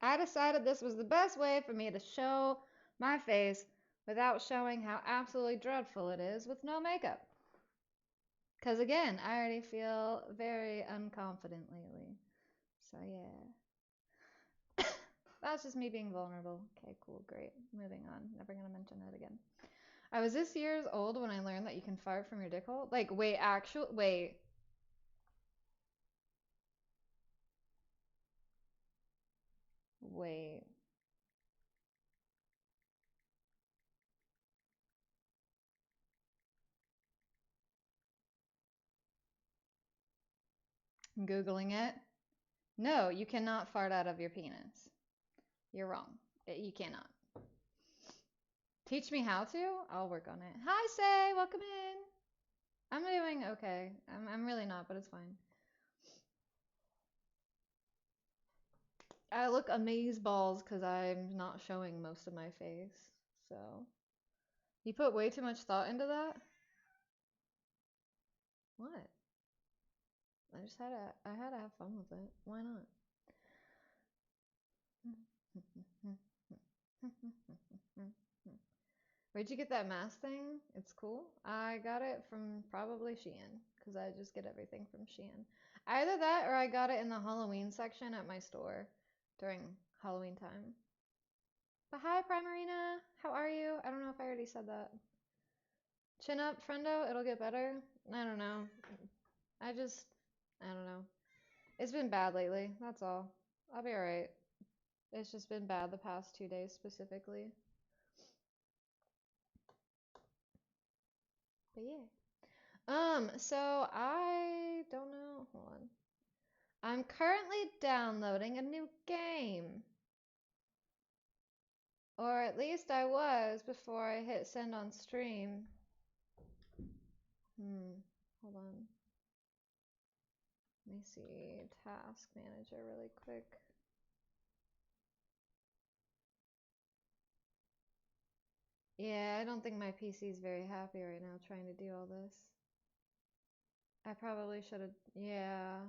I decided this was the best way for me to show my face without showing how absolutely dreadful it is with no makeup. Because again, I already feel very unconfident lately. So yeah. That's just me being vulnerable. Okay, cool, great. Moving on. Never gonna mention it again. I was this years old when I learned that you can fart from your dick hole. Like, wait. Wait. I'm Googling it. No, you cannot fart out of your penis. You're wrong. You cannot. Teach me how to? I'll work on it. Hi, Say. Welcome in. I'm doing okay. I'm really not, but it's fine. I look amaze balls because I'm not showing most of my face. So, you put way too much thought into that? What? I had to have fun with it. Why not? Where'd you get that mask thing? It's cool. I got it from probably Shein because I just get everything from Shein. Either that or I got it in the Halloween section at my store during Halloween time. But hi, Primarina. How are you? I don't know if I already said that. Chin up, friendo. It'll get better. I don't know. I just, I don't know. It's been bad lately. That's all. I'll be alright. It's just been bad the past 2 days specifically. But yeah. So I don't know. Hold on. I'm currently downloading a new game. Or at least I was before I hit send on stream. Hold on. Let me see. Task manager really quick. Yeah, I don't think my PC is very happy right now trying to do all this. I probably should have. Yeah.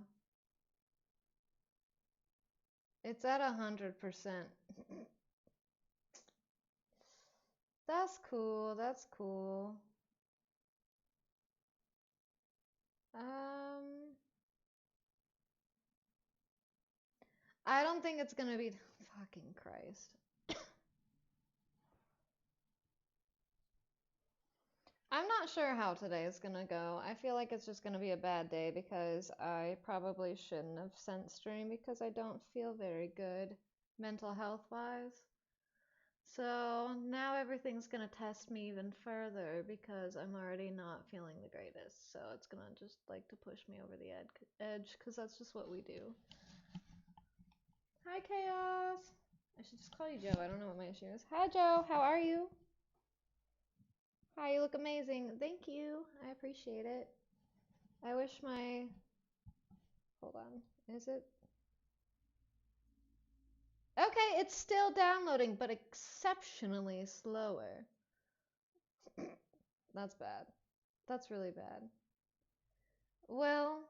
It's at 100%. That's cool. That's cool. I don't think it's gonna be. Fucking Christ. I'm not sure how today is gonna go. I feel like it's just gonna be a bad day because I probably shouldn't have sent stream because I don't feel very good mental health wise. So now everything's gonna test me even further because I'm already not feeling the greatest. So it's gonna just like to push me over the edge because that's just what we do. Hi, Chaos. I should just call you Joe. I don't know what my issue is. Hi, Joe. How are you? Hi, you look amazing. Thank you. I appreciate it. I wish my... Hold on. Is it? Okay, it's still downloading, but exceptionally slower. That's bad. That's really bad. Well...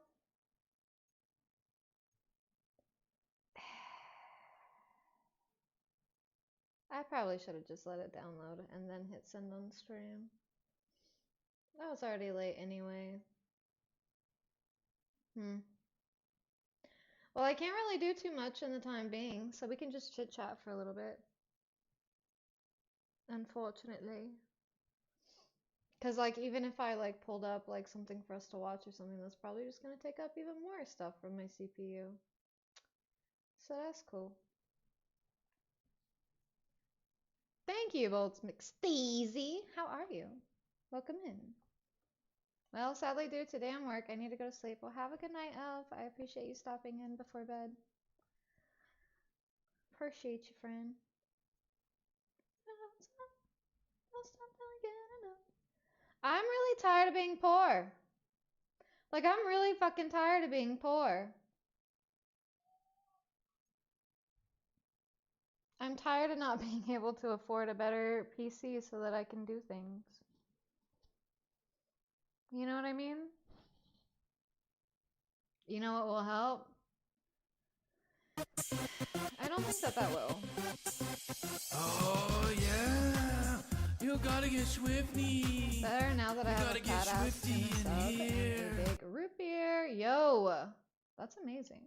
I probably should have just let it download and then hit send on stream. That was already late anyway. Well, I can't really do too much in the time being, so we can just chit chat for a little bit. Unfortunately. Because, like, even if I, like, pulled up, like, something for us to watch or something, that's probably just going to take up even more stuff from my CPU. So that's cool. Thank you, Bolts McSteezy. How are you? Welcome in. Well, sadly, due to damn work, I need to go to sleep. Well, have a good night, Elf. I appreciate you stopping in before bed. Appreciate you, friend. I'm really tired of being poor. Like, I'm really fucking tired of being poor. I'm tired of not being able to afford a better PC so that I can do things. You know what I mean? You know what will help? I don't think that that will. Oh yeah, you gotta get Swifty. Better now that I have a gotta get fat ass Swifty tuna in sub and here. a big root beer. Yo, that's amazing.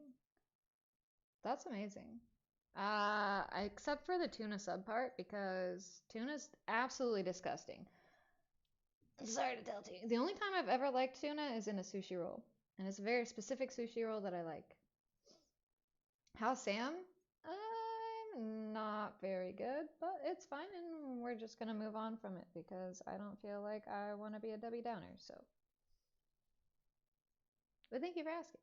That's amazing. Except for the tuna sub part because tuna's absolutely disgusting. Sorry to tell you. The only time I've ever liked tuna is in a sushi roll, and it's a very specific sushi roll that I like. How's Sam? I'm not very good, but it's fine, and we're just gonna move on from it because I don't feel like I want to be a Debbie Downer. So, but thank you for asking.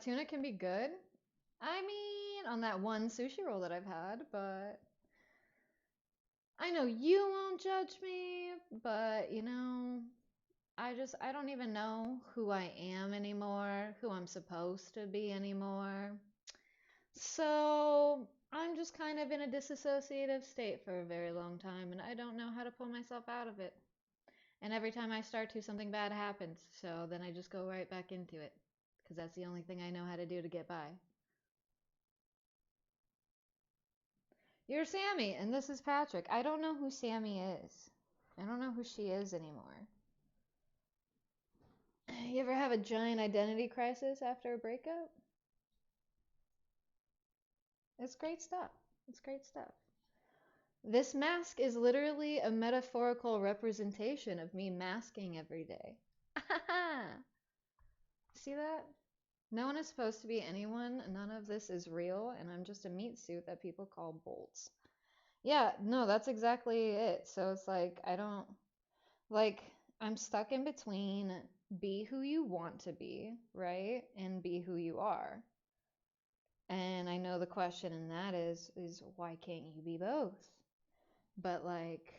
Tuna can be good. I mean, on that one sushi roll that I've had, but I know you won't judge me, but I don't even know who I am anymore, who I'm supposed to be anymore. So I'm just kind of in a disassociative state for a very long time, and I don't know how to pull myself out of it. And every time I start to, something bad happens. So then I just go right back into it, because that's the only thing I know how to do to get by. You're Sammy, and this is Patrick. I don't know who Sammy is. I don't know who she is anymore. You ever have a giant identity crisis after a breakup? It's great stuff. It's great stuff. This mask is literally a metaphorical representation of me masking every day. See that? No one is supposed to be anyone. None of this is real, and I'm just a meat suit that people call bolts. Yeah, no, that's exactly it. So it's like, I don't, like, I'm stuck in between be who you want to be, right? And be who you are. And I know the question in that is why can't you be both? But like,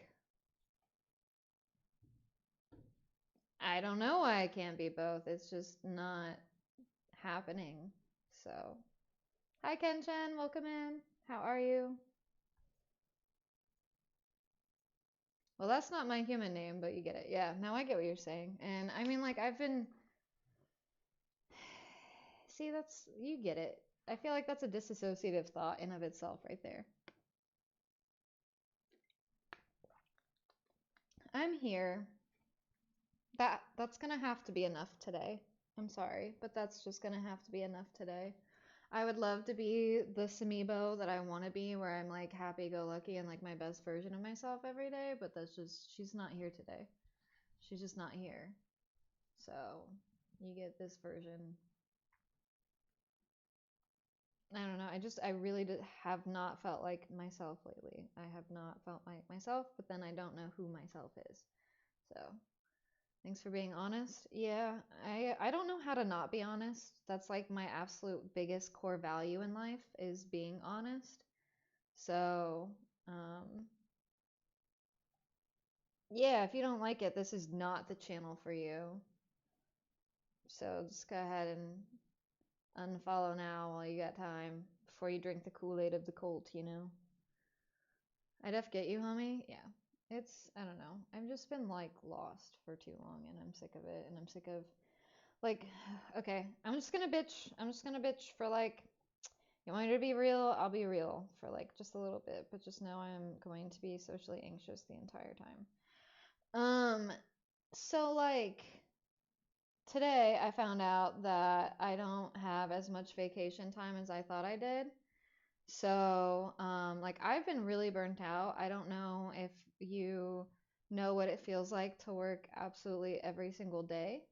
I don't know why I can't be both. It's just not happening. So, hi Ken Chen, welcome in. How are you? Well, that's not my human name, but you get it. Yeah, now I get what you're saying. And I mean, like, I've been. See, you get it. I feel like that's a disassociative thought in of itself right there. I'm here. That's gonna have to be enough today. I'm sorry, but that's just gonna have to be enough today. I would love to be the Samibo that I want to be, where I'm like happy-go-lucky and like my best version of myself every day, but she's not here today. She's just not here. So, you get this version. I don't know. I really have not felt like myself lately. I have not felt like myself, but then I don't know who myself is. So, thanks for being honest. Yeah, I don't know how to not be honest. That's like my absolute biggest core value in life is being honest. So, yeah, if you don't like it, this is not the channel for you. So just go ahead and unfollow now while you got time before you drink the Kool-Aid of the cult, I def get you, homie. Yeah. I don't know. I've just been like lost for too long and I'm sick of it. And I'm sick of like, okay, I'm just gonna bitch. I'm just gonna bitch for like, you want me to be real? I'll be real for like just a little bit, but just know I'm going to be socially anxious the entire time. So like today I found out that I don't have as much vacation time as I thought I did. So, like I've been really burnt out. I don't know if you know what it feels like to work absolutely every single day.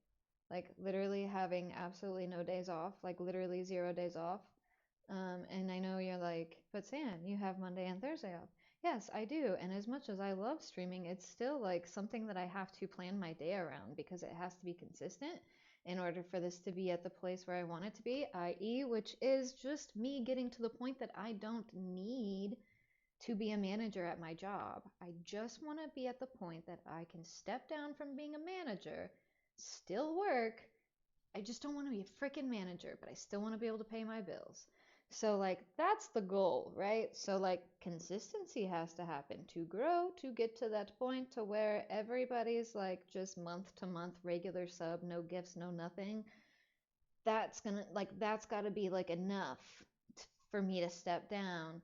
Like literally having absolutely no days off, like literally 0 days off. And I know you're like, but Sam, you have Monday and Thursday off. Yes, I do. And as much as I love streaming, it's still like something that I have to plan my day around because it has to be consistent in order for this to be at the place where I want it to be, i.e., which is just me getting to the point that I don't need to be a manager at my job. I just want to be at the point that I can step down from being a manager, still work. I just don't want to be a freaking manager, but I still want to be able to pay my bills. So, like, that's the goal, right? So, like, consistency has to happen to grow to get to that point to where everybody's like just month to month regular sub, no gifts, no nothing. that's got to be like enough for me to step down.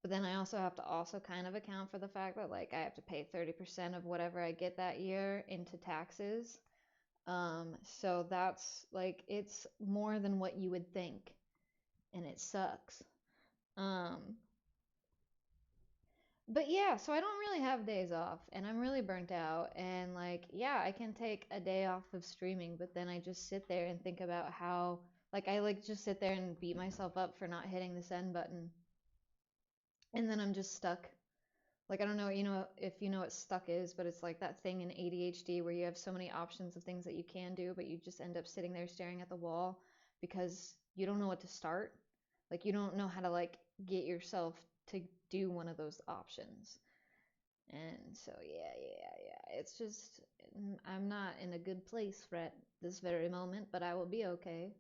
But then I also have to also kind of account for the fact that like I have to pay 30% of whatever I get that year into taxes. So that's like it's more than what you would think, and it sucks. Um, but yeah, so I don't really have days off, and I'm really burnt out. And like, yeah, I can take a day off of streaming, but then I just sit there and think about how, like, I like just sit there and beat myself up for not hitting the send button, and then I'm just stuck. Like, I don't know, if you know what stuck is, but it's like that thing in ADHD where you have so many options of things that you can do, but you just end up sitting there staring at the wall because you don't know what to start. Like, you don't know how to like get yourself to do one of those options. And so, yeah. It's just, I'm not in a good place for at this very moment, but I will be okay.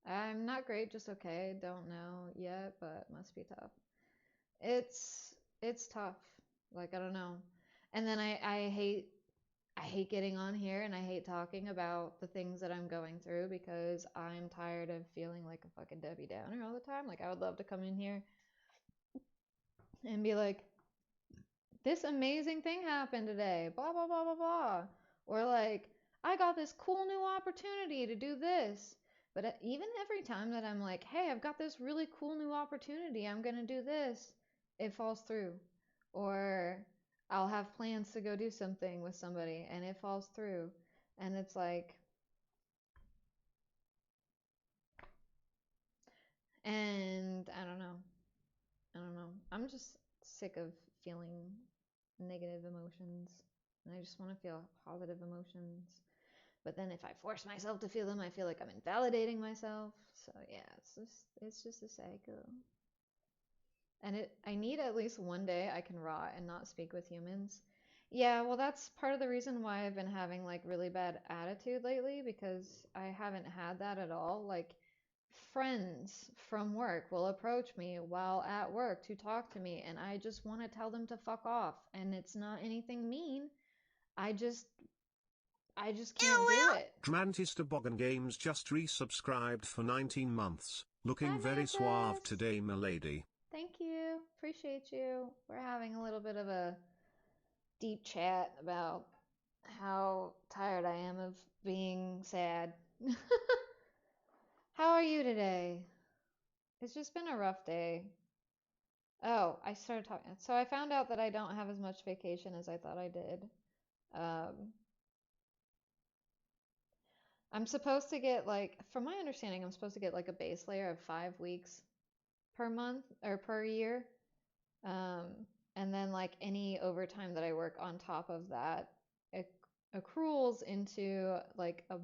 I'm not great, just okay. Don't know yet, but must be tough. It's tough. Like, I don't know. And then I hate getting on here and I hate talking about the things that I'm going through because I'm tired of feeling like a fucking Debbie Downer all the time. Like, I would love to come in here and be like, this amazing thing happened today, blah, blah, blah, blah, blah. Or like, I got this cool new opportunity to do this. But even every time that I'm like, hey, I've got this really cool new opportunity, I'm going to do this, it falls through. Or I'll have plans to go do something with somebody and it falls through. And it's like, and I don't know. I don't know. I'm just sick of feeling negative emotions. And I just want to feel positive emotions. But then if I force myself to feel them, I feel like I'm invalidating myself. So yeah, it's just a cycle. And I need at least one day I can rot and not speak with humans. Yeah, well that's part of the reason why I've been having like really bad attitude lately because I haven't had that at all. Like friends from work will approach me while at work to talk to me and I just want to tell them to fuck off and it's not anything mean. I just I just can't do it. Drantis Toboggan Games just resubscribed for 19 months. Looking Hi, very suave Mantis. today, milady. Thank you. Appreciate you. We're having a little bit of a deep chat about how tired I am of being sad. How are you today? It's just been a rough day. Oh, I started talking. So I found out that I don't have as much vacation as I thought I did. Um, I'm supposed to get like, from my understanding, I'm supposed to get like a base layer of 5 weeks per month or per year. Um, and then like any overtime that I work on top of that accruals into like a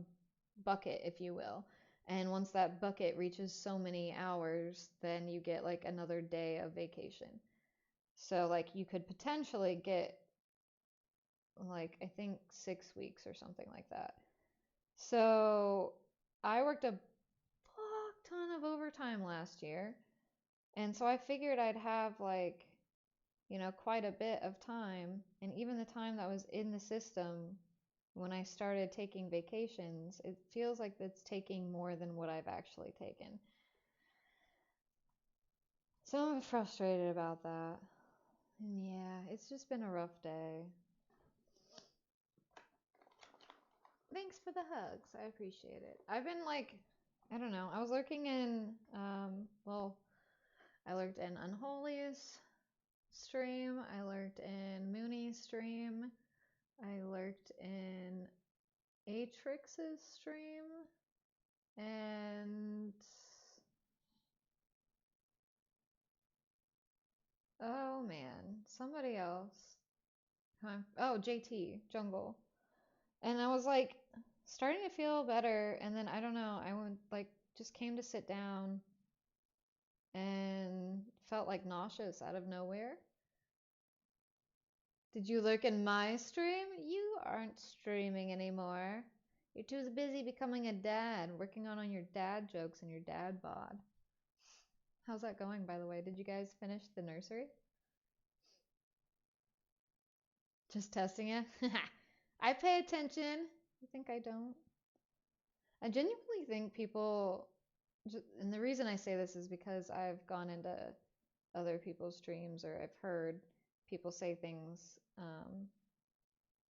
bucket, if you will. And once that bucket reaches so many hours, then you get like another day of vacation. So like you could potentially get like I think 6 weeks or something like that. So I worked a fuck ton of overtime last year. And so I figured I'd have like quite a bit of time. And even the time that was in the system when I started taking vacations, it feels like it's taking more than what I've actually taken. So I'm frustrated about that. And yeah, it's just been a rough day. Thanks for the hugs. I appreciate it. I've been like, I don't know. I was lurking in, well, I lurked in Unholiest stream. I lurked in Mooney's stream. I lurked in Atrix's stream. And oh man, somebody else. Oh, JT, Jungle. And I was like starting to feel better and then I don't know, I went like just came to sit down and felt like nauseous out of nowhere. Did you lurk in my stream? You aren't streaming anymore. You're too busy becoming a dad, working on your dad jokes and your dad bod. How's that going, by the way? Did you guys finish the nursery? Just testing it? I pay attention. You think I don't? I genuinely think people, and the reason I say this is because I've gone into other people's streams or I've heard people say things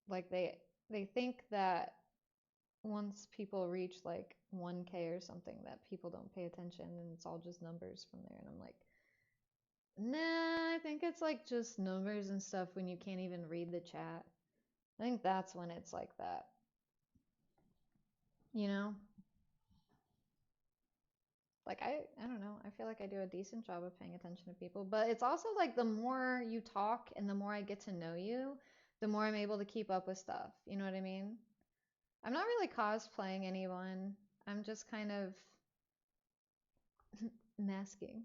like they think that once people reach like 1K or something that people don't pay attention and it's all just numbers from there. And I'm like, nah, I think it's like just numbers and stuff when you can't even read the chat. I think that's when it's like that. You know? Like I don't know. I feel like I do a decent job of paying attention to people, but it's also like the more you talk and the more I get to know you, the more I'm able to keep up with stuff. You know what I mean? I'm not really cosplaying anyone. I'm just kind of masking.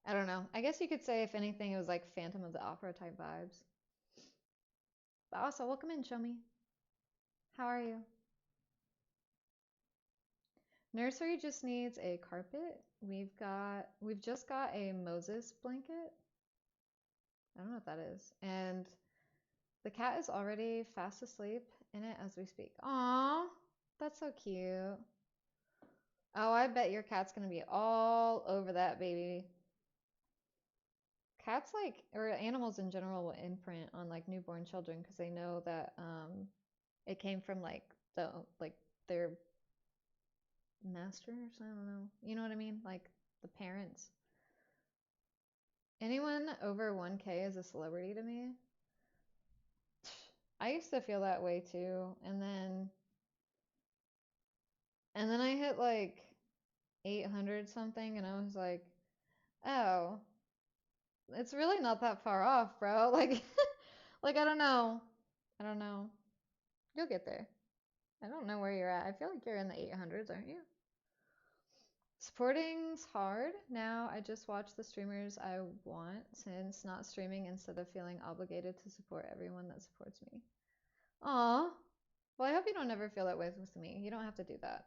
I don't know. I guess you could say if anything it was like Phantom of the Opera type vibes. But also, welcome in, Show Me. How are you? Nursery just needs a carpet. We've just got a Moses blanket. I don't know what that is. And the cat is already fast asleep in it as we speak. Aw, that's so cute. Oh, I bet your cat's gonna be all over that baby. Cats like, or animals in general will imprint on like newborn children because they know that it came from like their masters. I don't know. You know what I mean? Like the parents. Anyone over 1K is a celebrity to me. I used to feel that way too, and then I hit like 800 something, and I was like, oh, it's really not that far off, bro. Like, like I don't know. I don't know. You'll get there. I don't know where you're at. I feel like you're in the 800s, aren't you? Supporting's hard. Now I just watch the streamers I want since not streaming instead of feeling obligated to support everyone that supports me. Aw. Well, I hope you don't ever feel that way with me. You don't have to do that.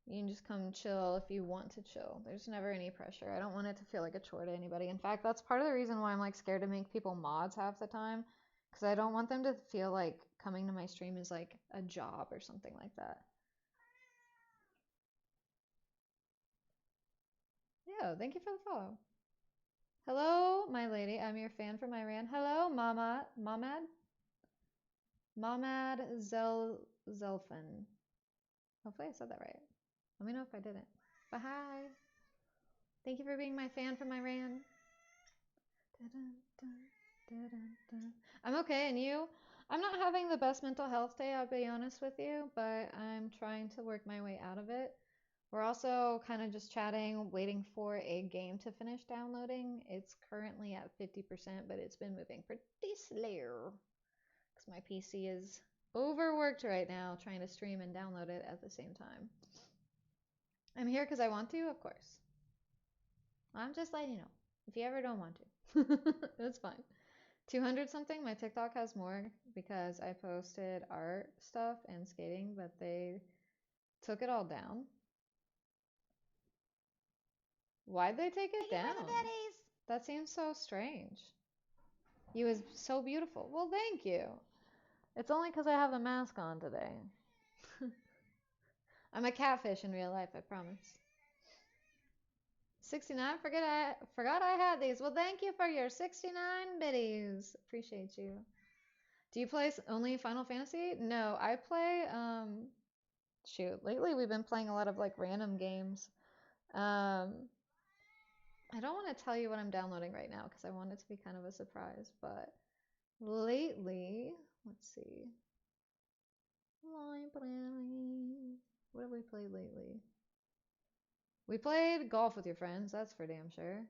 You can just come chill if you want to chill. There's never any pressure. I don't want it to feel like a chore to anybody. In fact, that's part of the reason why I'm like scared to make people mods half the time, because I don't want them to feel like coming to my stream is like a job or something like that. Yeah, thank you for the follow. Hello, my lady. I'm your fan from Iran. Hello, Mama, Mamad Zelfan. Hopefully I said that right. Let me know if I didn't. But hi. Thank you for being my fan from Iran. I'm okay, and you? I'm not having the best mental health day, I'll be honest with you, but I'm trying to work my way out of it. We're also kind of just chatting, waiting for a game to finish downloading. It's currently at 50%, but it's been moving pretty slow because my PC is overworked right now trying to stream and download it at the same time. I'm here because I want to, of course. I'm just letting you know. If you ever don't want to, that's fine. 200 something. My TikTok has more because I posted art stuff and skating, but they took it all down. Why'd they take it down? That seems so strange. You was so beautiful. Well, thank you. It's only because I have a mask on today. I'm a catfish in real life, I promise. 69. Forgot I had these. Well, thank you for your 69 biddies. Appreciate you. Do you play only Final Fantasy? No, I play shoot. Lately we've been playing a lot of like random games. I don't want to tell you what I'm downloading right now because I want it to be kind of a surprise, but lately, let's see. Library. What have we played lately? We played golf with your friends, that's for damn sure.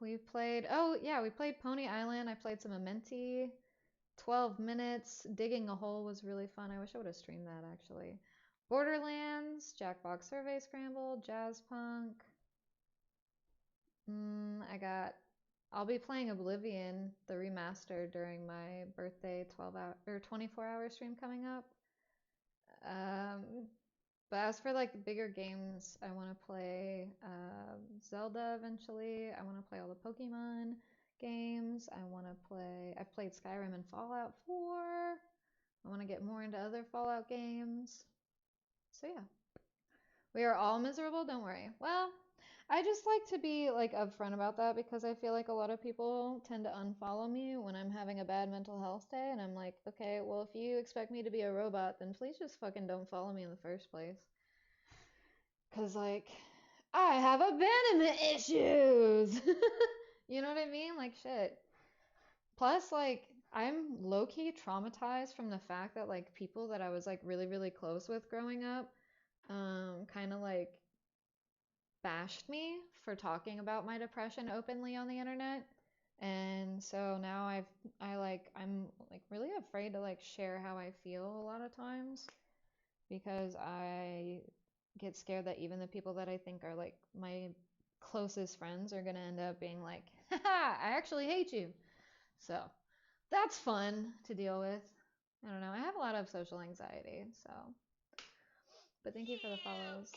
We played, oh yeah, we played Pony Island. I played some Amenti. 12 minutes. Digging a hole was really fun. I wish I would have streamed that actually. Borderlands, Jackbox Survey Scramble, Jazz Punk. I'll be playing Oblivion, the remaster, during my birthday 12-hour or 24-hour stream coming up. But as for like the bigger games, I want to play Zelda eventually. I want to play all the Pokemon games. I've played Skyrim and Fallout 4. I want to get more into other Fallout games. So yeah. We are all miserable, don't worry. Well, I just like to be like upfront about that because I feel like a lot of people tend to unfollow me when I'm having a bad mental health day, and I'm like, okay, well, if you expect me to be a robot, then please just fucking don't follow me in the first place. Cause like I have abandonment issues. You know what I mean? Like shit. Plus, like, I'm low-key traumatized from the fact that like people that I was like really, really close with growing up, kind of like bashed me for talking about my depression openly on the internet. And so now I'm like really afraid to like share how I feel a lot of times because I get scared that even the people that I think are like my closest friends are gonna end up being like, haha, I actually hate you. So that's fun to deal with. I don't know. I have a lot of social anxiety, so. But thank you for the follows.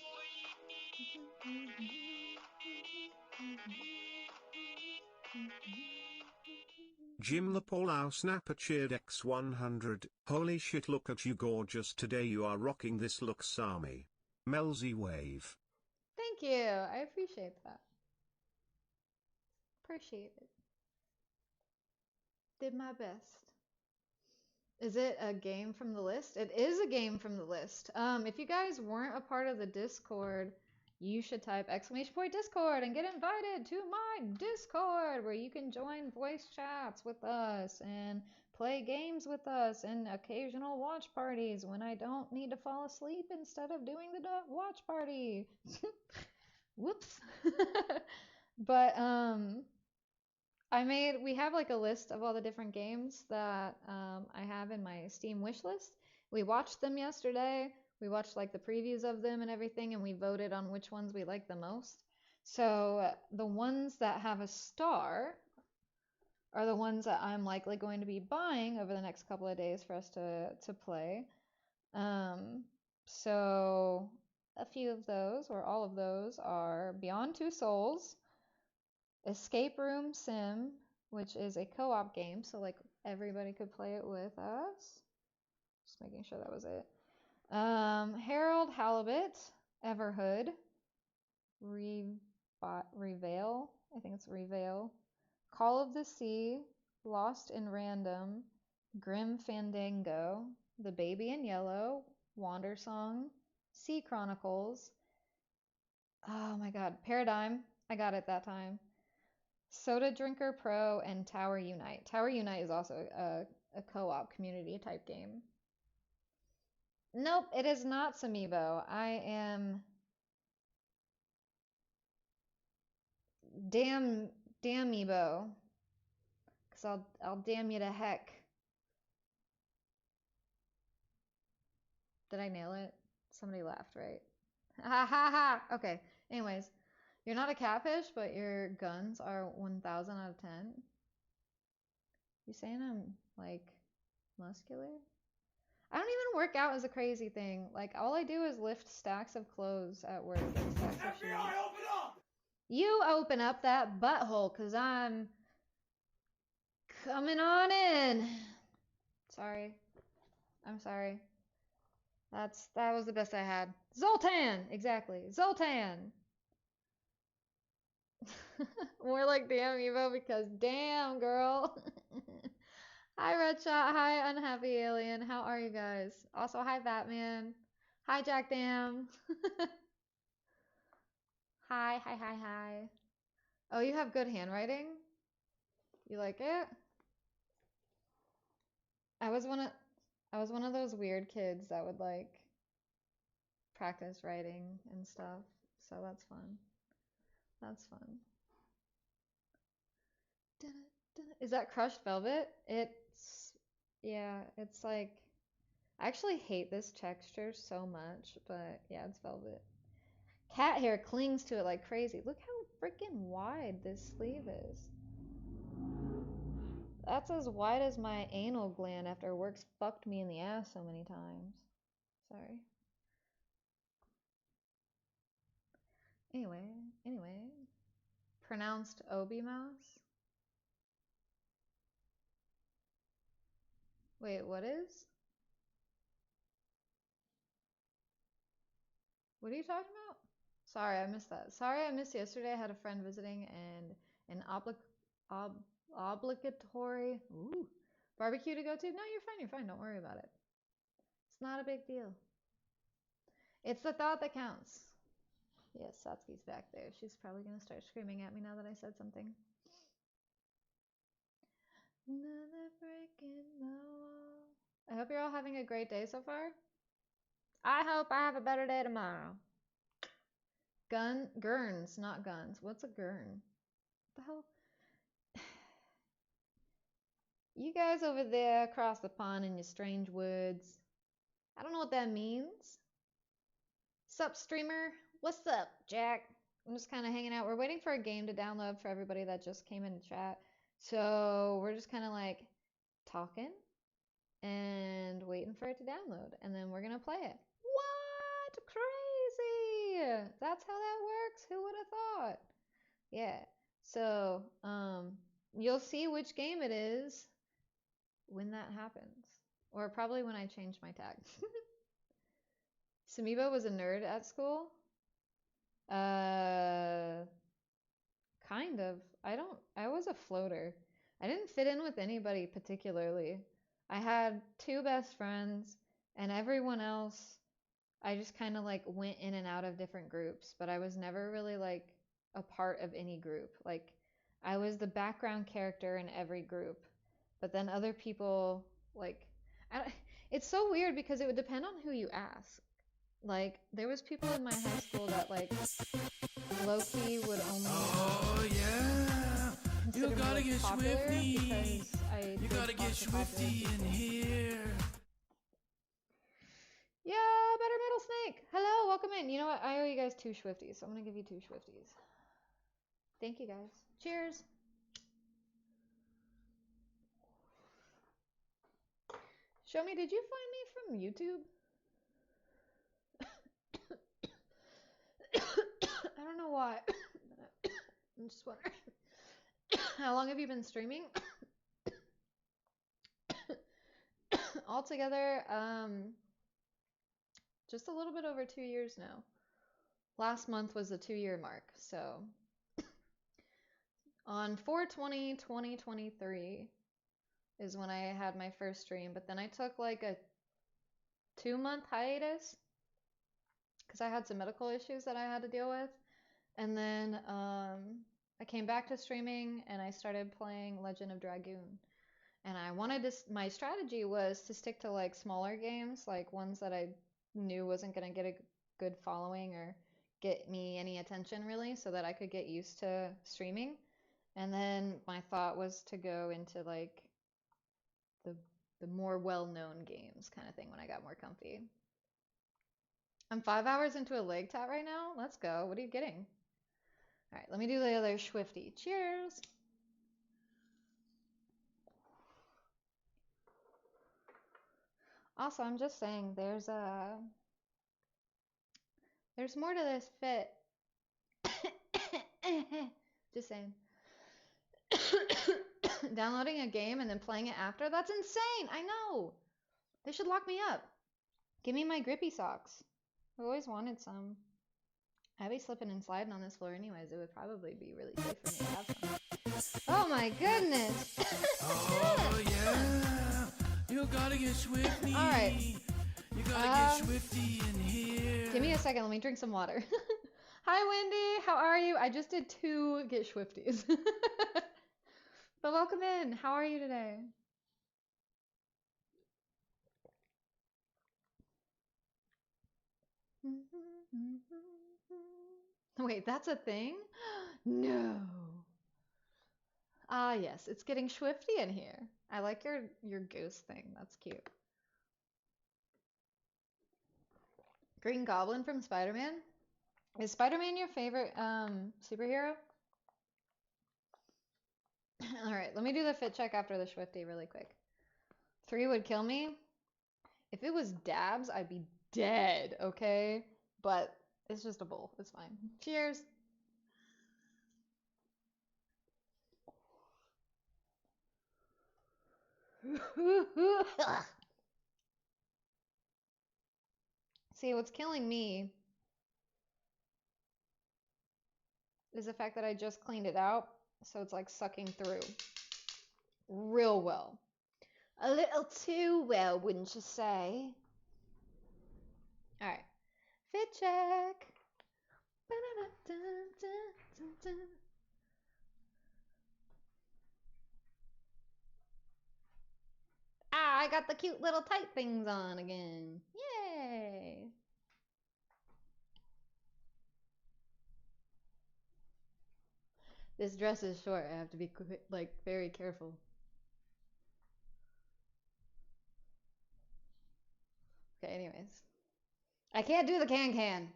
Jim the Paulau Snapper cheered X100. Holy shit, look at you gorgeous today, you are rocking this look, Sami. Melzy wave. Thank you. I appreciate that. Appreciate it. Did my best. Is it a game from the list? It is a game from the list. If you guys weren't a part of the Discord, you should type !Discord and get invited to my Discord where you can join voice chats with us and play games with us and occasional watch parties when I don't need to fall asleep instead of doing the watch party. Whoops. But we have like a list of all the different games that I have in my Steam wish list. We watched them yesterday. We watched like the previews of them and everything, and we voted on which ones we like the most. So the ones that have a star are the ones that I'm likely going to be buying over the next couple of days for us to play. So a few of those, or all of those, are Beyond Two Souls, Escape Room Sim, which is a co-op game, so like everybody could play it with us. Just making sure that was it. Harold Halibut, Everhood, Reveal, I think it's Reveal, Call of the Sea, Lost in Random, Grim Fandango, The Baby in Yellow, Wandersong, Sea Chronicles. Oh my god, Paradigm. I got it that time. Soda Drinker Pro and Tower Unite. Tower Unite is also a co-op community type game. Nope, it is not Samiibo. I am damn Ebo. Cause I'll damn you to heck. Did I nail it? Somebody laughed, right? Ha ha ha. Okay. Anyways, you're not a catfish, but your guns are 1,000 out of 10. You saying I'm like muscular? I don't even work out as a crazy thing. Like all I do is lift stacks of clothes at work. Like stacks of shoes. FBI, open up! You open up that butthole, cause I'm coming on in. Sorry. I'm sorry. That was the best I had. Zoltan! Exactly. Zoltan! More like damn Evo because damn girl. Hi Redshot. Hi Unhappy Alien. How are you guys? Also hi Batman. Hi Jack Dam. Hi. Oh, you have good handwriting? You like it? I was one of those weird kids that would like practice writing and stuff. So that's fun. That's fun. Is that crushed velvet? Yeah, it's like I actually hate this texture so much, but yeah, it's velvet. Cat hair clings to it like crazy. Look how freaking wide this sleeve is. That's as wide as my anal gland after work's fucked me in the ass so many times. Sorry. Anyway. Pronounced Obi Mouse? Wait, what is? What are you talking about? Sorry, I missed that. Sorry, I missed yesterday. I had a friend visiting and an obligatory barbecue to go to. No, you're fine. You're fine. Don't worry about it. It's not a big deal. It's the thought that counts. Yes, Satsuki's back there. She's probably going to start screaming at me now that I said something. Another break in the wall. I hope you're all having a great day so far. I hope I have a better day tomorrow. Gurns, not guns. What's a gurn? What the hell? You guys over there across the pond in your strange woods. I don't know what that means. Sup, streamer? What's up, Jack? I'm just kind of hanging out. We're waiting for a game to download for everybody that just came in the chat. So we're just kind of like talking and waiting for it to download. And then we're going to play it. What? Crazy! That's how that works? Who would have thought? Yeah. So you'll see which game it is when that happens. Or probably when I change my tag. Samibo was a nerd at school. Kind of. I was a floater. I didn't fit in with anybody particularly. I had 2 best friends, and everyone else, I just kind of like went in and out of different groups, but I was never really like a part of any group. Like, I was the background character in every group, but then other people, like, it's so weird because it would depend on who you ask. Like, there was people in my high school that, like, low-key would only You gotta get Swifty. because I You gotta get Swifty in here. Yeah, Better Metal Snake. Hello, welcome in. You know what? I owe you guys 2 Swifties, so I'm gonna give you 2 Swifties. Thank you, guys. Cheers. Show me, did you find me from YouTube? I don't know why. I'm just wondering. How long have you been streaming? Altogether, just a little bit over 2 years now. Last month was the 2-year mark, so on 4/20/2023 is when I had my first stream, but then I took like a 2-month hiatus because I had some medical issues that I had to deal with, and then I came back to streaming and I started playing Legend of Dragoon. And I wanted to, my strategy was to stick to like smaller games, like ones that I knew wasn't going to get a good following or get me any attention really, so that I could get used to streaming. And then my thought was to go into like the more well-known games kind of thing when I got more comfy. I'm 5 hours into a leg tat right now. Let's go. What are you getting? All right, let me do the other Swifty. Cheers. Also, I'm just saying there's more to this fit. Just saying. Downloading a game and then playing it after? That's insane. I know. They should lock me up. Give me my grippy socks. I've always wanted some. I'd be slipping and sliding on this floor anyways. It would probably be really safe for me to have some. Oh my goodness. Oh yeah. You gotta get Swifty. All right. You gotta get Swifty in here. Give me a second. Let me drink some water. Hi, Wendy. How are you? I just did 2 get Swifties. But welcome in. How are you today? Wait, that's a thing? No. Ah, yes. It's getting Swifty in here. I like your ghost thing. That's cute. Green Goblin from Spider-Man? Is Spider-Man your favorite superhero? Alright, let me do the fit check after the Swifty really quick. 3 would kill me. If it was dabs, I'd be dead, okay? But it's just a bowl. It's fine. Cheers. See, what's killing me is the fact that I just cleaned it out, so it's like sucking through real well. A little too well, wouldn't you say? All right, fit check. Ah, I got the cute little tight things on again. Yay! This dress is short. I have to be like very careful. Okay, anyways. I can't do the can.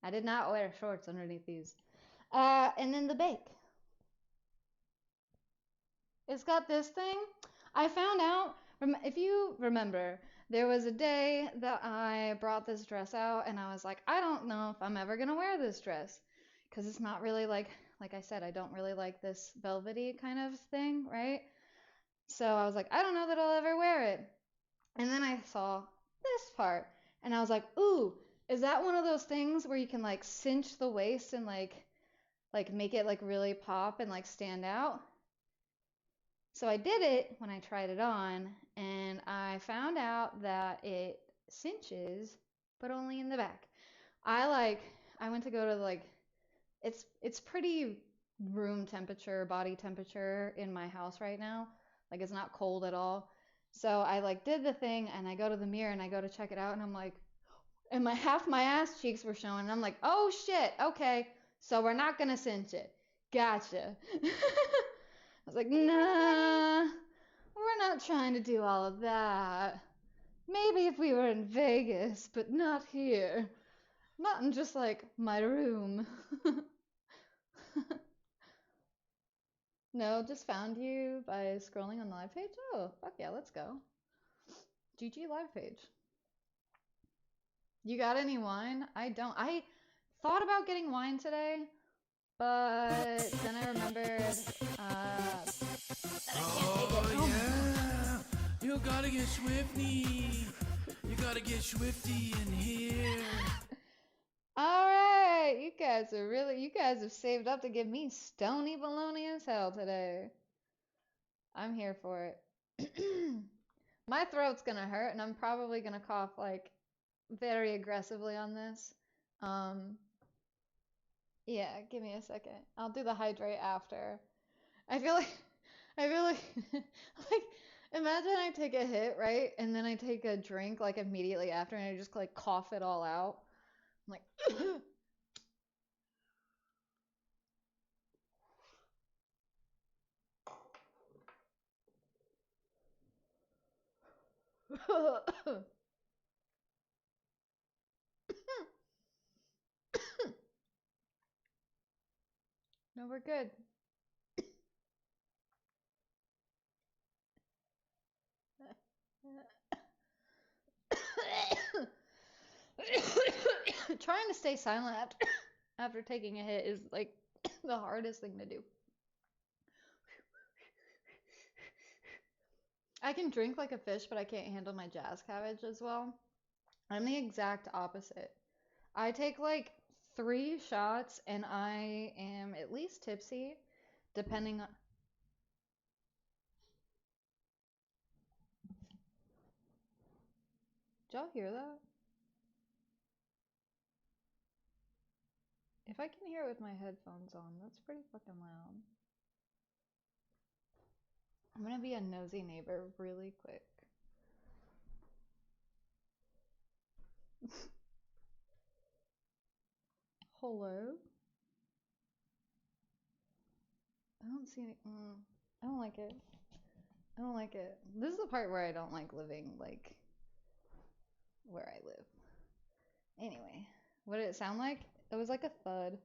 I did not wear shorts underneath these. And then the bake. It's got this thing. I found out, if you remember, there was a day that I brought this dress out and I was like, I don't know if I'm ever going to wear this dress. Because it's not really like I said, I don't really like this velvety kind of thing, right? So I was like, I don't know that I'll ever wear it. And then I saw this part and I was like, ooh, is that one of those things where you can like cinch the waist and like make it like really pop and like stand out? So I did it when I tried it on, and I found out that it cinches, but only in the back. I went to go to like it's pretty room temperature, body temperature in my house right now. Like it's not cold at all. So I like did the thing and I go to the mirror and I go to check it out and I'm like, and half my ass cheeks were showing and I'm like, oh shit, okay, so we're not gonna cinch it. Gotcha. I was like, nah, we're not trying to do all of that. Maybe if we were in Vegas, but not here. Not in just like my room. No, just found you by scrolling on the live page. Oh, fuck yeah, let's go. GG live page. You got any wine? I don't. I thought about getting wine today, but then I remembered that I can't take it home. Yeah, you gotta get swifty. You gotta get swifty in here. All right, you guys have saved up to give me stony baloney as hell today. I'm here for it. My throat's gonna hurt, and I'm probably gonna cough like very aggressively on this. Um, yeah, give me a second. I'll do the hydrate after. I feel like, I feel like, like, imagine I take a hit, right? And then I take a drink like immediately after, and I just like cough it all out. I'm like, no, we're good. Trying to stay silent after taking a hit is like the hardest thing to do. I can drink like a fish, but I can't handle my jazz cabbage as well. I'm the exact opposite. I take like 3 shots and I am at least tipsy, depending on. Did y'all hear that? If I can hear it with my headphones on, that's pretty fucking loud. I'm gonna be a nosy neighbor really quick. Hello? I don't see any. I don't like it. I don't like it. This is the part where I don't like living, like, where I live. Anyway, what did it sound like? It was like a thud.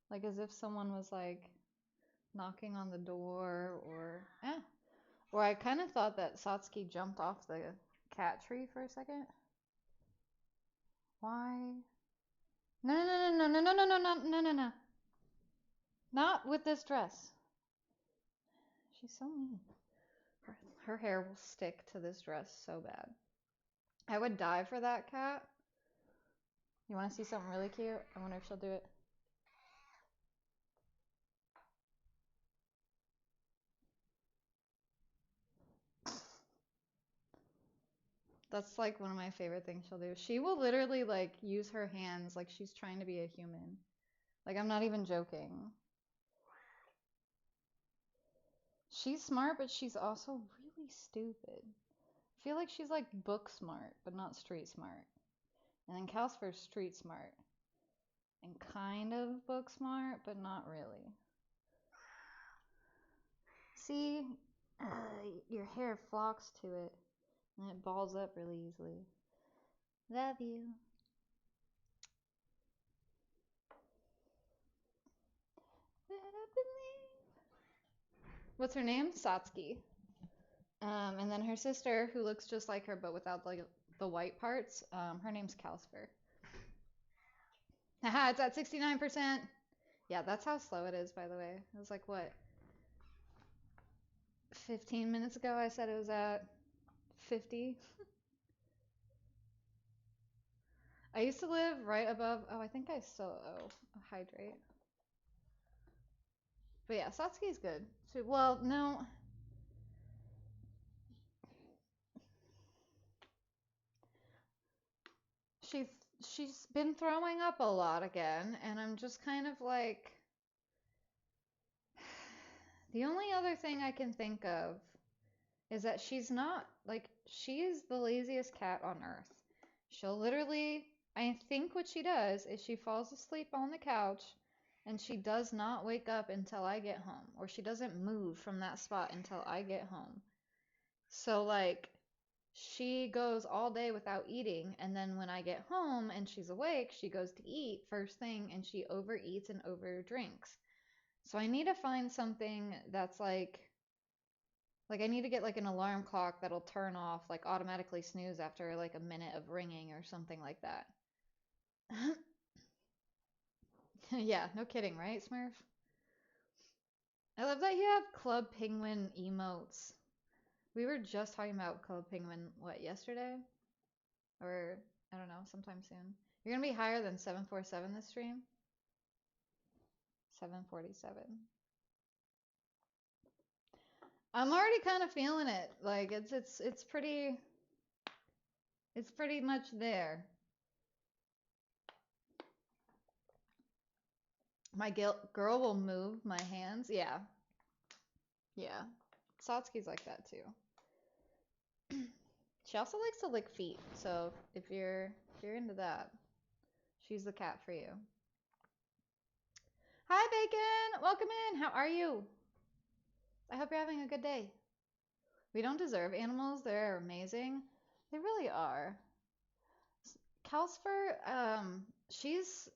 Like as if someone was, like, knocking on the door or I kind of thought that Satsuki jumped off the cat tree for a second. Why? No, no, no, no, no, no, no, no, no, no, no, no. Not with this dress. She's so mean. Her hair will stick to this dress so bad. I would die for that cat. You want to see something really cute? I wonder if she'll do it. That's like one of my favorite things she'll do. She will literally like use her hands like she's trying to be a human. Like I'm not even joking. She's smart, but she's also really stupid. I feel like she's like book smart, but not street smart. And then Calcifer's street smart. And kind of book smart, but not really. See, your hair flocks to it, and it balls up really easily. Love you. What's her name? Satsuki. And then her sister, who looks just like her but without like the white parts, her name's Calcifer. Haha, it's at 69%. Yeah, that's how slow it is, by the way. It was like, what, 15 minutes ago I said it was at 50? I used to live right above, oh, I think I still owe a hydrate. But yeah, Satsuki's good. So, well, no. She she's been throwing up a lot again, and I'm just kind of like the only other thing I can think of is that she's not like she's the laziest cat on earth. She'll literally, I think what she does is she falls asleep on the couch and she does not wake up until I get home, or she doesn't move from that spot until I get home. So like she goes all day without eating, and then when I get home and she's awake, she goes to eat first thing and she overeats and overdrinks. So I need to find something that's like I need to get like an alarm clock that'll turn off, like automatically snooze after like a minute of ringing or something like that. Yeah, no kidding, right, Smurf? I love that you have Club Penguin emotes. We were just talking about Club Penguin, what, yesterday? Or, I don't know, sometime soon. You're gonna be higher than 747 this stream? 747. I'm already kind of feeling it. Like it's pretty much there. My girl will move my hands. Yeah. Yeah. Satsuki's like that too. She also likes to lick feet. So if you're into that, she's the cat for you. Hi Bacon! Welcome in. How are you? I hope you're having a good day. We don't deserve animals. They're amazing. They really are. Calcifer, she's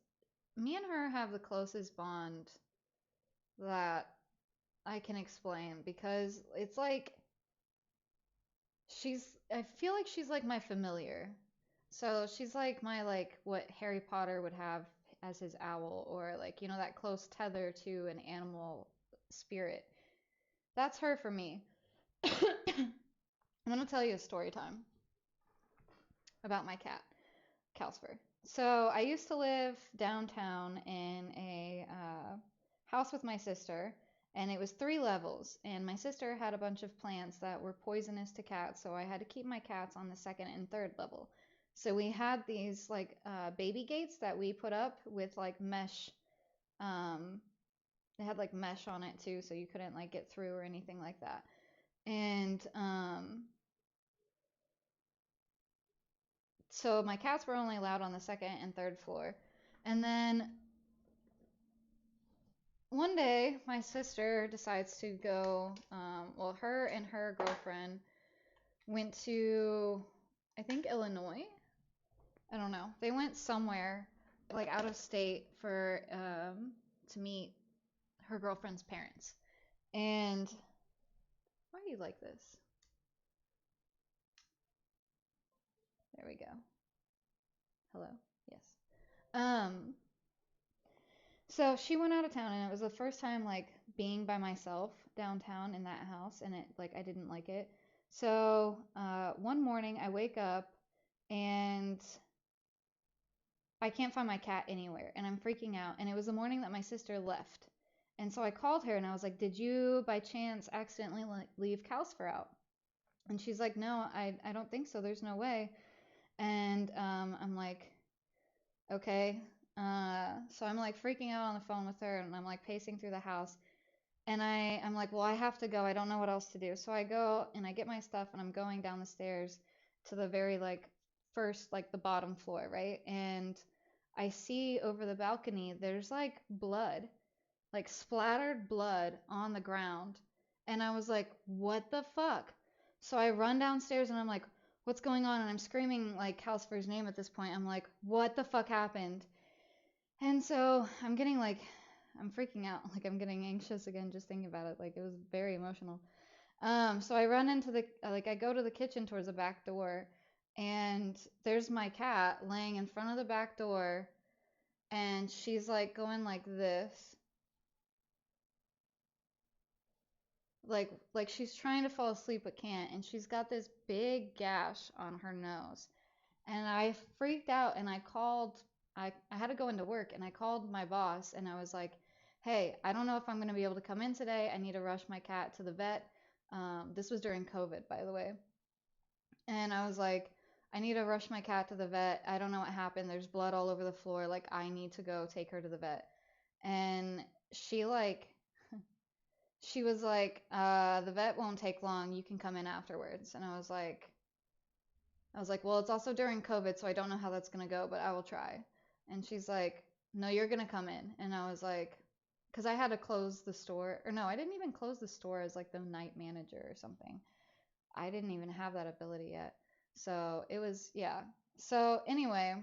me and her have the closest bond that I can explain, because it's like I feel like she's like my familiar. So she's like my, like what Harry Potter would have as his owl, or like, you know, that close tether to an animal spirit. That's her for me. I'm gonna tell you a story time about my cat, Calcifer. So I used to live downtown in a house with my sister, and it was 3 levels. And my sister had a bunch of plants that were poisonous to cats, so I had to keep my cats on the 2nd and 3rd level. So we had these like baby gates that we put up with like mesh. They had like mesh on it too, so you couldn't like get through or anything like that. And so my cats were only allowed on the 2nd and 3rd floor. And then one day my sister decides to go, well, her and her girlfriend went to, I think, Illinois. I don't know. They went somewhere like out of state for to meet her girlfriend's parents. And why are you like this? There we go. Hello? Yes. So she went out of town, and it was the first time like being by myself downtown in that house, and it like I didn't like it. So one morning I wake up and I can't find my cat anywhere, and I'm freaking out. And it was the morning that my sister left, and so I called her and I was like, "Did you by chance accidentally leave Calcifer out?" And she's like, no, I don't think so. There's no way. And I'm like, okay. So I'm like freaking out on the phone with her, and I'm like pacing through the house. And I'm like, well, I have to go. I don't know what else to do. So I go and I get my stuff, and I'm going down the stairs to the very like first, like the bottom floor, right? And I see over the balcony, there's like blood, like splattered blood on the ground. And I was like, what the fuck? So I run downstairs and I'm like, what's going on? And I'm screaming like Calcifer's name at this point. I'm like, what the fuck happened? And so I'm getting like, I'm freaking out. Like I'm getting anxious again just thinking about it. Like it was very emotional. So I run into the, like I go to the kitchen towards the back door, and there's my cat laying in front of the back door, and she's like going like this, like she's trying to fall asleep but can't, and she's got this big gash on her nose. And I freaked out, and I had to go into work, and I called my boss, and I was like, hey, I don't know if I'm going to be able to come in today. I need to rush my cat to the vet. This was during COVID, by the way. And I was like, I need to rush my cat to the vet. I don't know what happened. There's blood all over the floor. Like, I need to go take her to the vet. And she like she was like, the vet won't take long. You can come in afterwards. And I was like, well, it's also during COVID, so I don't know how that's gonna go, but I will try. And she's like, no, you're gonna come in. And I was like, because I had to close the store, or no, I didn't even close the store as like the night manager or something. I didn't even have that ability yet. So it was, yeah. So anyway,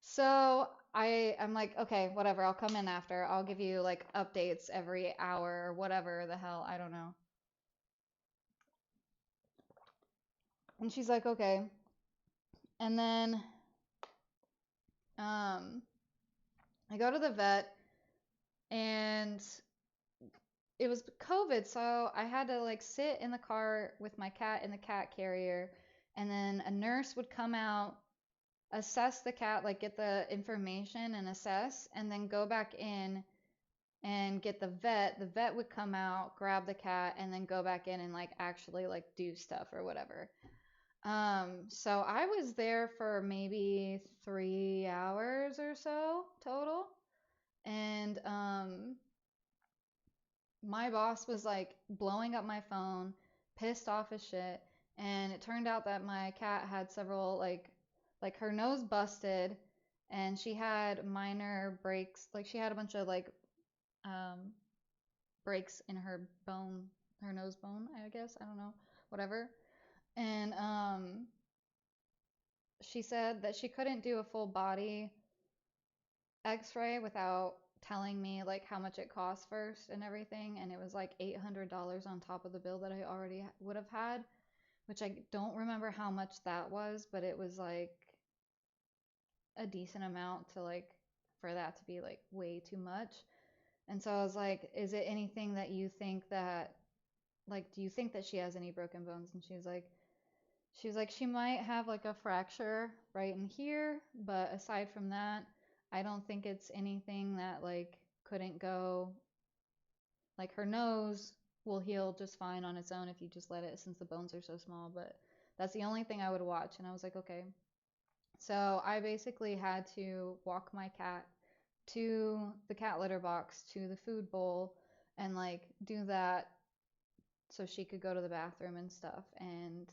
so I'm like, okay, whatever, I'll come in after. I'll give you like updates every hour or whatever the hell, I don't know. And she's like, okay. And then um I go to the vet, and it was COVID, so I had to like sit in the car with my cat in the cat carrier, and then a nurse would come out, assess the cat, like get the information and assess, and then go back in and get the vet. The vet would come out, grab the cat, and then go back in and like actually like do stuff or whatever. So I was there for maybe 3 hours or so total. And my boss was like blowing up my phone, pissed off as shit. And it turned out that my cat had several like her nose busted, and she had minor breaks. Like she had a bunch of like um breaks in her bone, her nose bone, I guess. I don't know, whatever. And she said that she couldn't do a full body x-ray without telling me like how much it cost first and everything, and it was like $800 on top of the bill that I already would have had, which I don't remember how much that was, but it was like a decent amount to like for that to be like way too much. And so I was like, is it anything that you think that, like, do you think that she has any broken bones? And she was like, she might have like a fracture right in here, but aside from that, I don't think it's anything that like couldn't go. Like her nose will heal just fine on its own if you just let it, since the bones are so small, but that's the only thing I would watch. And I was like, okay. So I basically had to walk my cat to the cat litter box, to the food bowl, and like do that so she could go to the bathroom and stuff, and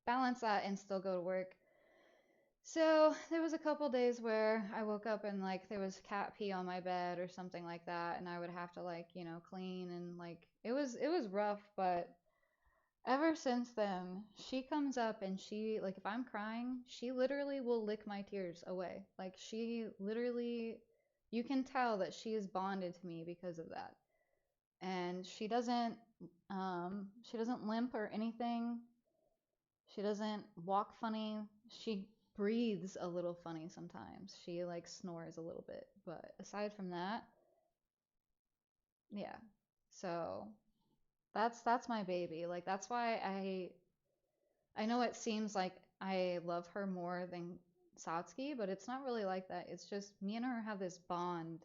balance that and still go to work. So there was a couple days where I woke up and like there was cat pee on my bed or something like that, and I would have to like, clean, and like it was rough, but ever since then, she comes up and she like if I'm crying, she literally will lick my tears away. Like she literally, you can tell that she is bonded to me because of that. And she doesn't limp or anything. She doesn't walk funny. She breathes a little funny sometimes. She like snores a little bit, but aside from that, yeah. So that's my baby. Like that's why I know it seems like I love her more than Satsuki, but it's not really like that. It's just me and her have this bond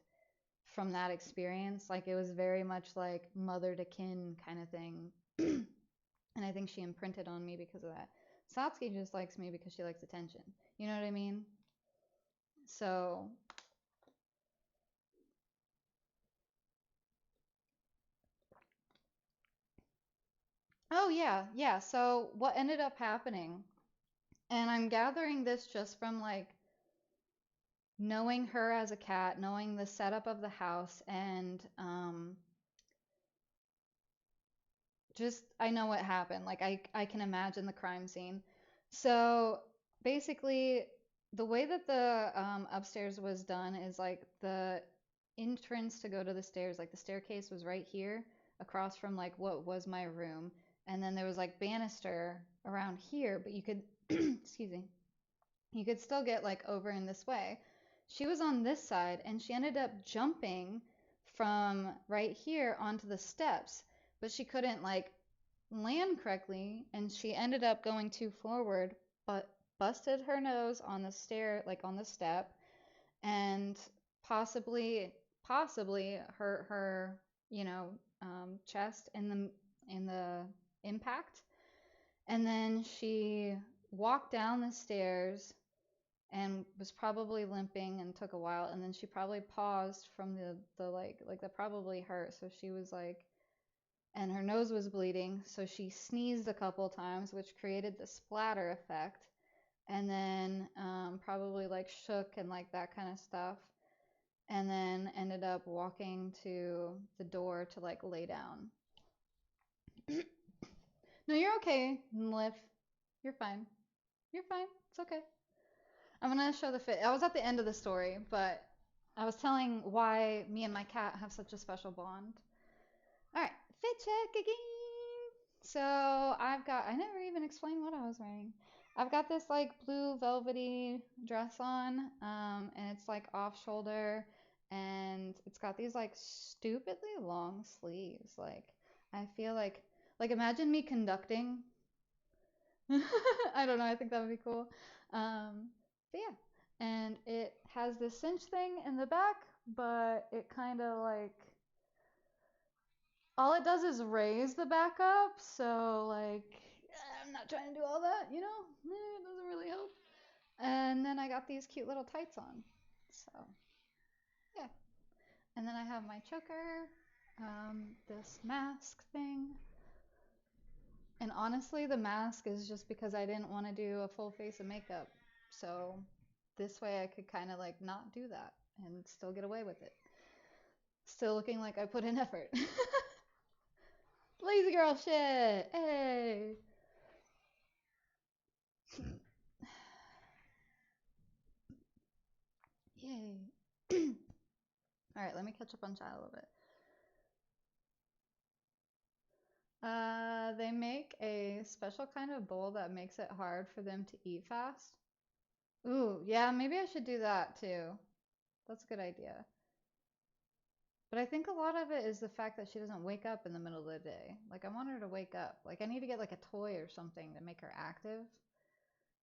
from that experience. Like it was very much like mother to kin kind of thing. And I think she imprinted on me because of that. Satsuki just likes me because she likes attention. You know what I mean? So, oh yeah, yeah. So what ended up happening, and I'm gathering this just from like knowing her as a cat, knowing the setup of the house, and just I know what happened. Like I can imagine the crime scene. So basically, the way that the upstairs was done is like the entrance to go to the stairs, like the staircase was right here, across from like what was my room, and then there was like banister around here, but you could, excuse me, you could still get like over in this way. She was on this side and she ended up jumping from right here onto the steps, but she couldn't like land correctly and she ended up going too forward, but busted her nose on the stair, like on the step, and possibly hurt her, chest in the impact. And then she walked down the stairs and was probably limping and took a while, and then she probably paused from the like that probably hurt, so she was like, and her nose was bleeding, so she sneezed a couple times, which created the splatter effect, and then probably like shook and like that kind of stuff, and then ended up walking to the door to like lay down. No, you're okay, Liv. You're fine. You're fine. It's okay. I'm gonna show the fit. I was at the end of the story, but I was telling why me and my cat have such a special bond. All right, fit check again. So I never even explained what I was wearing. I've got this like blue velvety dress on, and it's like off shoulder, and it's got these like stupidly long sleeves. Like I feel like imagine me conducting. I don't know. I think that would be cool. But yeah, and it has this cinch thing in the back, but it kind of like all it does is raise the back up. So like I'm not trying to do all that, you know. It doesn't really help. And then I got these cute little tights on. So yeah, and then I have my choker, this mask thing. And honestly, the mask is just because I didn't want to do a full face of makeup. So this way I could kind of like not do that and still get away with it. Still looking like I put in effort. Lazy girl shit. Hey. Yay. All right, let me catch up on chat a little bit. They make a special kind of bowl that makes it hard for them to eat fast. Ooh, yeah, maybe I should do that too. That's a good idea. But I think a lot of it is the fact that she doesn't wake up in the middle of the day. Like, I want her to wake up. Like, I need to get like a toy or something to make her active.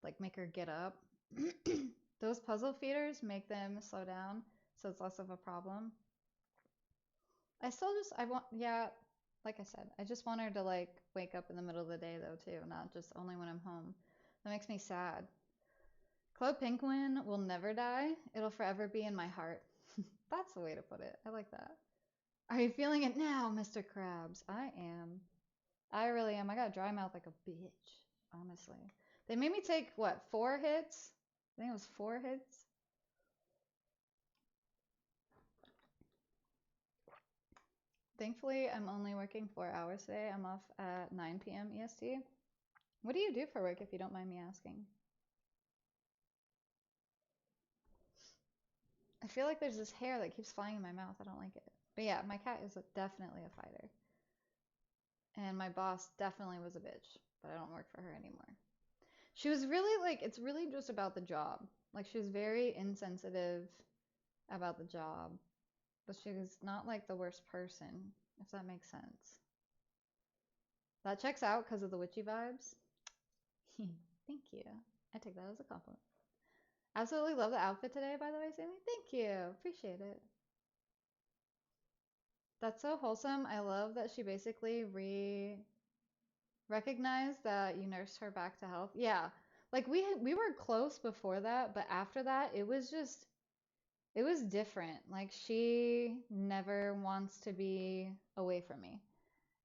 Like, make her get up. Those puzzle feeders make them slow down, so it's less of a problem. Yeah, like I said, I just want her to like wake up in the middle of the day though too, not just only when I'm home. That makes me sad. Claude Penguin will never die. It'll forever be in my heart. That's the way to put it. I like that. Are you feeling it now, Mr. Krabs? I am. I really am. I got a dry mouth like a bitch, honestly. They made me take, what, 4 hits? I think it was 4 hits. Thankfully, I'm only working 4 hours today. I'm off at 9 p.m. EST. What do you do for work, if you don't mind me asking? I feel like there's this hair that keeps flying in my mouth. I don't like it. But yeah, my cat is definitely a fighter. And my boss definitely was a bitch, but I don't work for her anymore. She was really like, it's really just about the job. Like, she was very insensitive about the job, but she was not like the worst person, if that makes sense. That checks out because of the witchy vibes. Thank you. I take that as a compliment. Absolutely love the outfit today, by the way, Sammy. Thank you. Appreciate it. That's so wholesome. I love that she basically recognize that you nursed her back to health. Yeah. Like we were close before that, but after that it was just it was different. Like she never wants to be away from me.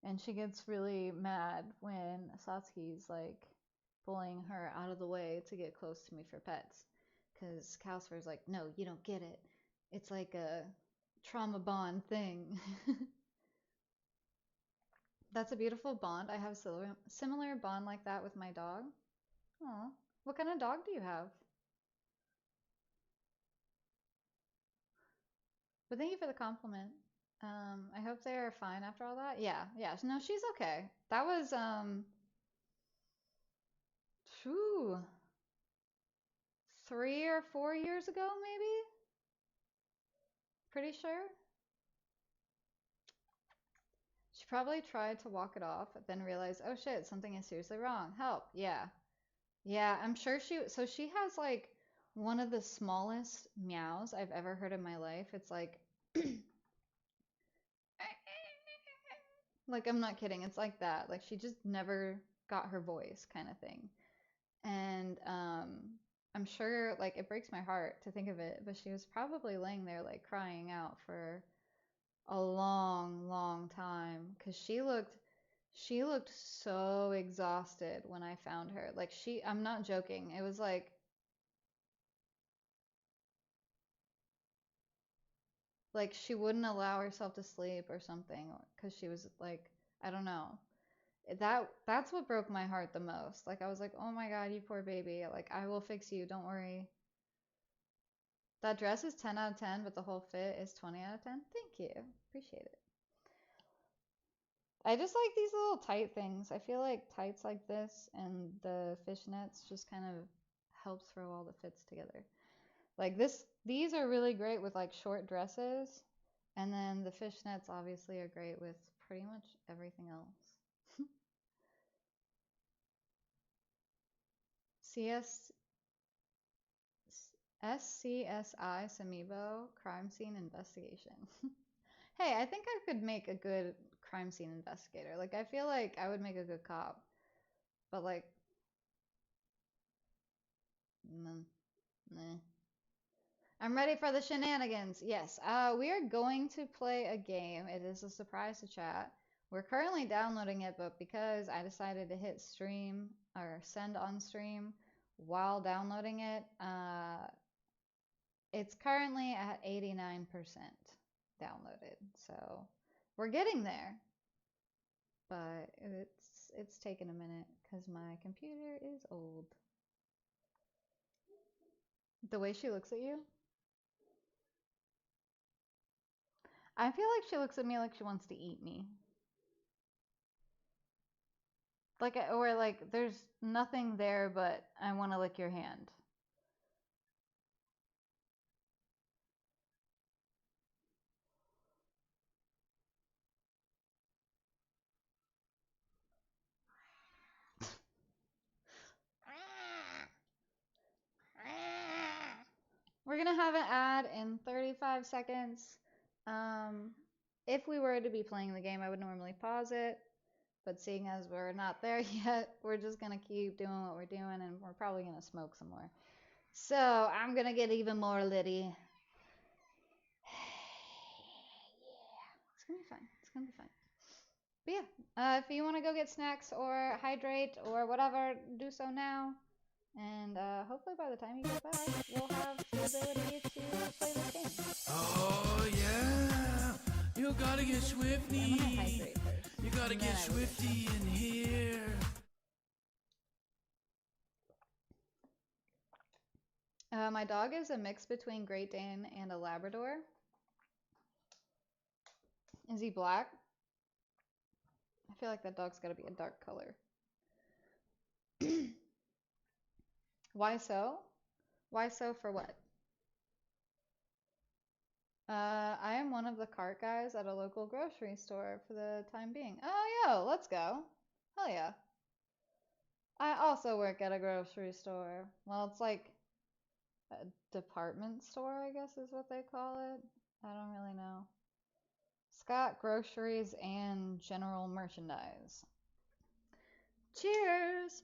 And she gets really mad when Satsuki's like pulling her out of the way to get close to me for pets. Because Calcifer's like, no, you don't get it. It's like a trauma bond thing. That's a beautiful bond. I have a similar bond like that with my dog. Aw. What kind of dog do you have? But thank you for the compliment. I hope they are fine after all that. Yeah, yeah. No, she's okay. That was phew, 3 or 4 years ago, maybe? Pretty sure. She probably tried to walk it off, then realized, oh shit, something is seriously wrong. Help. Yeah. Yeah, I'm sure so she has like one of the smallest meows I've ever heard in my life. It's like like I'm not kidding. It's like that. Like she just never got her voice kind of thing. And I'm sure like it breaks my heart to think of it, but she was probably laying there like crying out for a long, long time because she looked so exhausted when I found her. Like I'm not joking. It was like she wouldn't allow herself to sleep or something because she was like, I don't know. That's what broke my heart the most. Like I was like, "Oh my God, you poor baby. Like I will fix you. Don't worry." That dress is 10 out of 10, but the whole fit is 20 out of 10. Thank you. Appreciate it. I just like these little tight things. I feel like tights like this and the fishnets just kind of help throw all the fits together. Like these are really great with like short dresses, and then the fishnets obviously are great with pretty much everything else. CS SCSI Samibo Crime Scene Investigation. Hey, I think I could make a good crime scene investigator. Like I feel like I would make a good cop, but like, mm, meh. I'm ready for the shenanigans. Yes, we are going to play a game. It is a surprise to chat. We're currently downloading it, but because I decided to hit stream or send on stream while downloading it, it's currently at 89% downloaded. So we're getting there, but it's taken a minute because my computer is old. The way she looks at you, I feel like she looks at me like she wants to eat me. Like, or like, there's nothing there, but I want to lick your hand. We're gonna have an ad in 35 seconds. Um, if we were to be playing the game, I would normally pause it, but seeing as we're not there yet, we're just gonna keep doing what we're doing, and we're probably gonna smoke some more. So I'm gonna get even more litty. Yeah, it's gonna be fun. It's gonna be fun. But yeah, if you want to go get snacks or hydrate or whatever, do so now. And hopefully by the time you get back, we'll have the ability to play this game. Oh yeah, you gotta get I'm Swifty. gonna hydrate first. You gotta and get then I will drink. Swifty in here. My dog is a mix between Great Dane and a Labrador. Is he black? I feel like that dog's gotta be a dark color. Why so? Why so for what? I am one of the cart guys at a local grocery store for the time being. Oh, yo, let's go. Hell yeah. I also work at a grocery store. Well, it's like a department store, I guess is what they call it. I don't really know. It's got groceries and general merchandise. Cheers!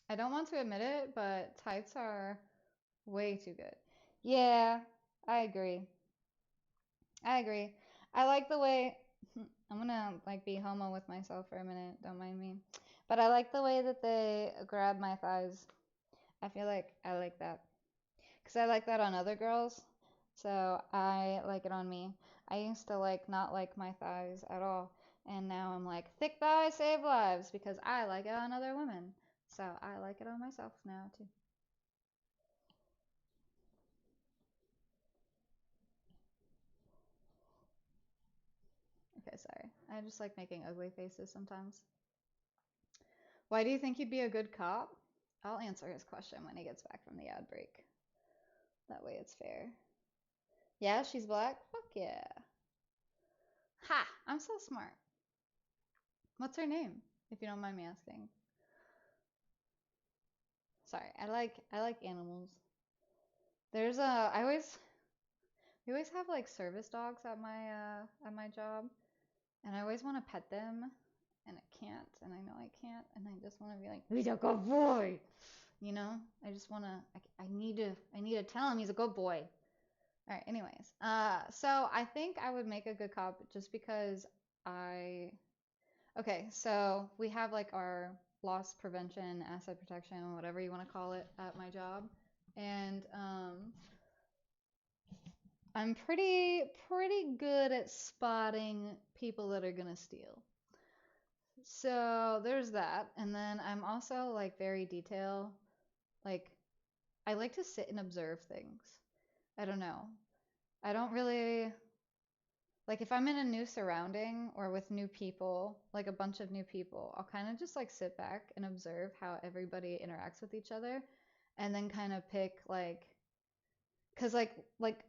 I don't want to admit it, but tights are way too good. Yeah, I agree. I agree. I like the way I'm gonna like be homo with myself for a minute, don't mind me. But I like the way that they grab my thighs. I feel like I like that. 'Cause I like that on other girls. So I like it on me. I used to like not like my thighs at all. And now I'm like, thick thighs save lives because I like it on other women. So I like it on myself now too. Okay, sorry. I just like making ugly faces sometimes. Why do you think you'd be a good cop? I'll answer his question when he gets back from the ad break. That way it's fair. Yeah, she's black? Fuck yeah. Ha! I'm so smart. What's her name, if you don't mind me asking? Sorry, I like animals. There's a I always we always have like service dogs at my job, and I always want to pet them, and I can't, and I know I can't, and I just want to be like, he's a good boy, you know? I just want to I need to tell him he's a good boy. All right, anyways. So I think I would make a good cop just because I okay, so we have like our loss prevention, asset protection, whatever you want to call it at my job. And I'm pretty good at spotting people that are gonna steal. So there's that. And then I'm also like very detail. Like I like to sit and observe things. I don't know. I don't really like if I'm in a new surrounding or with new people, like a bunch of new people, I'll kind of just like sit back and observe how everybody interacts with each other and then kind of pick like cuz like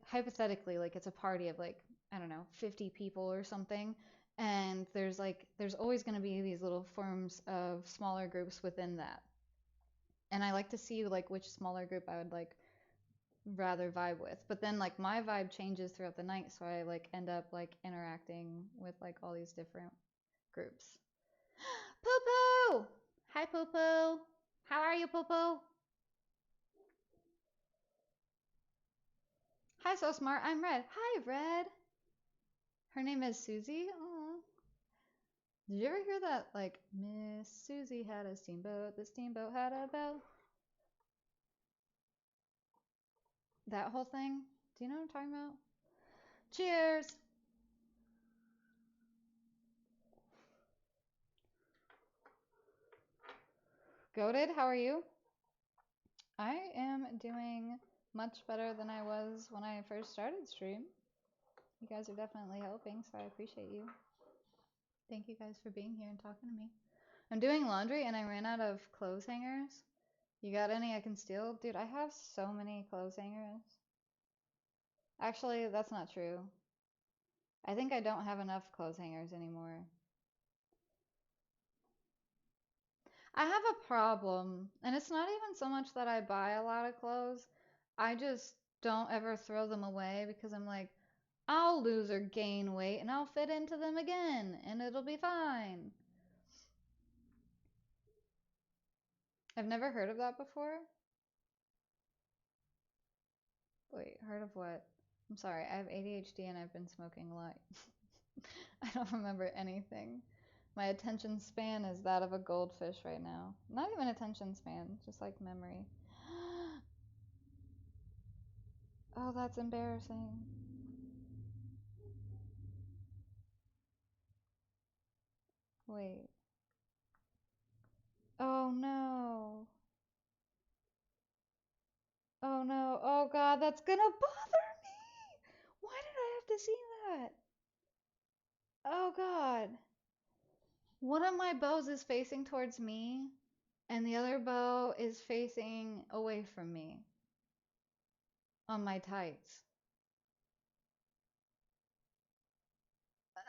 hypothetically like it's a party of like I don't know, 50 people or something and there's always going to be these little forms of smaller groups within that. And I like to see like which smaller group I would like rather vibe with. But then like my vibe changes throughout the night, so I like end up like interacting with like all these different groups. Poo poo! Hi poo poo. How are you, poo poo? Hi, so smart. I'm Red. Hi, Red. Her name is Susie. Aw. Did you ever hear that? Like, Miss Susie had a steamboat. The steamboat had a bell. That whole thing. Do you know what I'm talking about? Cheers. Goated, how are you? I am doing much better than I was when I first started stream. You guys are definitely helping, so I appreciate you. Thank you guys for being here and talking to me. I'm doing laundry and I ran out of clothes hangers. You got any I can steal? Dude, I have so many clothes hangers. Actually, that's not true. I think I don't have enough clothes hangers anymore. I have a problem, and it's not even so much that I buy a lot of clothes. I just don't ever throw them away because I'm like, I'll lose or gain weight and I'll fit into them again and it'll be fine. I've never heard of that before. Wait, heard of what? I'm sorry, I have ADHD and I've been smoking a lot. I don't remember anything. My attention span is that of a goldfish right now. Not even attention span, just like memory. Oh, that's embarrassing. Wait. Oh no. Oh no. Oh god, that's gonna bother me. Why did I have to see that? Oh god. One of my bows is facing towards me, and the other bow is facing away from me on my tights.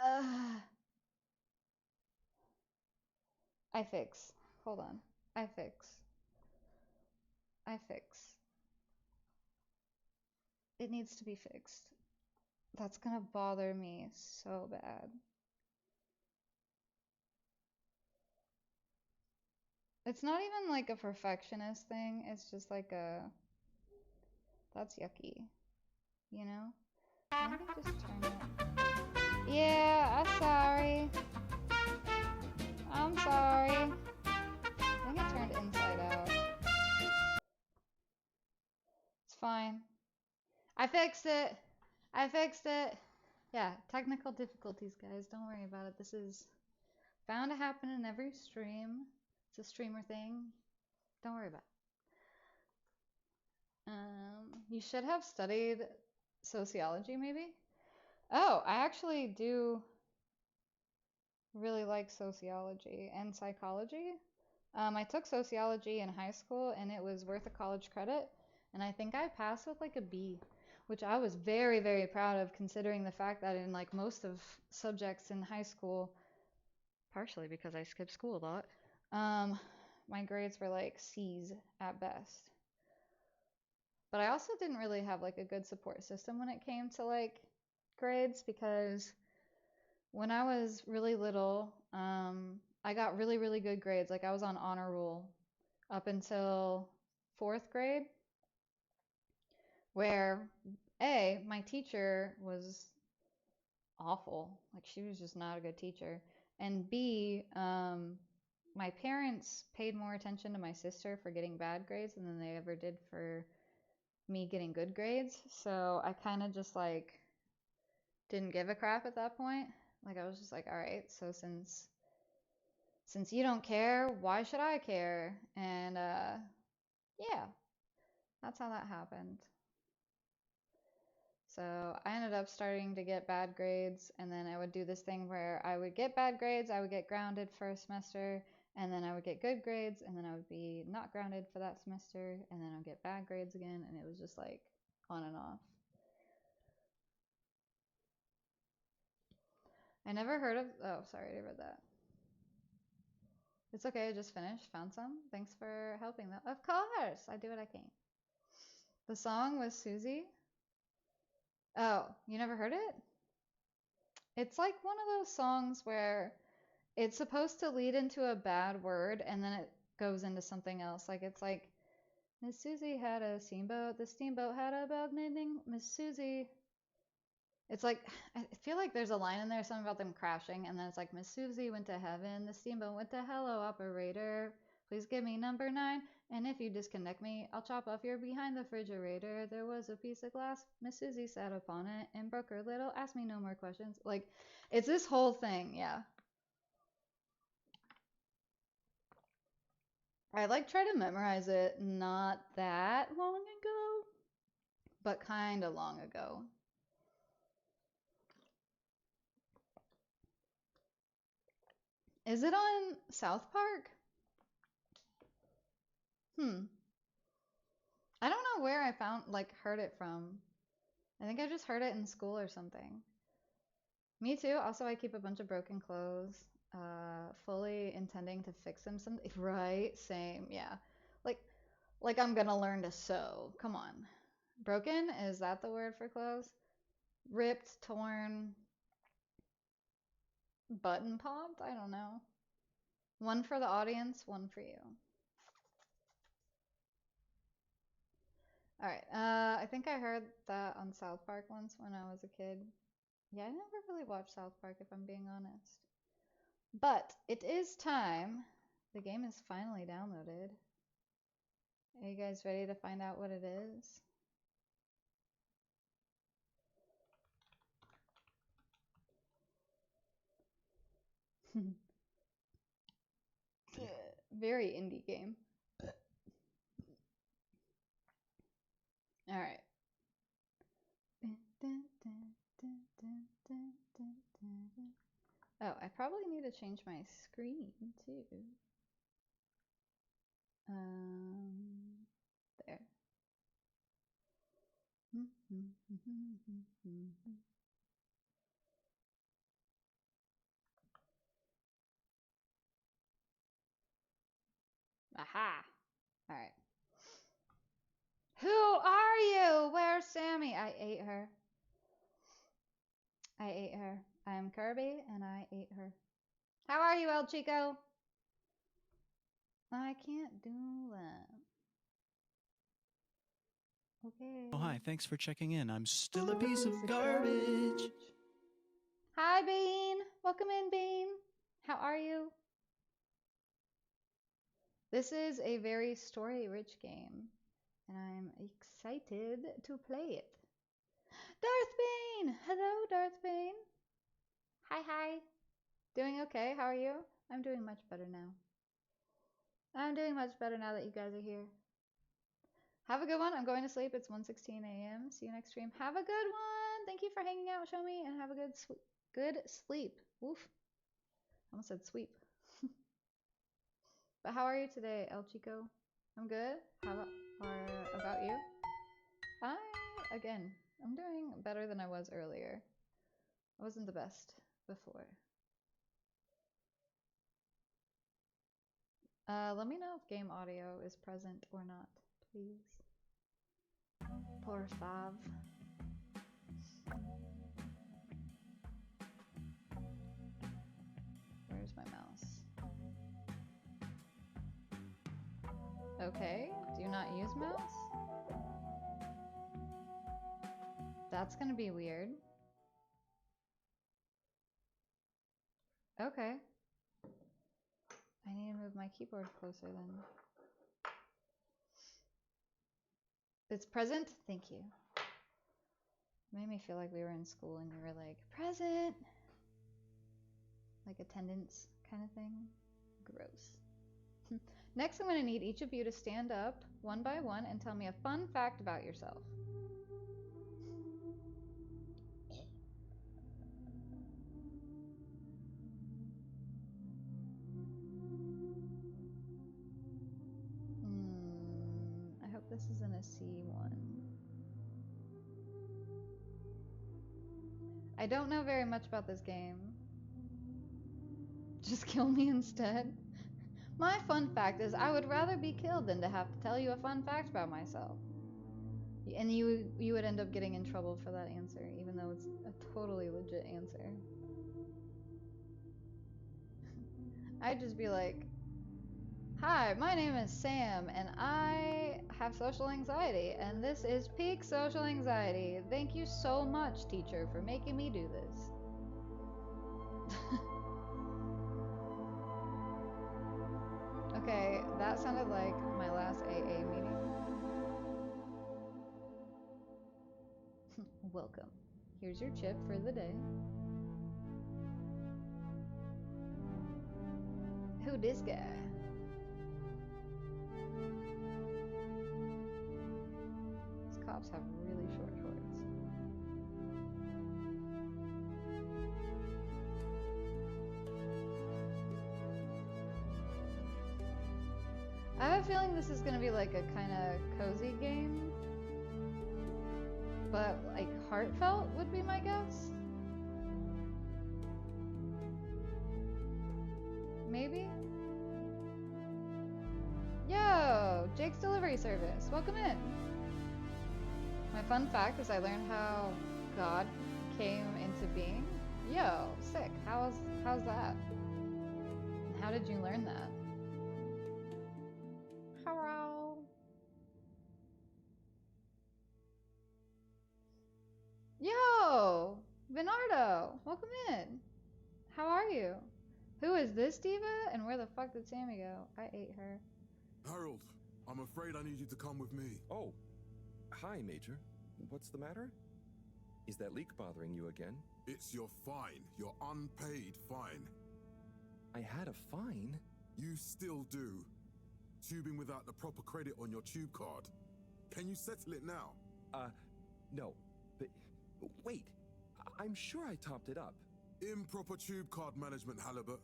Ugh. I fix. Hold on. I fix. I fix. It needs to be fixed. That's gonna bother me so bad. It's not even like a perfectionist thing, it's just like that's yucky, you know? Let me just turn it. Yeah, I'm sorry. I'm sorry. I think it turned inside out. It's fine. I fixed it. I fixed it. Yeah, technical difficulties, guys. Don't worry about it. This is bound to happen in every stream. It's a streamer thing. Don't worry about it. You should have studied sociology, maybe? Oh, I actually do really like sociology and psychology. I took sociology in high school and it was worth a college credit. And I think I passed with like a B, which I was very, very proud of considering the fact that in like most of subjects in high school, partially because I skipped school a lot, my grades were like C's at best. But I also didn't really have like a good support system when it came to like grades because when I was really little, I got really, really good grades. Like I was on honor roll up until fourth grade, where my teacher was awful. Like she was just not a good teacher. And B, my parents paid more attention to my sister for getting bad grades than they ever did for me getting good grades. So I kind of just like didn't give a crap at that point. Like I was just like, all right, so since you don't care, why should I care? And yeah, that's how that happened. So I ended up starting to get bad grades, and then I would do this thing where I would get bad grades, I would get grounded for a semester, and then I would get good grades, and then I would be not grounded for that semester, and then I would get bad grades again, and it was just like on and off. I never heard of, oh, sorry, I read that. It's okay, I just finished, found some. Thanks for helping though. Of course, I do what I can. The song was Susie. Oh, you never heard it? It's like one of those songs where it's supposed to lead into a bad word and then it goes into something else. Like it's like Miss Susie had a steamboat, the steamboat had a bug named Miss Susie. It's like I feel like there's a line in there something about them crashing and then it's like Miss Susie went to heaven, the steamboat went to hello operator. Please give me number 9, and if you disconnect me, I'll chop off your behind the refrigerator. There was a piece of glass, Miss Susie sat upon it and broke her little, ask me no more questions. Like, it's this whole thing, yeah. I like try to memorize it not that long ago, but kind of long ago. Is it on South Park? I don't know where I heard it from. I think I just heard it in school or something. Me too. Also, I keep a bunch of broken clothes, fully intending to fix them someday. Right? Same. Yeah. Like, like I'm gonna learn to sew. Come on. Broken? Is that the word for clothes? Ripped, torn, button popped? I don't know. One for the audience, one for you. All right. I think I heard that on South Park once when I was a kid. Yeah, I never really watched South Park if I'm being honest. But it is time. The game is finally downloaded. Are you guys ready to find out what it is? Very indie game. All right. Oh, I probably need to change my screen too. There. Aha! All right. Who are you? Where's Sammy? I ate her. I ate her. I am Kirby, and I ate her. How are you, El Chico? I can't do that. Okay. Oh, hi. Thanks for checking in. I'm still a piece of garbage. Hi, Bean. Welcome in, Bean. How are you? This is a very story-rich game, and I'm excited to play it. Darth Bane! Hello, Darth Bane. Hi, hi. Doing okay? How are you? I'm doing much better now. I'm doing much better now that you guys are here. Have a good one. I'm going to sleep. It's 1:16 a.m. See you next stream. Have a good one. Thank you for hanging out, Show Me, and have a good sleep. Woof. I almost said sweep. But how are you today, El Chico? I'm good. How about you? I'm doing better than I was earlier. I wasn't the best before. Let me know if game audio is present or not, please. Por fav. Where's my mouse? Okay, do you not use mouse? That's gonna be weird. Okay. I need to move my keyboard closer then. It's present? Thank you. Made me feel like we were in school and you were like, present! Like attendance kind of thing. Gross. Next, I'm going to need each of you to stand up one by one and tell me a fun fact about yourself. I hope this isn't a C1. I don't know very much about this game. Just kill me instead. My fun fact is I would rather be killed than to have to tell you a fun fact about myself. And you would end up getting in trouble for that answer, even though it's a totally legit answer. I'd just be like, hi, my name is Sam, and I have social anxiety, and this is peak social anxiety. Thank you so much, teacher, for making me do this. Okay, that sounded like my last AA meeting. Welcome. Here's your chip for the day. Who this guy? These cops have really short shorts. I have a feeling this is gonna be like a kind of cozy game, but like heartfelt would be my guess. Maybe? Yo, Jake's Delivery Service, welcome in. My fun fact is I learned how God came into being. Yo, sick. How's that? And how did you learn that? Hello. Yo, Bernardo, welcome in. How are you? Who is this diva? And where the fuck did Sammy go? I ate her. Harold, I'm afraid I need you to come with me. Oh, hi, Major. What's the matter? Is that leak bothering you again? It's your fine, your unpaid fine. I had a fine? You still do. Tubing without the proper credit on your tube card. Can you settle it now? No. But wait, I'm sure I topped it up. Improper tube card management, Halibut.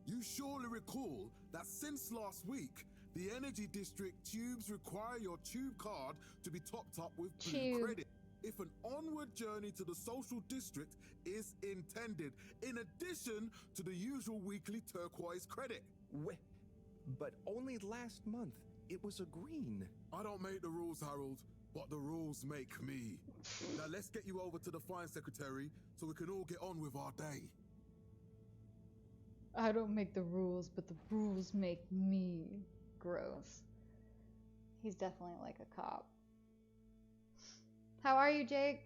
You surely recall that since last week, the Energy District tubes require your tube card to be topped up with blue credit if an onward journey to the social district is intended, in addition to the usual weekly turquoise credit. But only last month, it was a green. I don't make the rules, Harold. but the rules make me. Now let's get you over to the fine secretary so we can all get on with our day. I don't make the rules, but the rules make me. Gross. He's definitely like a cop. How are you, Jake?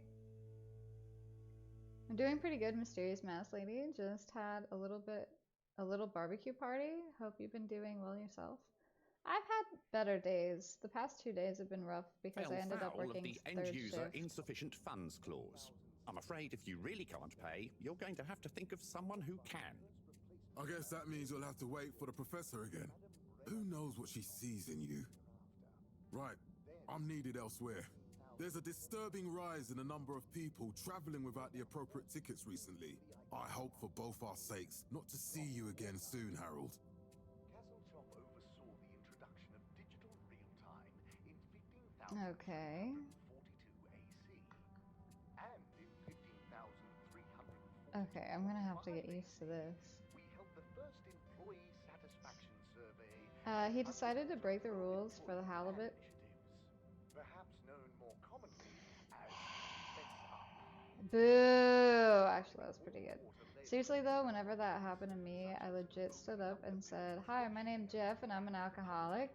I'm doing pretty good, Mysterious Mask Lady. Just had a little barbecue party. Hope you've been doing well yourself. I've had better days. The past 2 days have been rough because I ended up working of the third end-user shift. insufficient funds clause. I'm afraid if you really can't pay, you're going to have to think of someone who can. I guess that means you'll have to wait for the professor again. Who knows what she sees in you? Right, I'm needed elsewhere. There's a disturbing rise in the number of people traveling without the appropriate tickets recently. I hope for both our sakes not to see you again soon, Harold. Castletop oversaw the introduction of digital real-time in 15,042 Okay. AC and in 15,300. Okay, I'm gonna have to get used to this. We held the first employee satisfaction survey. He decided to break the rules for the halibut. Initiatives, perhaps known more commonly as Fess Up. Boo! Actually, that was pretty good. Seriously though, whenever that happened to me, I legit stood up and said, "Hi, my name's Jeff and I'm an alcoholic."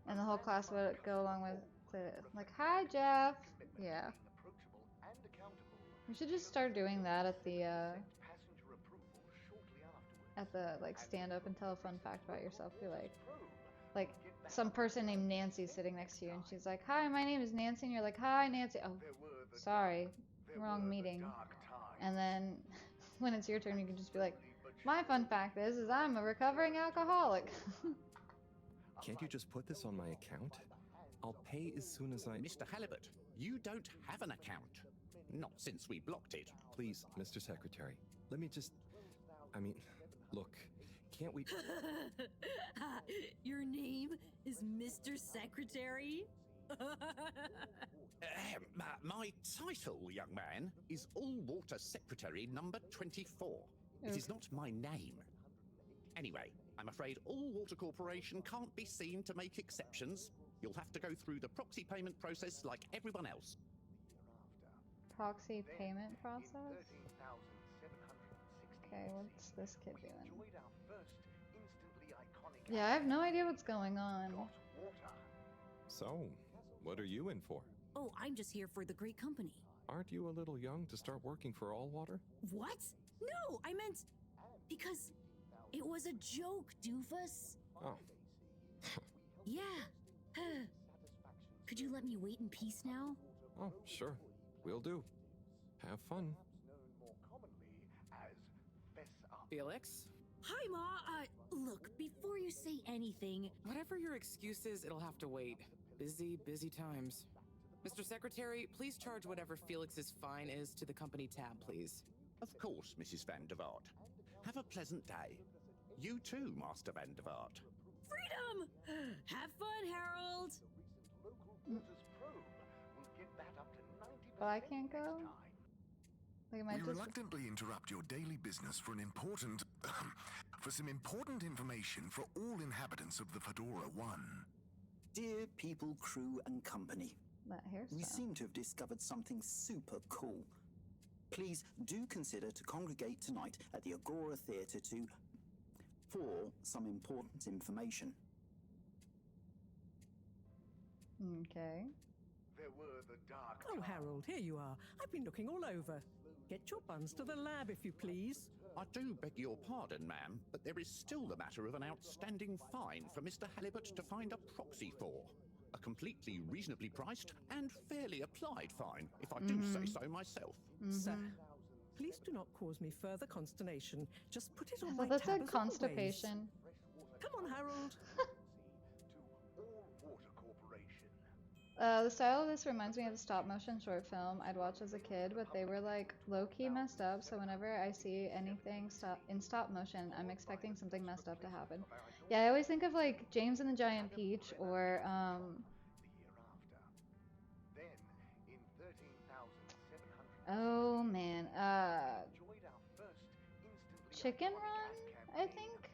And the whole class would go along with it. Like, "Hi, Jeff." Yeah. Approachable and accountable. We should just start doing that at the Passenger approval shortly afterwards. like stand up and tell a fun fact about yourself. Be like some person named Nancy sitting next to you and she's like, "Hi, my name is Nancy," and you're like, "Hi, Nancy." "Oh, sorry, wrong meeting." And then when it's your turn, you can just be like, "My fun fact is I'm a recovering alcoholic." Can't you just put this on my account? I'll pay as soon as I... Mr. Halibut, you don't have an account. Not since we blocked it. Please, Mr. Secretary, let me just... I mean, look, can't we... Your name is Mr. Secretary? My title, young man, is All-Water Secretary number 24. It is not my name. Anyway, I'm afraid All-Water Corporation can't be seen to make exceptions. You'll have to go through the proxy payment process like everyone else. Proxy payment process? Okay, what's this kid doing? Yeah, I have no idea what's going on. So, what are you in for? Oh, I'm just here for the great company. Aren't you a little young to start working for All Water? What? No, I meant because it was a joke, doofus. Oh. Yeah. Could you let me wait in peace now? Oh, sure. Will do. Have fun. Felix? Hi, Ma. Look, before you say anything... Whatever your excuse is, it'll have to wait. Busy, busy times. Mr. Secretary, please charge whatever Felix's fine is to the company tab, please. Of course, Mrs. Van der Vaart. Have a pleasant day. You too, Master Van der Vaart. Freedom! Have fun, Harold! But I can't go? Like, am I We just... reluctantly interrupt your daily business for some important information for all inhabitants of the Fedora 1. Dear people, crew, and company, That hairstyle. we seem to have discovered something super cool. Please do consider to congregate tonight at the Agora Theatre for some important information. Okay. There were the dark Oh, Harold, here you are. I've been looking all over. Get your buns to the lab, if you please. I do beg your pardon, ma'am, but there is still the matter of an outstanding fine for Mr. Halibut to find a proxy for. A completely reasonably priced and fairly applied fine, if I do say so myself. Sir, please do not cause me further consternation. Just put it on my Well, that tab said as constipation. always. Come on, Harold. The style of this reminds me of the stop motion short film I'd watch as a kid, but they were like low-key messed up, so whenever I see anything in stop motion, I'm expecting something messed up to happen. Yeah, I always think of like James and the Giant Peach or oh man, Chicken Run, I think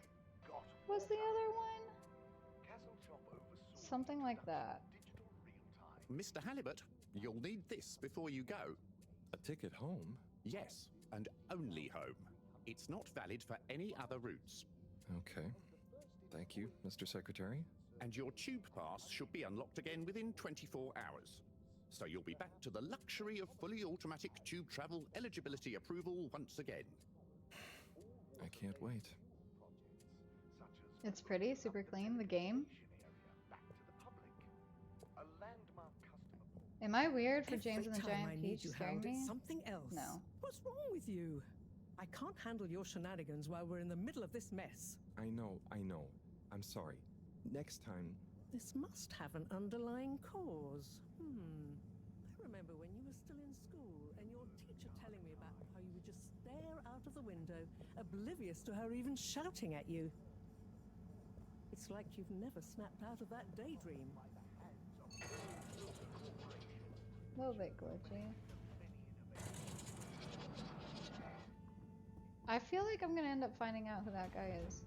was the other one. Something like that. Mr. Halibut, you'll need this before you go. A ticket home? Yes, and only home. It's not valid for any other routes. Okay. Thank you, Mr. Secretary. And your tube pass should be unlocked again within 24 hours. So you'll be back to the luxury of fully automatic tube travel eligibility approval once again. I can't wait. It's pretty, super clean, the game. Am I weird for James and the Giant Peach scaring me? Something else. No. What's wrong with you? I can't handle your shenanigans while we're in the middle of this mess. I know. I'm sorry. Next time... This must have an underlying cause. I remember when you were still in school and your teacher telling me about how you would just stare out of the window, oblivious to her even shouting at you. It's like you've never snapped out of that daydream. A little bit glitchy. I feel like I'm gonna end up finding out who that guy is.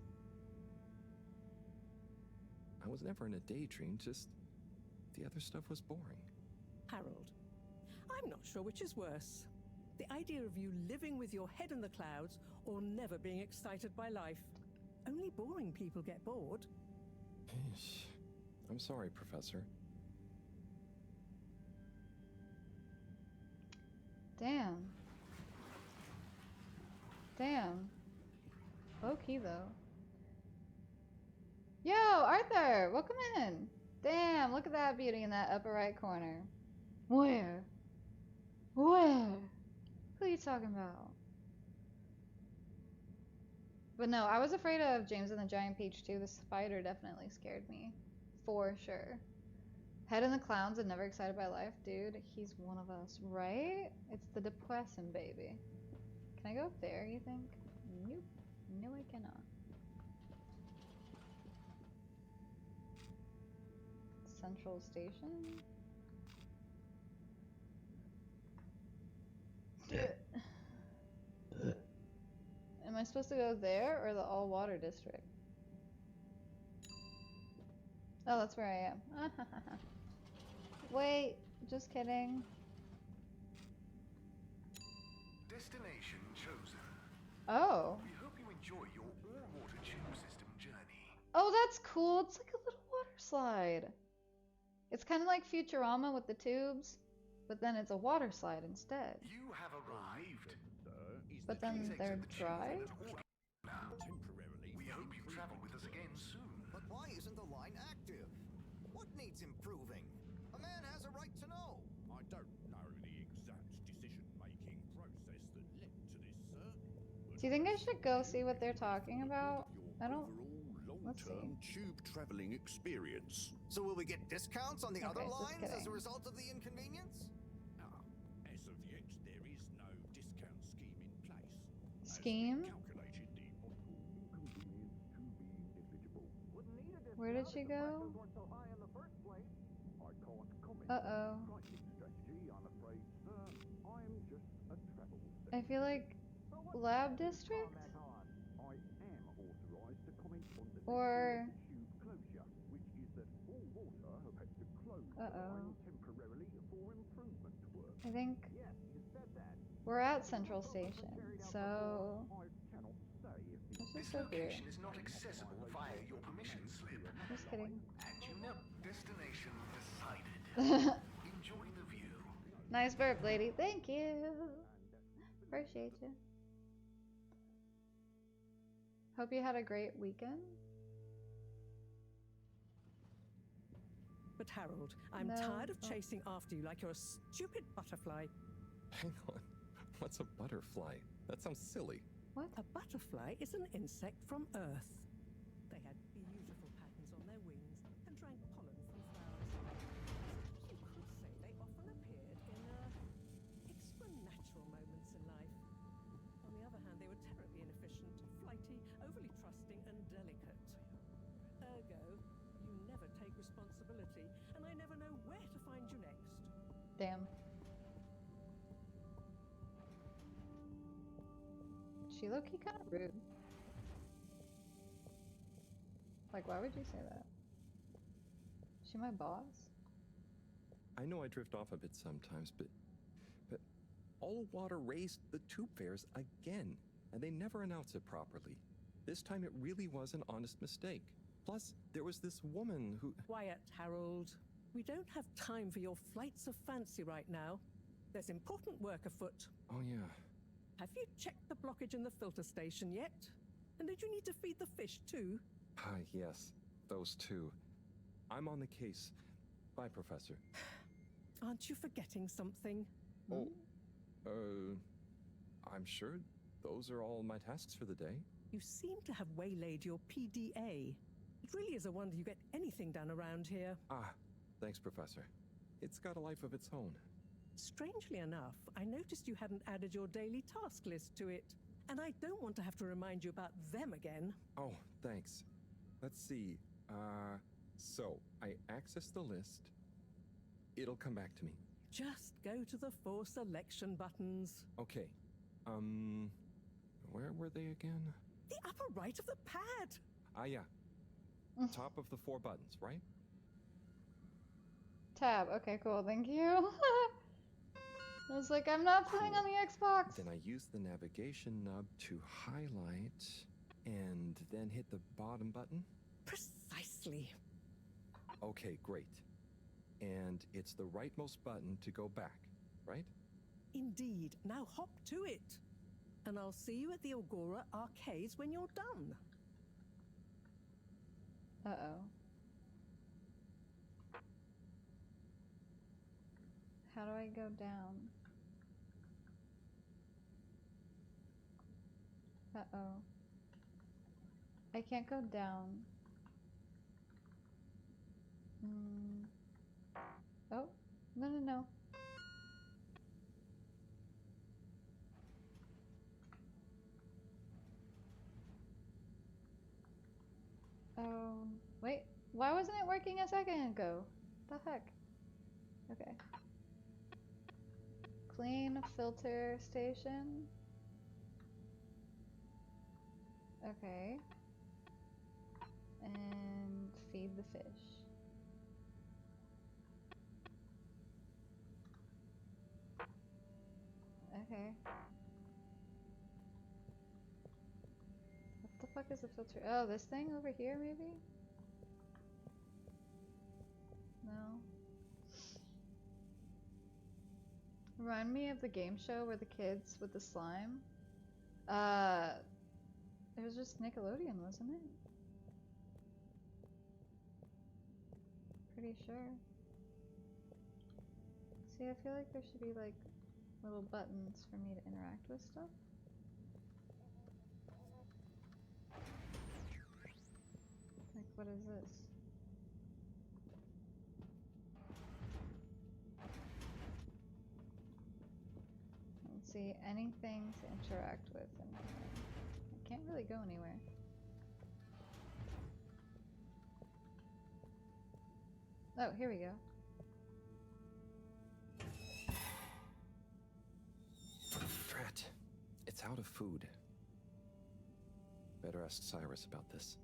I was never in a daydream, just... the other stuff was boring. Harold, I'm not sure which is worse. The idea of you living with your head in the clouds or never being excited by life. Only boring people get bored. Eesh. I'm sorry, Professor. Damn. Damn. Low key though. Yo, Arthur! Welcome in! Damn, look at that beauty in that upper right corner. Where? Where? Who are you talking about? But no, I was afraid of James and the Giant Peach too. The spider definitely scared me. For sure. Head in the clowns and never excited by life. Dude, he's one of us, right? It's the depressing baby. Can I go up there, you think? Nope. No, I cannot. Central Station? Am I supposed to go there or the all water district? Oh, that's where I am. Wait, just kidding. Destination chosen. Oh. We hope you enjoy your all-water tube system journey. Oh, that's cool. It's like a little water slide. It's kind of like Futurama with the tubes, but then it's a water slide instead. You have arrived. But then they're dry? Temporarily. We hope you travel with us again soon. But why isn't the line active? What needs improving? A man has a right to know. I don't know the exact decision-making process that led to this, sir. Do you think I should go see what they're talking about? I don't... Let's see. Long-term tube traveling experience. So will we get discounts on the other Okay, just lines as kidding. a result of the inconvenience? As of yet, there is no discount scheme in place. Scheme? Calculated the possible inconvenience to be negligible. Where did she go? I can't comment Uh-oh. on pricing strategy, I'm afraid, sir. I'm just a travel I feel like Lab District? I am authorized to comment on the Or... tube closure, which is that all water have had to close the Uh-oh. line temporarily for improvement work. I think Yes, you said that. we're at Central Station, so... I cannot say if This is This so weird. location is not accessible via your permission slip. Just kidding. And you know, destination decided. Enjoy the view. Nice burp, lady. Thank you. Appreciate you. Hope you had a great weekend. But Harold, I'm No. tired of Oh. chasing after you like you're a stupid butterfly. Hang on. What's a butterfly? That sounds silly. What? A butterfly is an insect from Earth. They had beautiful patterns on their wings and drank pollen from flowers. You could say they often appeared in extra natural moments in life. On the other hand, they were terribly inefficient, flighty, overly trusting, and delicate. Ergo, you never take responsibility, and I never know where to find you next. Damn. She low-key kind of rude. Like, why would you say that? Is she my boss? I know I drift off a bit sometimes, but All Water raised the tube fares again, and they never announce it properly. This time it really was an honest mistake. Plus, there was this woman who... Quiet, Harold. We don't have time for your flights of fancy right now. There's important work afoot. Oh, yeah. Have you checked the blockage in the filter station yet? And did you need to feed the fish too? Yes, those two. I'm on the case. Bye, Professor. Aren't you forgetting something? Oh, I'm sure those are all my tasks for the day. You seem to have waylaid your PDA. It really is a wonder you get anything done around here. Thanks, Professor. It's got a life of its own. Strangely enough, I noticed you hadn't added your daily task list to it. And I don't want to have to remind you about them again. Oh, thanks. Let's see. So, I access the list. It'll come back to me. Just go to the 4 selection buttons. Okay. Where were they again? The upper right of the pad. Yeah. Top of the 4 buttons, right? Tab. Okay, cool. Thank you. I was like, I'm not playing on the Xbox. Then I use the navigation nub to highlight and then hit the bottom button. Precisely. Okay, great. And it's the rightmost button to go back, right? Indeed. Now hop to it. And I'll see you at the Agora Arcades when you're done. Uh-oh. How do I go down? Uh-oh. I can't go down. Oh, no. Oh, wait. Why wasn't it working a second ago? The heck? Okay. Clean filter station. Okay. And feed the fish. Okay. What the fuck is the filter? Oh, this thing over here, maybe? No. Remind me of the game show where the kids with the slime. It was just Nickelodeon, wasn't it? Pretty sure. See, I feel like there should be like little buttons for me to interact with stuff. Like, what is this? Let's see, anything to interact with in here. I can't really go anywhere. Oh, here we go. Drat. It's out of food. Better ask Cyrus about this.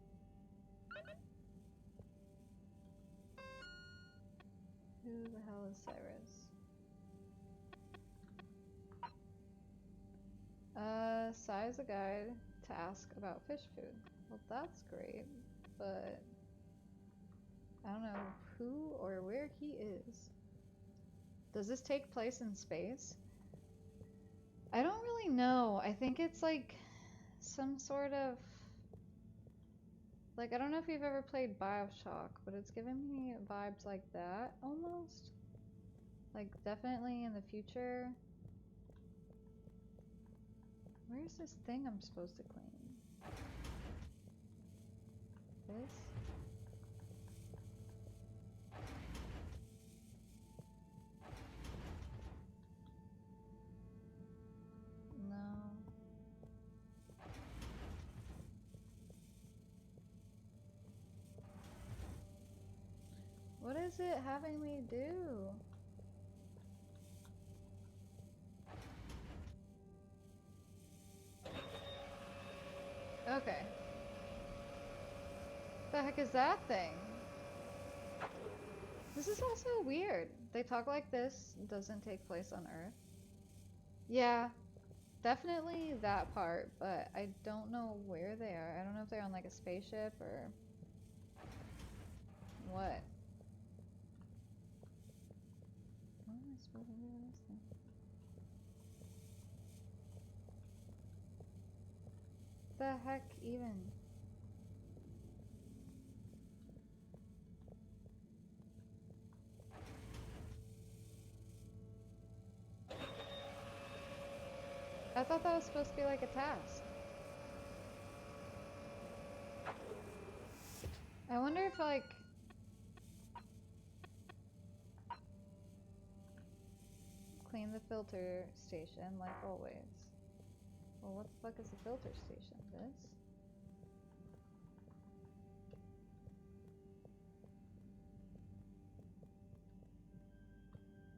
Who the hell is Cyrus? Size a guide to ask about fish food. Well, that's great, but I don't know who or where he is. Does this take place in space? I don't really know. I think it's like some sort of... Like, I don't know if you've ever played BioShock, but it's giving me vibes like that, almost. Like, definitely in the future. Where's this thing I'm supposed to clean? This? No. What is it having me do? Okay. The heck is that thing? This is also weird. they talk like this doesn't take place on Earth. Yeah, definitely that part, but I don't know where they are. I don't know if they're on like a spaceship or what. What am I supposed to do with this thing? The heck even? I thought that was supposed to be like a task. I wonder if like clean the filter station like always. Well, what the fuck is the filter station? This?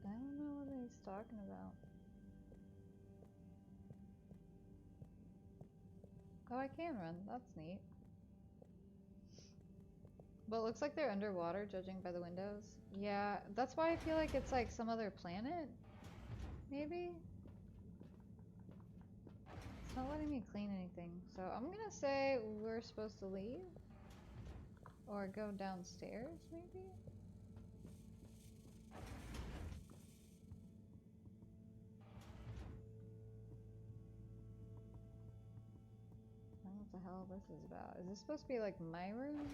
I don't know what he's talking about. Oh, I can run. That's neat. But it looks like they're underwater, judging by the windows. Yeah, that's why I feel like it's like some other planet. Maybe? It's not letting me clean anything. So I'm gonna say we're supposed to leave. Or go downstairs, maybe? I don't know what the hell this is about. Is this supposed to be like my room?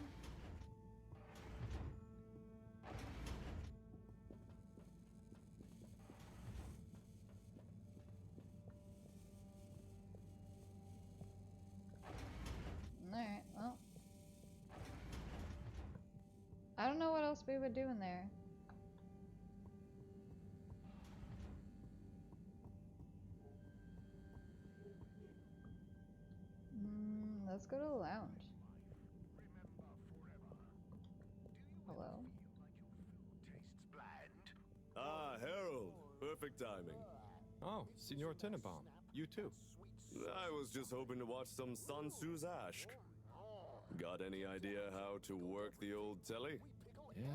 Alright, well. I don't know what else we would do in there. Let's go to the lounge. Hello? Ah, Harold. Perfect timing. Oh, Signor Tenenbaum. You too. I was just hoping to watch some Sun Tzu's Ashk. Got any idea how to work the old telly? Yeah,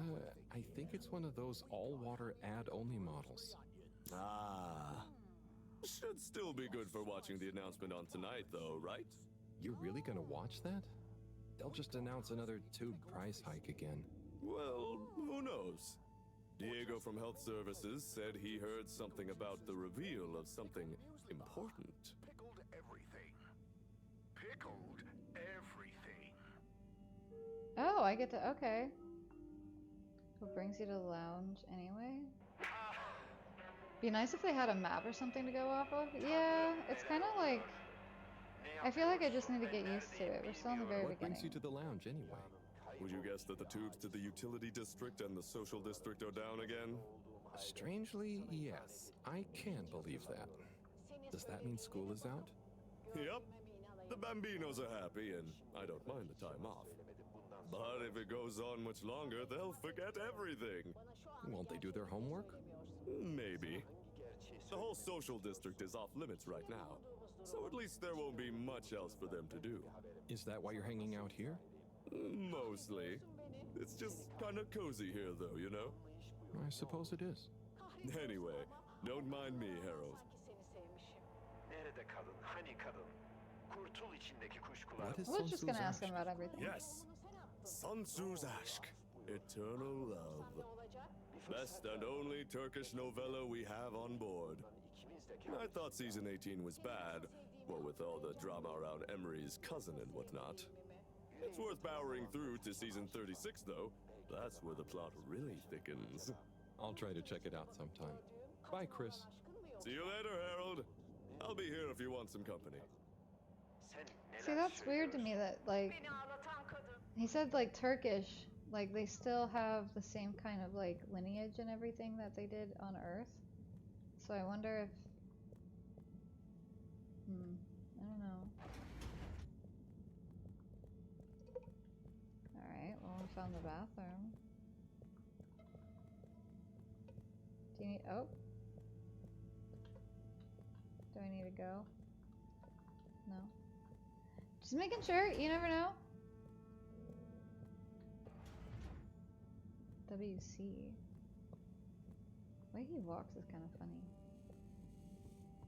I think it's one of those all-water ad-only models. Ah. Should still be good for watching the announcement on tonight, though, right? You're really gonna watch that? They'll just announce another tube price hike again. Well, who knows? Diego from Health Services said he heard something about the reveal of something important. Pickled everything. Pickled everything. Oh, I get to, okay. What brings you to the lounge anyway? Be nice if they had a map or something to go off of. Yeah, it's kind of like, I feel like I just need to get used to it. We're still in the very What beginning. brings you to the lounge anyway? Would you guess that the tubes to the utility district and the social district are down again? Strangely, yes. I can believe that. Does that mean school is out? Yep. The Bambinos are happy, and I don't mind the time off. But if it goes on much longer, they'll forget everything. Won't they do their homework? Maybe. The whole social district is off limits right now, so at least there won't be much else for them to do. Is that why you're hanging out here? Mostly. It's just kind of cozy here, though, you know? I suppose it is. Anyway, don't mind me, Harold. What is I was Sun just Tzu's gonna ask Ashk? him about everything. Yes. Sun Tzu's Ashk. Eternal Love. Best and only Turkish novella we have on board. I thought season 18 was bad, what with all the drama around Emery's cousin and whatnot. It's worth powering through to season 36, though. That's where the plot really thickens. I'll try to check it out sometime. Bye, Chris. See you later, Harold. I'll be here if you want some company. See, that's weird to me that, like, he said, like, Turkish, like, they still have the same kind of, like, lineage and everything that they did on Earth. So I wonder if, I don't know. Alright, well, we found the bathroom. Do you need, oh. Do I need to go? No. Just making sure, you never know. WC. The way he walks is kind of funny.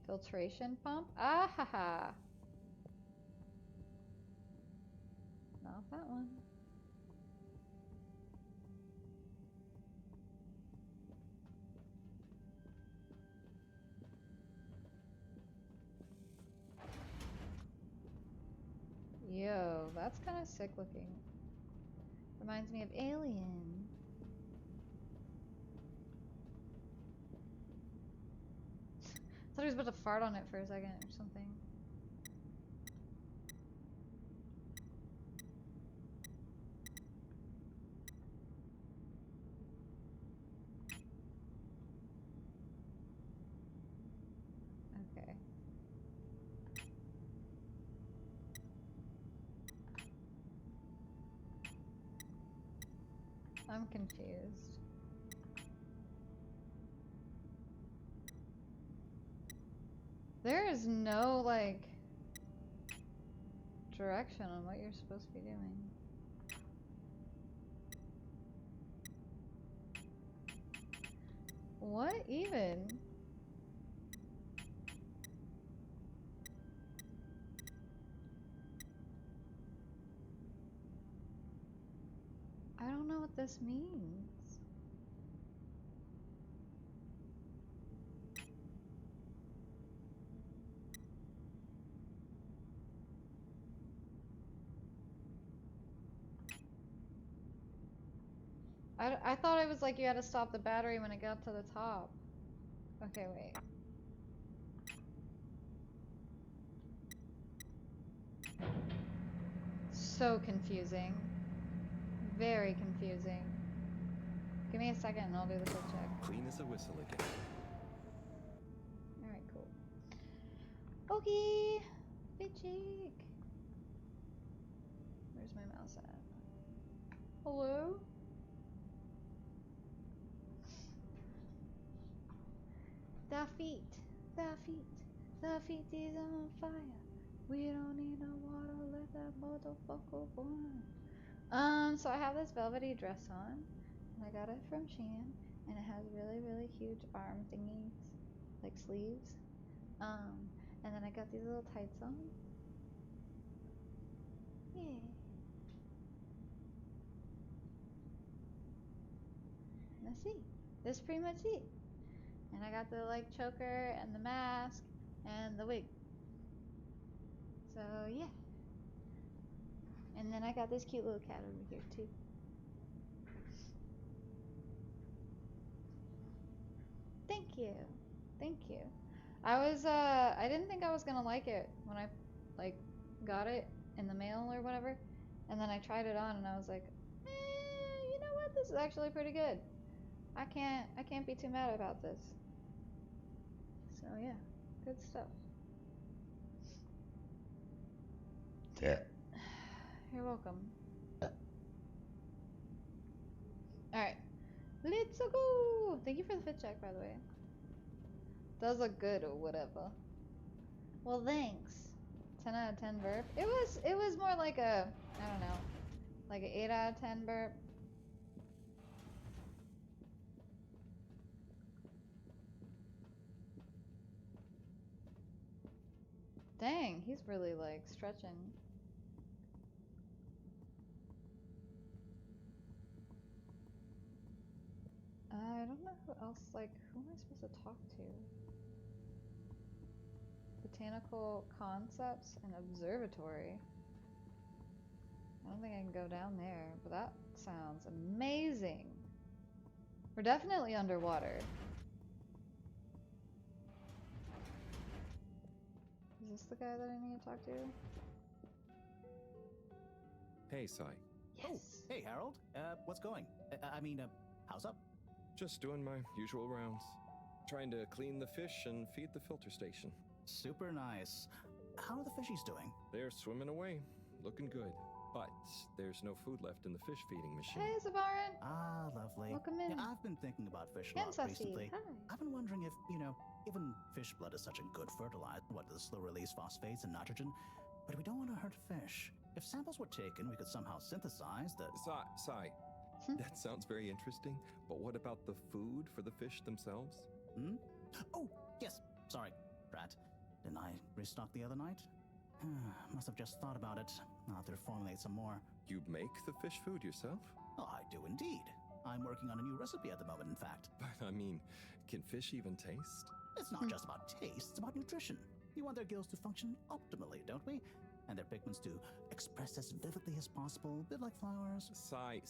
Filtration pump? Ah ha ha! Not that one. Yo, that's kind of sick looking. Reminds me of Alien. Thought he was about to fart on it for a second or something. Okay. I'm confused. There is no, like, direction on what you're supposed to be doing. What even? I don't know what this means. I thought it was like you had to stop the battery when it got to the top. Okay, wait. So confusing. Very confusing. Give me a second and I'll do the quick check. Clean as a whistle again. Alright, cool. Okay. Big cheek. Where's my mouse at? Hello? The feet is on fire. We don't need no water, let that motherfucker burn. So I have this velvety dress on, and I got it from Shein, and it has really, really huge arm thingies, like sleeves. And then I got these little tights on. Yeah. Let's see. That's pretty much it. And I got the like choker and the mask and the wig. So yeah. And then I got this cute little cat over here too. Thank you. Thank you. I didn't think I was gonna like it when I like got it in the mail or whatever. And then I tried it on and I was like, you know what? This is actually pretty good. I can't be too mad about this. So yeah, good stuff. Yeah. You're welcome. Alright. Let's go! Thank you for the fit check, by the way. Does look good or whatever. Well, thanks. 10 out of 10 burp. It was more like a, I don't know, like an 8 out of 10 burp. Dang, he's really like stretching. I don't know who else, like, who am I supposed to talk to? Botanical Concepts and Observatory. I don't think I can go down there, but that sounds amazing. We're definitely underwater. Is this the guy that I need to talk to? Hey, Sai. Yes. Oh, hey, Harold. What's going? How's up? Just doing my usual rounds. Trying to clean the fish and feed the filter station. Super nice. How are the fishies doing? They're swimming away. Looking good. But there's no food left in the fish feeding machine. Hey, Zavarin. Ah, lovely. Welcome in. Yeah, I've been thinking about fish a lot recently. Hi. I've been wondering if, given fish blood is such a good fertilizer, the slow release phosphates and nitrogen, but we don't want to hurt fish. If samples were taken, we could somehow synthesize the... Sai. That sounds very interesting, but what about the food for the fish themselves? Hmm? Oh, yes. Sorry, Brad. Didn't I restock the other night? Must have just thought about it. I'll have to formulate some more. You make the fish food yourself? Oh, I do indeed. I'm working on a new recipe at the moment, in fact. But I mean, can fish even taste? It's not just about taste, it's about nutrition. We want their gills to function optimally, don't we? And their pigments to express as vividly as possible, a bit like flowers. Sigh.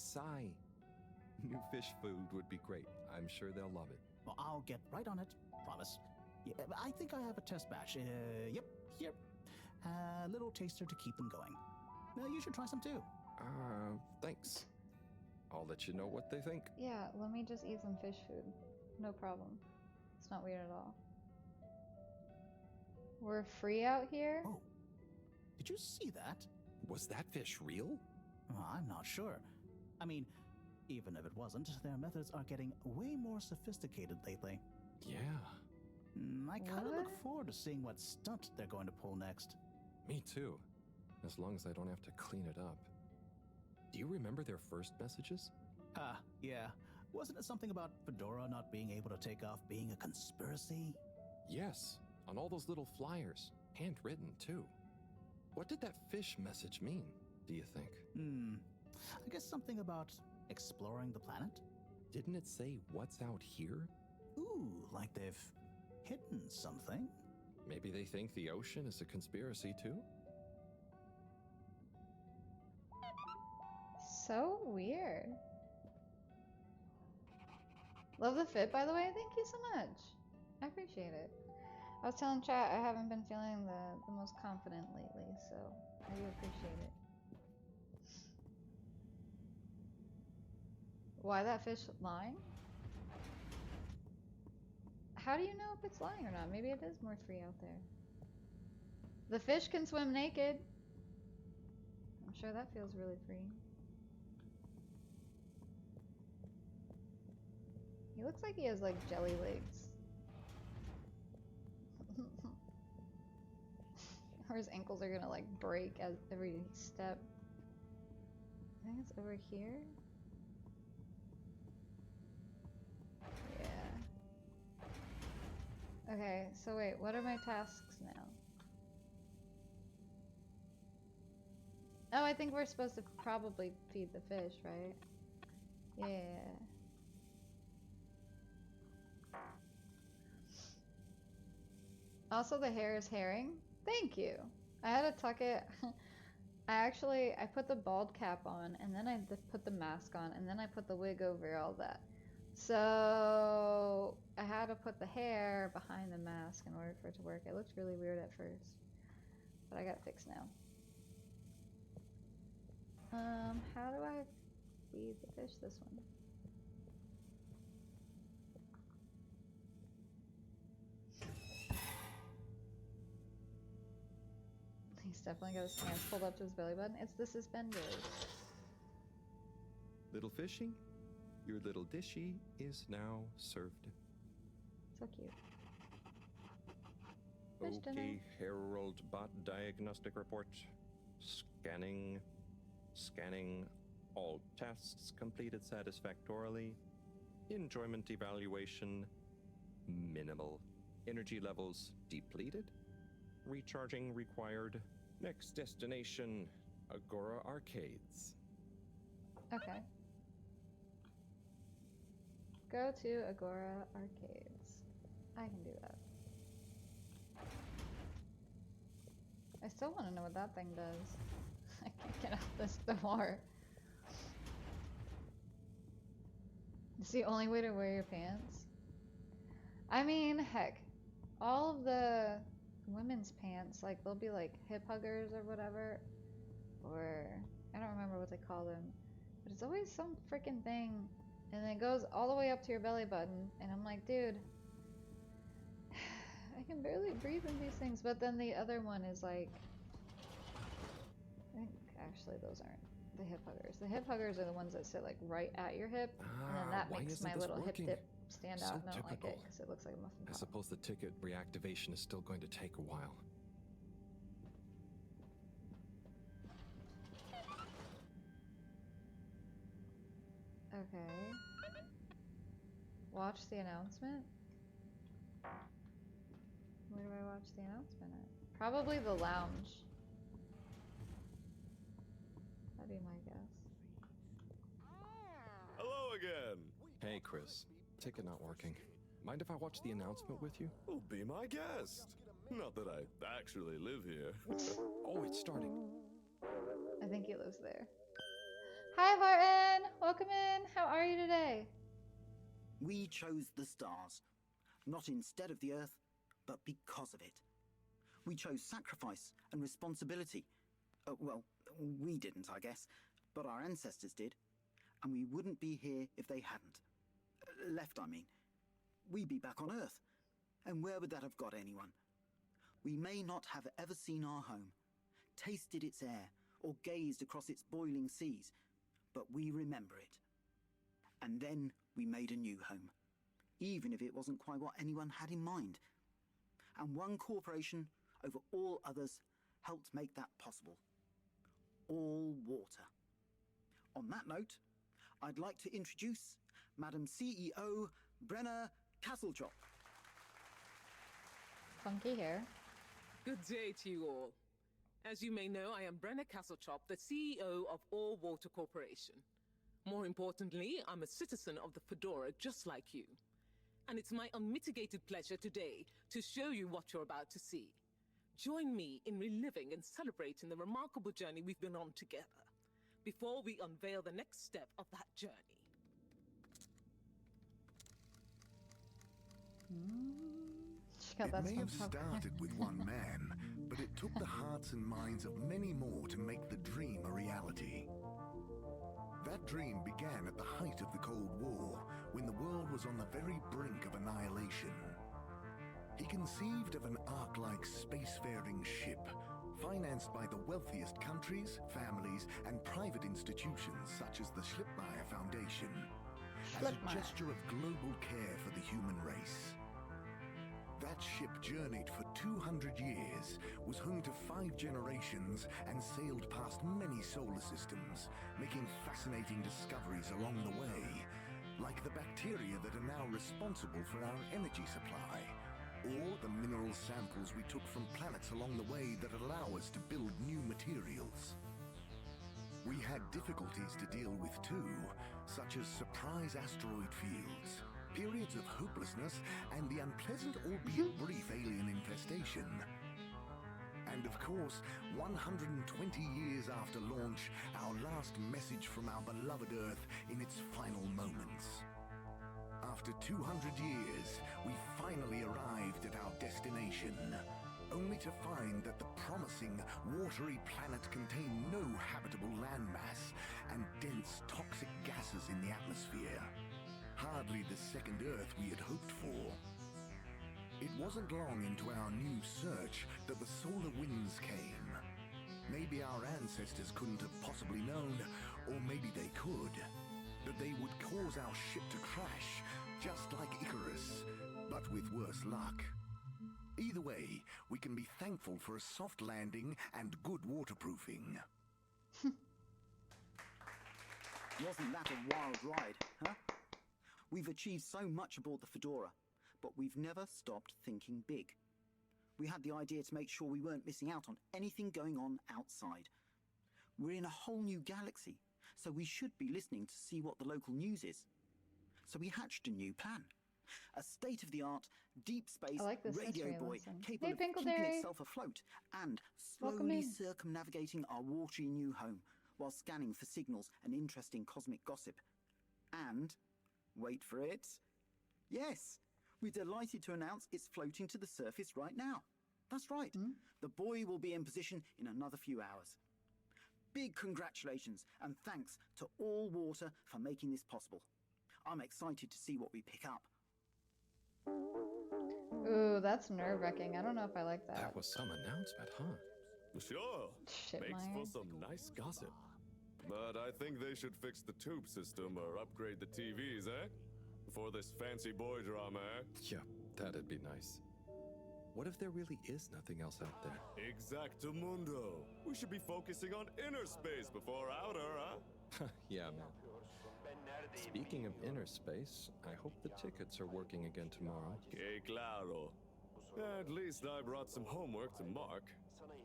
New fish food would be great. I'm sure they'll love it. Well, I'll get right on it, promise. Yeah, I think I have a test batch. Yep, here. A little taster to keep them going. You should try some too. Thanks. I'll let you know what they think. Yeah, let me just eat some fish food. No problem. It's not weird at all. We're free out here? Oh, did you see that? Was that fish real? I'm not sure. I mean, even if it wasn't, their methods are getting way more sophisticated lately. Yeah. I kind of look forward to seeing what stunt they're going to pull next. Me too. As long as I don't have to clean it up. Do you remember their first messages? Yeah. Wasn't it something about Fedora not being able to take off being a conspiracy? Yes, on all those little flyers. Handwritten, too. What did that fish message mean, do you think? I guess something about exploring the planet? Didn't it say what's out here? Ooh, like they've hidden something? Maybe they think the ocean is a conspiracy, too? So weird. Love the fit, by the way. Thank you so much. I appreciate it. I was telling chat I haven't been feeling the most confident lately, so I do appreciate it. Why that fish lying? How do you know if it's lying or not? Maybe it is more free out there. The fish can swim naked. I'm sure that feels really free. He looks like he has like jelly legs. Or his ankles are gonna like break at every step. I think it's over here. Yeah. Okay, so wait, what are my tasks now? Oh, I think we're supposed to probably feed the fish, right? Yeah. Also, the hair is herring. Thank you. I had to tuck it. I put the bald cap on, and then I put the mask on, and then I put the wig over all that. So I had to put the hair behind the mask in order for it to work. It looked really weird at first, but I got it fixed now. How do I feed the fish this one? He's definitely got his hands pulled up to his belly button. It's the suspenders. Little fishy, your little dishy is now served. So cute. Fish dinner. Okay, Herald Bot Diagnostic Report. Scanning. All tasks completed satisfactorily. Enjoyment evaluation minimal. Energy levels depleted. Recharging required. Next destination, Agora Arcades. Okay. Go to Agora Arcades. I can do that. I still want to know what that thing does. I can't get out this door. It's the only way to wear your pants. I mean, heck, all of the women's pants, like they'll be like hip huggers or whatever, or I don't remember what they call them, but it's always some freaking thing, and then it goes all the way up to your belly button, and I'm like, dude, I can barely breathe in these things. But then the other one is like, I think actually those aren't the hip huggers. The hip huggers are the ones that sit like right at your hip, and then that makes my little hip dip stand out, and I don't like it because it looks like a muffin top. I suppose the ticket reactivation is still going to take a while. Okay. Watch the announcement? Where do I watch the announcement at? Probably the lounge. That'd be my guess. Hello again. Hey, Chris. Ticket not working. Mind if I watch the announcement with you? Oh, be my guest. Not that I actually live here. Oh, it's starting. I think he lives there. Hi, Martin! Welcome in! How are you today? We chose the stars, not instead of the Earth, but because of it. We chose sacrifice and responsibility. Well, we didn't, I guess, but our ancestors did, and we wouldn't be here if they hadn't. Left, I mean. We'd be back on Earth, and where would that have got anyone? We may not have ever seen our home, tasted its air, or gazed across its boiling seas, but we remember it. And then we made a new home, even if it wasn't quite what anyone had in mind. And one corporation over all others helped make that possible. All Water. On that note, I'd like to introduce Madam CEO Brenna Castletrop. Funky hair. Good day to you all. As you may know, I am Brenna Castletrop, the CEO of All Water Corporation. More importantly, I'm a citizen of the Fedora just like you. And it's my unmitigated pleasure today to show you what you're about to see. Join me in reliving and celebrating the remarkable journey we've been on together, before we unveil the next step of that journey. It may have started with one man, but it took the hearts and minds of many more to make the dream a reality. That dream began at the height of the Cold War, when the world was on the very brink of annihilation. He conceived of an Ark-like spacefaring ship, financed by the wealthiest countries, families, and private institutions such as the Schlippmeyer Foundation, as a gesture of global care for the human race. That ship journeyed for 200 years, was home to 5 generations, and sailed past many solar systems, making fascinating discoveries along the way, like the bacteria that are now responsible for our energy supply, or the mineral samples we took from planets along the way that allow us to build new materials. We had difficulties to deal with too, such as surprise asteroid fields, periods of hopelessness, and the unpleasant albeit brief alien infestation. And of course, 120 years after launch, our last message from our beloved Earth in its final moments. After 200 years, we finally arrived at our destination, only to find that the promising, watery planet contained no habitable landmass and dense, toxic gases in the atmosphere. Hardly the second Earth we had hoped for. It wasn't long into our new search that the solar winds came. Maybe our ancestors couldn't have possibly known, or maybe they could, that they would cause our ship to crash, just like Icarus, but with worse luck. Either way, we can be thankful for a soft landing and good waterproofing. Wasn't that a wild ride, huh? We've achieved so much aboard the Fedora, but we've never stopped thinking big. We had the idea to make sure we weren't missing out on anything going on outside. We're in a whole new galaxy, so we should be listening to see what the local news is. So we hatched a new plan. A state-of-the-art, deep space radio buoy capable of keeping itself afloat and slowly circumnavigating our watery new home while scanning for signals and interesting cosmic gossip. And, wait for it, yes, we're delighted to announce it's floating to the surface right now. That's right, the buoy will be in position in another few hours. Big congratulations and thanks to All Water for making this possible. I'm excited to see what we pick up. Ooh, that's nerve-wracking. I don't know if I like that. That was some announcement, huh? Sure. Makes Shitmeyer. for some nice gossip. But I think they should fix the tube system or upgrade the TVs, eh? Before this fancy boy drama, eh? Yeah, that'd be nice. What if there really is nothing else out there? Exactamundo. We should be focusing on inner space before outer, huh? Yeah, man. Speaking of inner space, I hope the tickets are working again tomorrow. Que claro. At least I brought some homework to mark.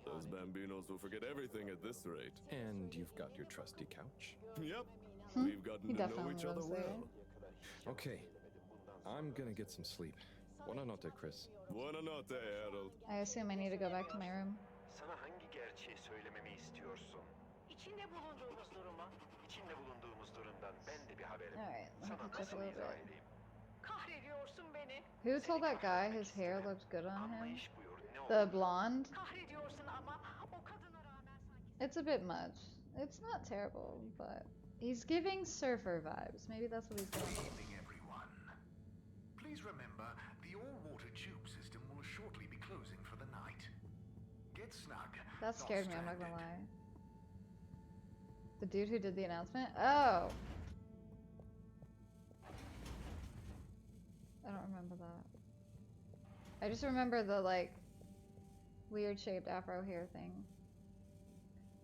Those bambinos will forget everything at this rate. And you've got your trusty couch. Yep. We've gotten He to know definitely each other lives there. well. Okay, I'm gonna get some sleep. Buonanotte, Chris. Buonanotte, Harold. I assume I need to go back to my room. Sana hangi gerçeği söylememi istiyorsun? İçinde bulunduğumuz durumdan ben de bir haberim. Alright, let me Sana check a nasıl little izah bit. edeyim? Kahrediyorsun beni. Who told that guy his hair looked good on him? Anlayış buyur. Ne The olur. blonde? Kahrediyorsun ama o kadına rağmen It's a bit much. It's not terrible, but he's giving surfer vibes. Maybe that's what he's going for. Evening, everyone. Please remember, the all-water tube system will shortly be closing for the night. Get snug. That not scared me, I'm not stranded. gonna lie. The dude who did the announcement? Oh! I don't remember that. I just remember the, like, weird shaped afro hair thing.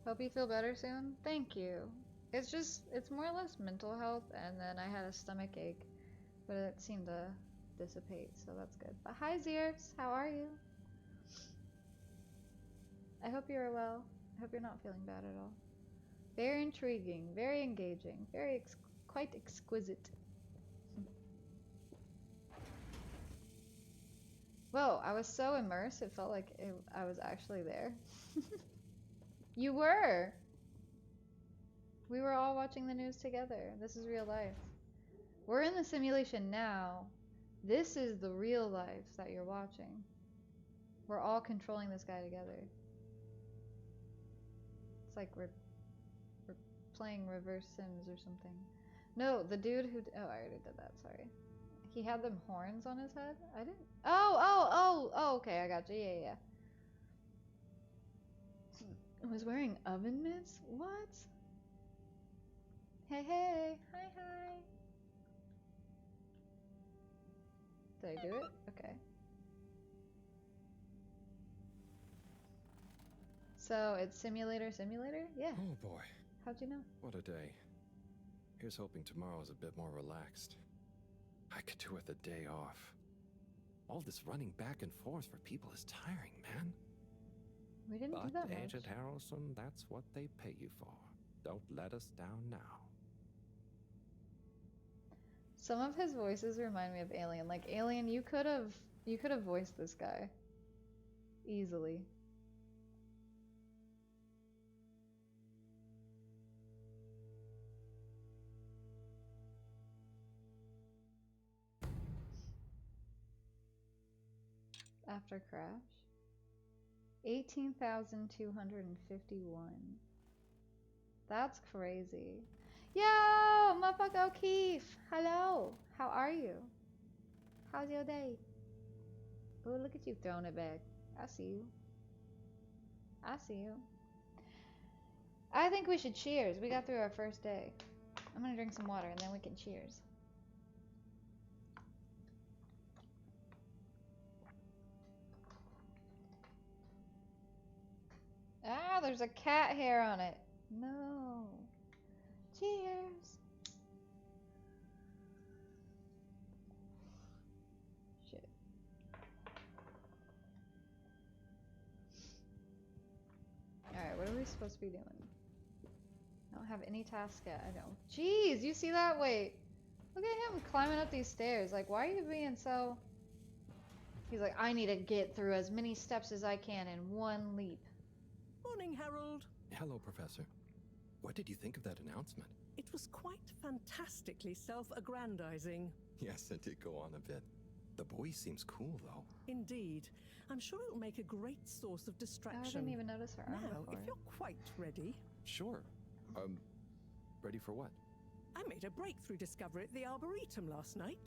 Hope you feel better soon. Thank you. It's more or less mental health, and then I had a stomach ache, but it seemed to dissipate, so that's good. But hi, Zeers. How are you? I hope you're well. I hope you're not feeling bad at all. Very intriguing, very engaging, quite exquisite. Whoa, I was so immersed, it felt like I was actually there. You were! We were all watching the news together. This is real life. We're in the simulation now. This is the real life that you're watching. We're all controlling this guy together. It's like we're playing reverse Sims or something. No, the dude who... Oh, I already did that, sorry. He had them horns on his head? I didn't... Oh, okay, I got you. Yeah. I was wearing oven mitts? What? Hey. Hi. Did I do it? Okay. So, it's simulator? Yeah. Oh boy. How'd you know? What a day. Here's hoping tomorrow's a bit more relaxed. I could do with a day off. All this running back and forth for people is tiring, man. We didn't do that much. Agent Harrelson, that's what they pay you for. Don't let us down now. Some of his voices remind me of Alien. Like Alien, you could have voiced this guy easily. After crash, 18,251. That's crazy. Yo, motherfucker O'Keefe. Hello. How are you? How's your day? Oh, look at you throwing it back. I see you. I think we should cheers. We got through our first day. I'm gonna drink some water and then we can cheers. Ah, there's a cat hair on it. No. Cheers. Shit. Alright, what are we supposed to be doing? I don't have any tasks yet. I don't. Jeez, you see that? Wait. Look at him climbing up these stairs. Like, why are you being so... He's like, I need to get through as many steps as I can in one leap. Morning, Harold. Hello, Professor. What did you think of that announcement? It was quite fantastically self-aggrandizing. Yes, it did go on a bit. The boy seems cool, though. Indeed. I'm sure it will make a great source of Oh, I distraction. didn't even notice her arm Now, before. if you're quite ready, Sure. Ready for what? I made a breakthrough discovery at the Arboretum last night.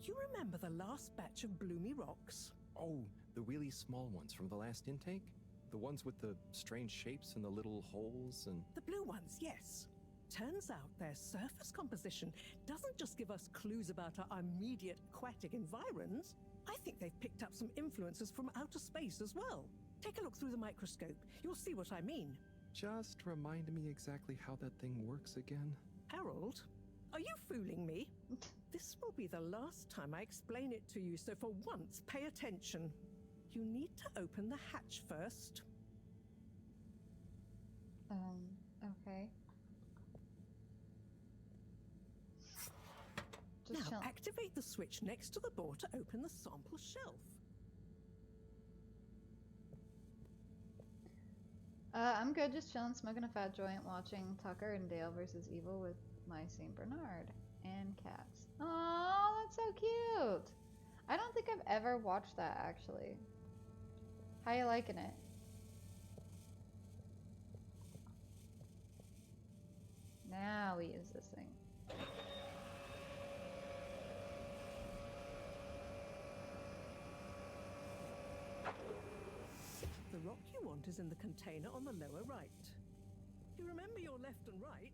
You remember the last batch of bloomy rocks? Oh, the really small ones from the last intake? The ones with the strange shapes and the little holes and... The blue ones, yes. Turns out their surface composition doesn't just give us clues about our immediate aquatic environs. I think they've picked up some influences from outer space as well. Take a look through the microscope. You'll see what I mean. Just remind me exactly how that thing works again. Harold, Are you fooling me? This will be the last time I explain it to you, so for once, pay attention. You need to open the hatch first. Okay. Now, Just chill. activate the switch next to the board to open the sample shelf. I'm good, just chilling, smoking a fat joint, watching Tucker and Dale versus Evil with my Saint Bernard and cats. Oh, that's so cute. I don't think I've ever watched that actually. How you liking it? Now we use this thing. The rock you want is in the container on the lower right. You remember your left and right?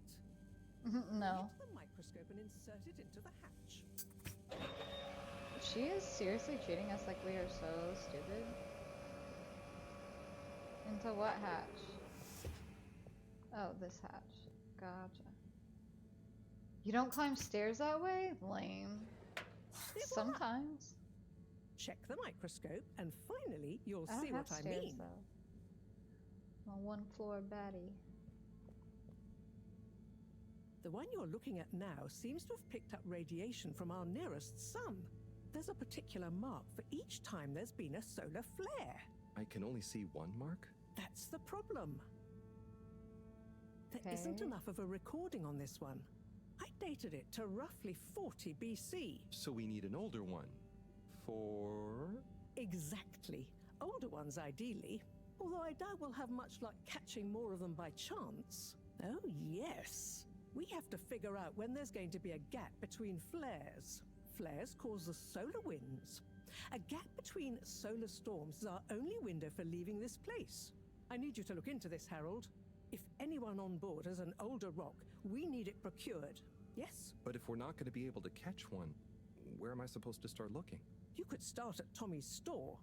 No. Use the microscope and insert it into the hatch. She is seriously treating us like we are so stupid. Into what hatch? Oh, this hatch. Gotcha. You don't climb stairs that way? Lame. Sometimes. Check the microscope, and finally, you'll I don't see have what I stairs, mean. though. I'm a one-floor baddie. The one you're looking at now seems to have picked up radiation from our nearest sun. There's a particular mark for each time there's been a solar flare. I can only see one mark? That's the problem. There isn't Okay. enough of a recording on this one. I dated it to roughly 40 BC. So we need an older one. For... Exactly. Older ones, ideally. Although I doubt we'll have much luck catching more of them by chance. Oh, yes. We have to figure out when there's going to be a gap between flares. Flares cause the solar winds. A gap between solar storms is our only window for leaving this place. I need you to look into this, Harold. If anyone on board has an older rock, we need it procured. Yes? But if we're not going to be able to catch one, where am I supposed to start looking? You could start at Tommy's store.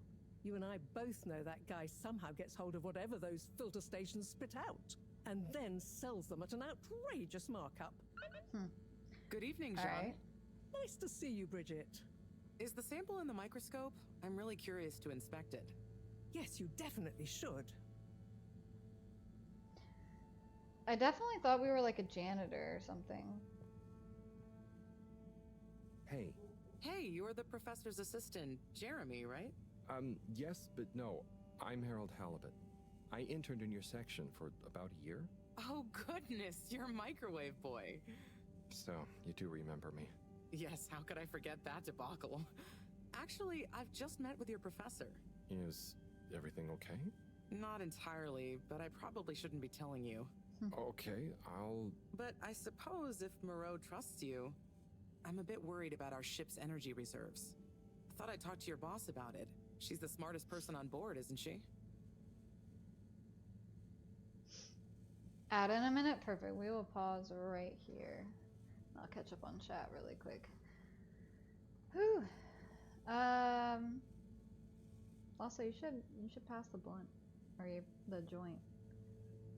You and I both know that guy somehow gets hold of whatever those filter stations spit out, and then sells them at an outrageous markup. Good evening, All Jean. right. Nice to see you, Bridget. Is the sample in the microscope? I'm really curious to inspect it. Yes, you definitely should. I definitely thought we were like a janitor or something. Hey. Hey, you're the professor's assistant, Jeremy, right? Yes, but no. I'm Harold Halibut. I interned in your section for about a year. Oh, goodness, you're Microwave Boy. So, you do remember me. Yes, how could I forget that debacle? Actually, I've just met with your professor. Is everything okay? Not entirely, but I probably shouldn't be telling you. Okay, I'll... But I suppose if Moreau trusts you, I'm a bit worried about our ship's energy reserves. I thought I'd talk to your boss about it. She's the smartest person on board, isn't she? Add in a minute. Perfect. We will pause right here. I'll catch up on chat really quick. Whew. Also, you should pass the blunt or the joint.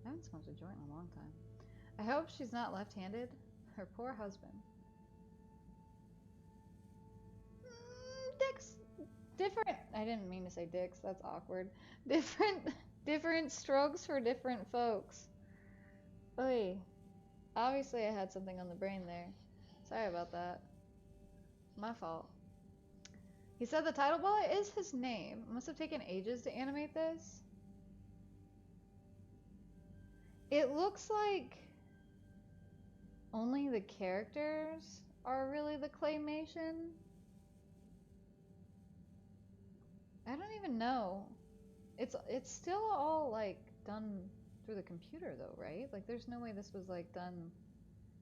I haven't smoked a joint in a long time. I hope she's not left-handed. Her poor husband. Dicks. Different. I didn't mean to say dicks. That's awkward. Different strokes for different folks. Oy. Obviously, I had something on the brain there. Sorry about that. My fault. He said the title bullet is his name. It must have taken ages to animate this. It looks like only the characters are really the claymation. I don't even know. It's still all like done through the computer though, right? Like there's no way this was like done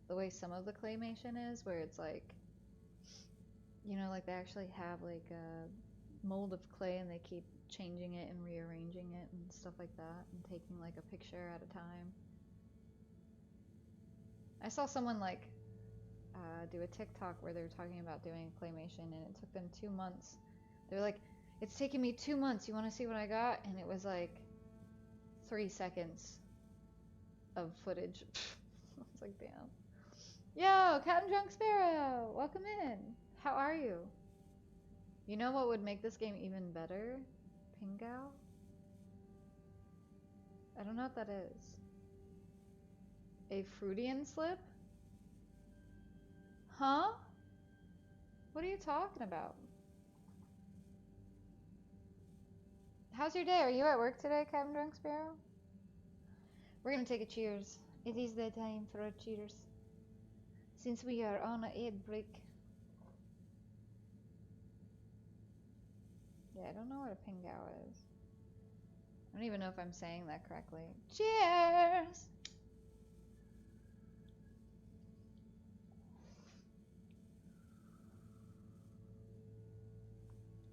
the way some of the claymation is, where it's like, you know, like they actually have like a mold of clay and they keep changing it and rearranging it and stuff like that and taking like a picture at a time. I saw someone like do a TikTok where they were talking about doing claymation and it took them 2 months. They were like, it's taken me 2 months, you want to see what I got? And it was like 3 seconds of footage. I was like, damn. Yo, Captain Drunk Sparrow! Welcome in. How are you? You know what would make this game even better? Pingao? I don't know what that is. A Freudian slip? Huh? What are you talking about? How's your day? Are you at work today, Captain Drunk Sparrow? We're gonna take a cheers. It is the time for a cheers. Since we are on an ad break. Yeah, I don't know what a pingao is. I don't even know if I'm saying that correctly. Cheers!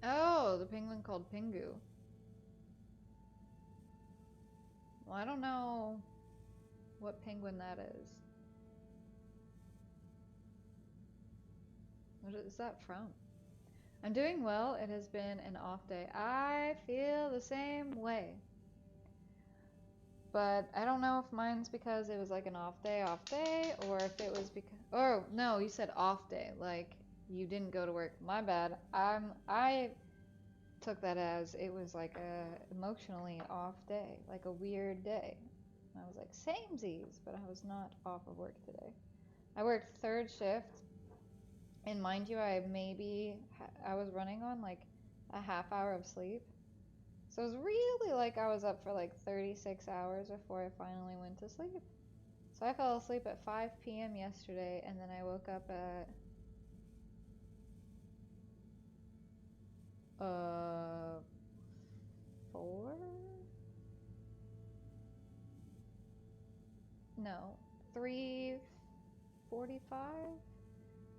Oh, the penguin called Pingu. Well, I don't know what penguin that is. What is that from? I'm doing well. It has been an off day. I feel the same way. But I don't know if mine's because it was like an off day, or if it was because... Oh, no, you said off day. Like, you didn't go to work. My bad. I took that as it was like a emotionally off day. Like a weird day. And I was like, samesies. But I was not off of work today. I worked third shift. And mind you, I was running on like a half hour of sleep. So it was really like I was up for like 36 hours before I finally went to sleep. So I fell asleep at 5 p.m. yesterday, and then I woke up at 4? No, 3:45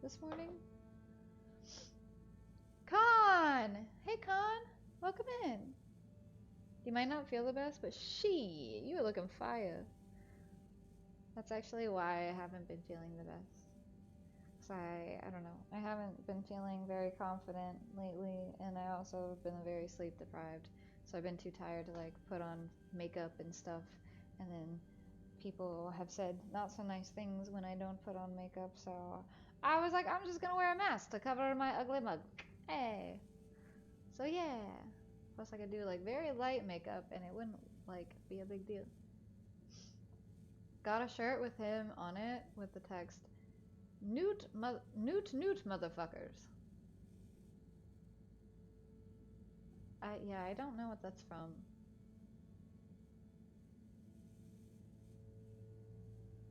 this morning. Con! Hey Con! Welcome in. You might not feel the best, but you are looking fire. That's actually why I haven't been feeling the best. Cause I don't know. I haven't been feeling very confident lately, and I also have been very sleep deprived. So I've been too tired to like put on makeup and stuff, and then people have said not so nice things when I don't put on makeup, so I was like, I'm just gonna wear a mask to cover my ugly mug. Hey. So yeah. Plus I could do like very light makeup and it wouldn't like be a big deal. Got a shirt with him on it with the text, Newt motherfuckers. I don't know what that's from.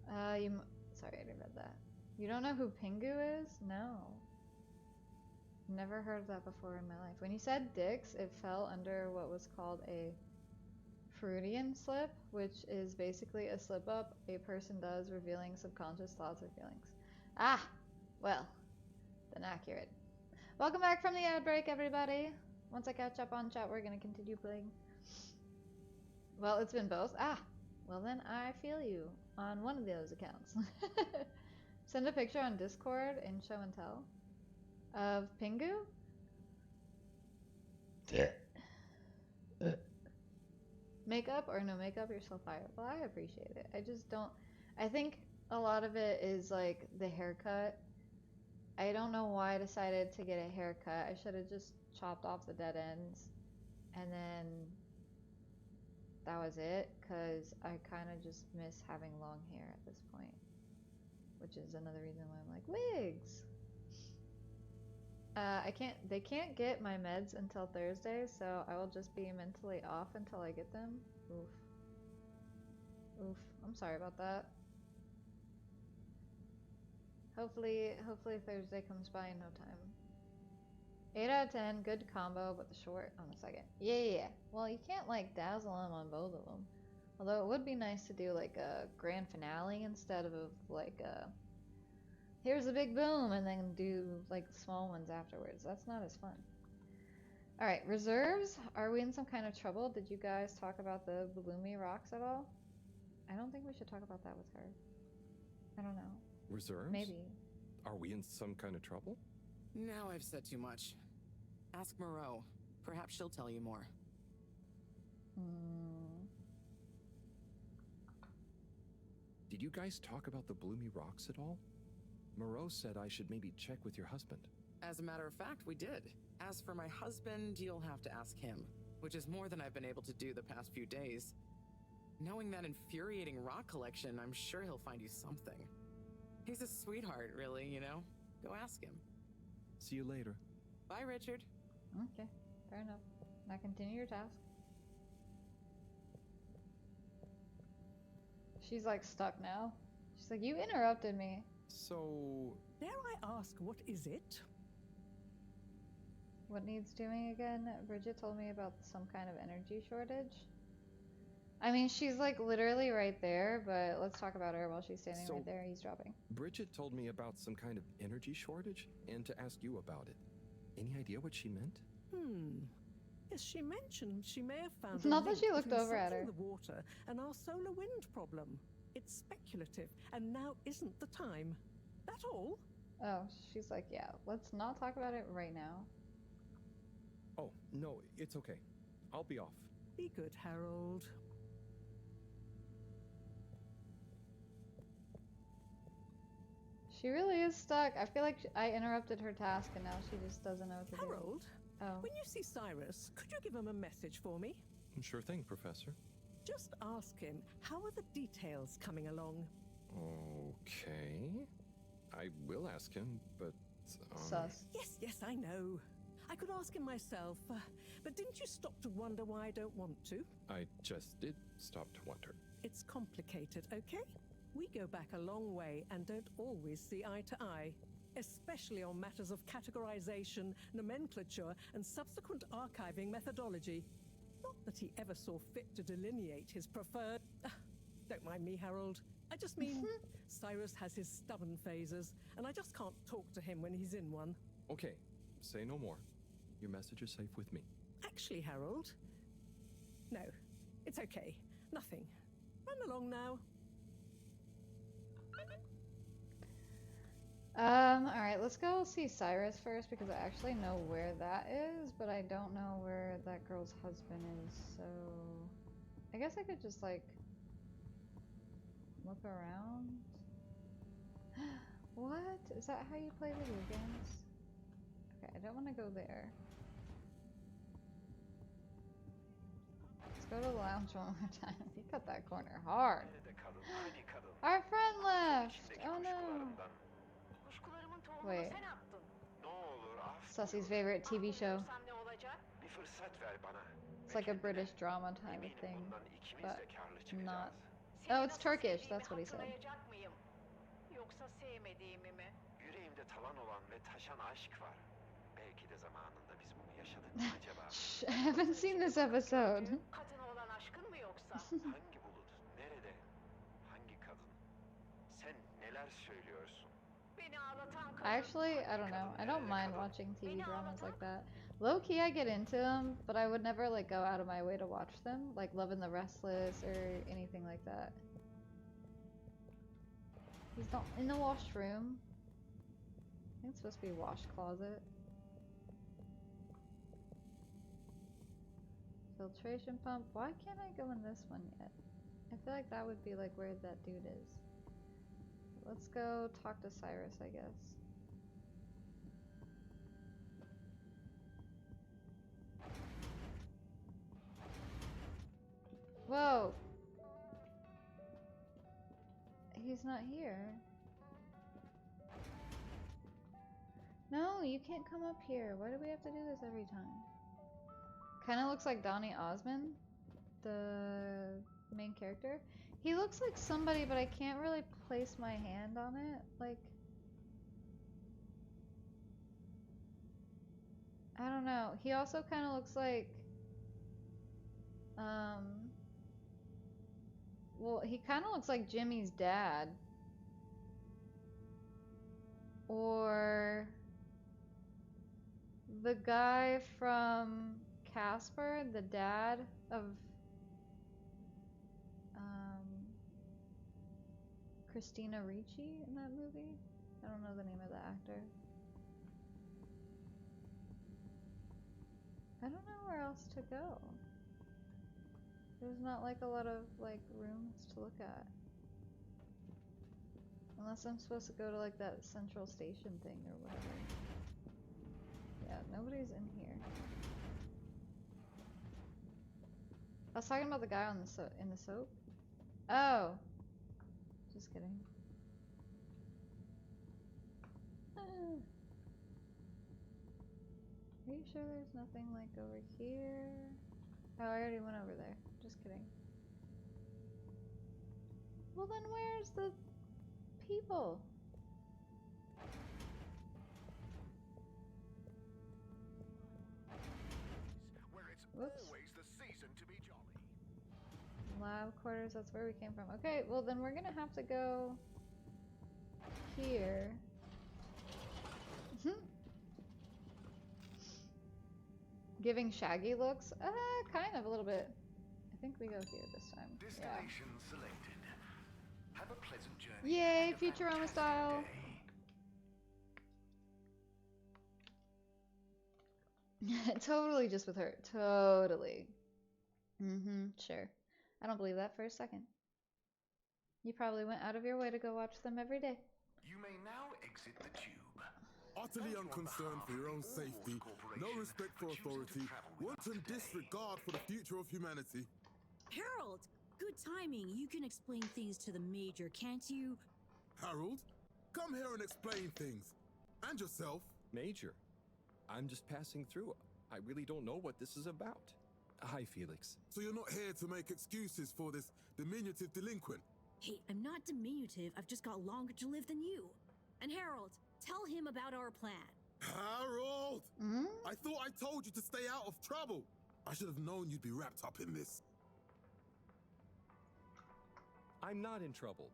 Sorry, I didn't read that. You don't know who Pingu is? No. Never heard of that before in my life. When you said dicks, it fell under what was called a Freudian slip, which is basically a slip up a person does revealing subconscious thoughts or feelings. Ah! Well, then accurate. Welcome back from the ad break, everybody. Once I catch up on chat, we're going to continue playing. Well, it's been both. Ah! Well, then I feel you on one of those accounts. Send a picture on Discord in show and tell of Pingu. Makeup or no makeup, you're so fire. Well, I appreciate it. I just don't. I think a lot of it is like the haircut. I don't know why I decided to get a haircut. I should have just chopped off the dead ends and then that was it, because I kind of just miss having long hair at this point, which is another reason why I'm like, wigs. They can't get my meds until Thursday, so I will just be mentally off until I get them. Oof. I'm sorry about that. Hopefully Thursday comes by in no time. 8 out of 10, good combo, but the short on the second. Yeah. Well, you can't like dazzle them on both of them. Although it would be nice to do like a grand finale instead of like a here's a big boom and then do like the small ones afterwards. That's not as fun. Alright, reserves. Are we in some kind of trouble? Did you guys talk about the Bloomy Rocks at all? I don't think we should talk about that with her. I don't know. Reserves? Maybe. Are we in some kind of trouble? Now I've said too much. Ask Moreau. Perhaps she'll tell you more. Did you guys talk about the Bloomy Rocks at all? Moreau said I should maybe check with your husband. As a matter of fact, we did. As for my husband, you'll have to ask him, which is more than I've been able to do the past few days. Knowing that infuriating rock collection, I'm sure he'll find you something. He's a sweetheart, really, you know? Go ask him. See you later. Bye, Richard. Okay, fair enough. Now continue your task. She's like stuck now. She's like, you interrupted me. So... Dare I ask, what is it? What needs doing again? Bridget told me about some kind of energy shortage. I mean, she's like literally right there, but let's talk about her while she's standing right there. He's dropping. Bridget told me about some kind of energy shortage and to ask you about it. Any idea what she meant? Yes, she mentioned she may have found. It's not that she looked between over at her. the water and our solar wind problem. It's speculative, and now isn't the time. That all? Oh, she's like, yeah, let's not talk about it right now. Oh, no, it's okay. I'll be off. Be good, Harold. She really is stuck. I feel like I interrupted her task and now she just doesn't know what to Harold, do. Oh. When you see Cyrus, could you give him a message for me? Sure thing, Professor. Just ask him, how are the details coming along? Okay. I will ask him, but... Sus. Yes, I know. I could ask him myself, but didn't you stop to wonder why I don't want to? I just did stop to wonder. It's complicated, okay? We go back a long way and don't always see eye to eye, especially on matters of categorization, nomenclature, and subsequent archiving methodology. Not that he ever saw fit to delineate his preferred... Don't mind me, Harold. I just mean, Cyrus has his stubborn phases, and I just can't talk to him when he's in one. Okay, say no more. Your message is safe with me. Actually, Harold... No, it's okay. Nothing. Run along now. Alright, let's go see Cyrus first because I actually know where that is, but I don't know where that girl's husband is, so... I guess I could just, like, look around? What? Is that how you play video games? Okay, I don't want to go there. Let's go to the lounge one more time. He cut that corner hard. Our friend left! Oh no! Wait. Sussy's favorite TV show. It's like a British drama type of thing, but not. Oh, it's Turkish. That's what he said. Shh, I haven't seen this episode. Actually, I don't know. I don't mind watching TV dramas like that. Low key, I get into them, but I would never like go out of my way to watch them, like Love and the Restless or anything like that. He's not in the washroom. I think it's supposed to be wash closet. Filtration pump. Why can't I go in this one yet? I feel like that would be like where that dude is. Let's go talk to Cyrus, I guess. Whoa! He's not here. No, you can't come up here. Why do we have to do this every time? Kind of looks like Donny Osmond, the main character. He looks like somebody, but I can't really place my hand on it. Like, I don't know. He also kind of looks like, well, he kind of looks like Jimmy's dad. Or the guy from Casper, the dad of Christina Ricci in that movie. I don't know the name of the actor. I don't know where else to go. There's not like a lot of like rooms to look at. Unless I'm supposed to go to like that central station thing or whatever. Yeah, nobody's in here. I was talking about the guy on the in the soap. Oh, just kidding. Are you sure there's nothing like over here? Oh, I already went over there. Just kidding. Well, then where's the people? Where it's Whoops. always the season to be jolly. Lab quarters, that's where we came from. Okay, well then we're gonna have to go here. Giving shaggy looks? Kind of a little bit. I think we go here this time. Destination selected. Have a pleasant journey. Yay, and a Futurama fantastic style. day. Totally just with her. Totally. Sure. I don't believe that for a second. You probably went out of your way to go watch them every day. You may now exit the tube. Utterly unconcerned for your own safety, no respect for authority, wanton disregard for the future of humanity. Harold! Good timing. You can explain things to the Major, can't you? Harold, come here and explain things. And yourself. Major, I'm just passing through. I really don't know what this is about. Hi, Felix. So you're not here to make excuses for this diminutive delinquent? Hey, I'm not diminutive. I've just got longer to live than you. And Harold, tell him about our plan. Harold! I thought I told you to stay out of trouble. I should have known you'd be wrapped up in this. I'm not in trouble.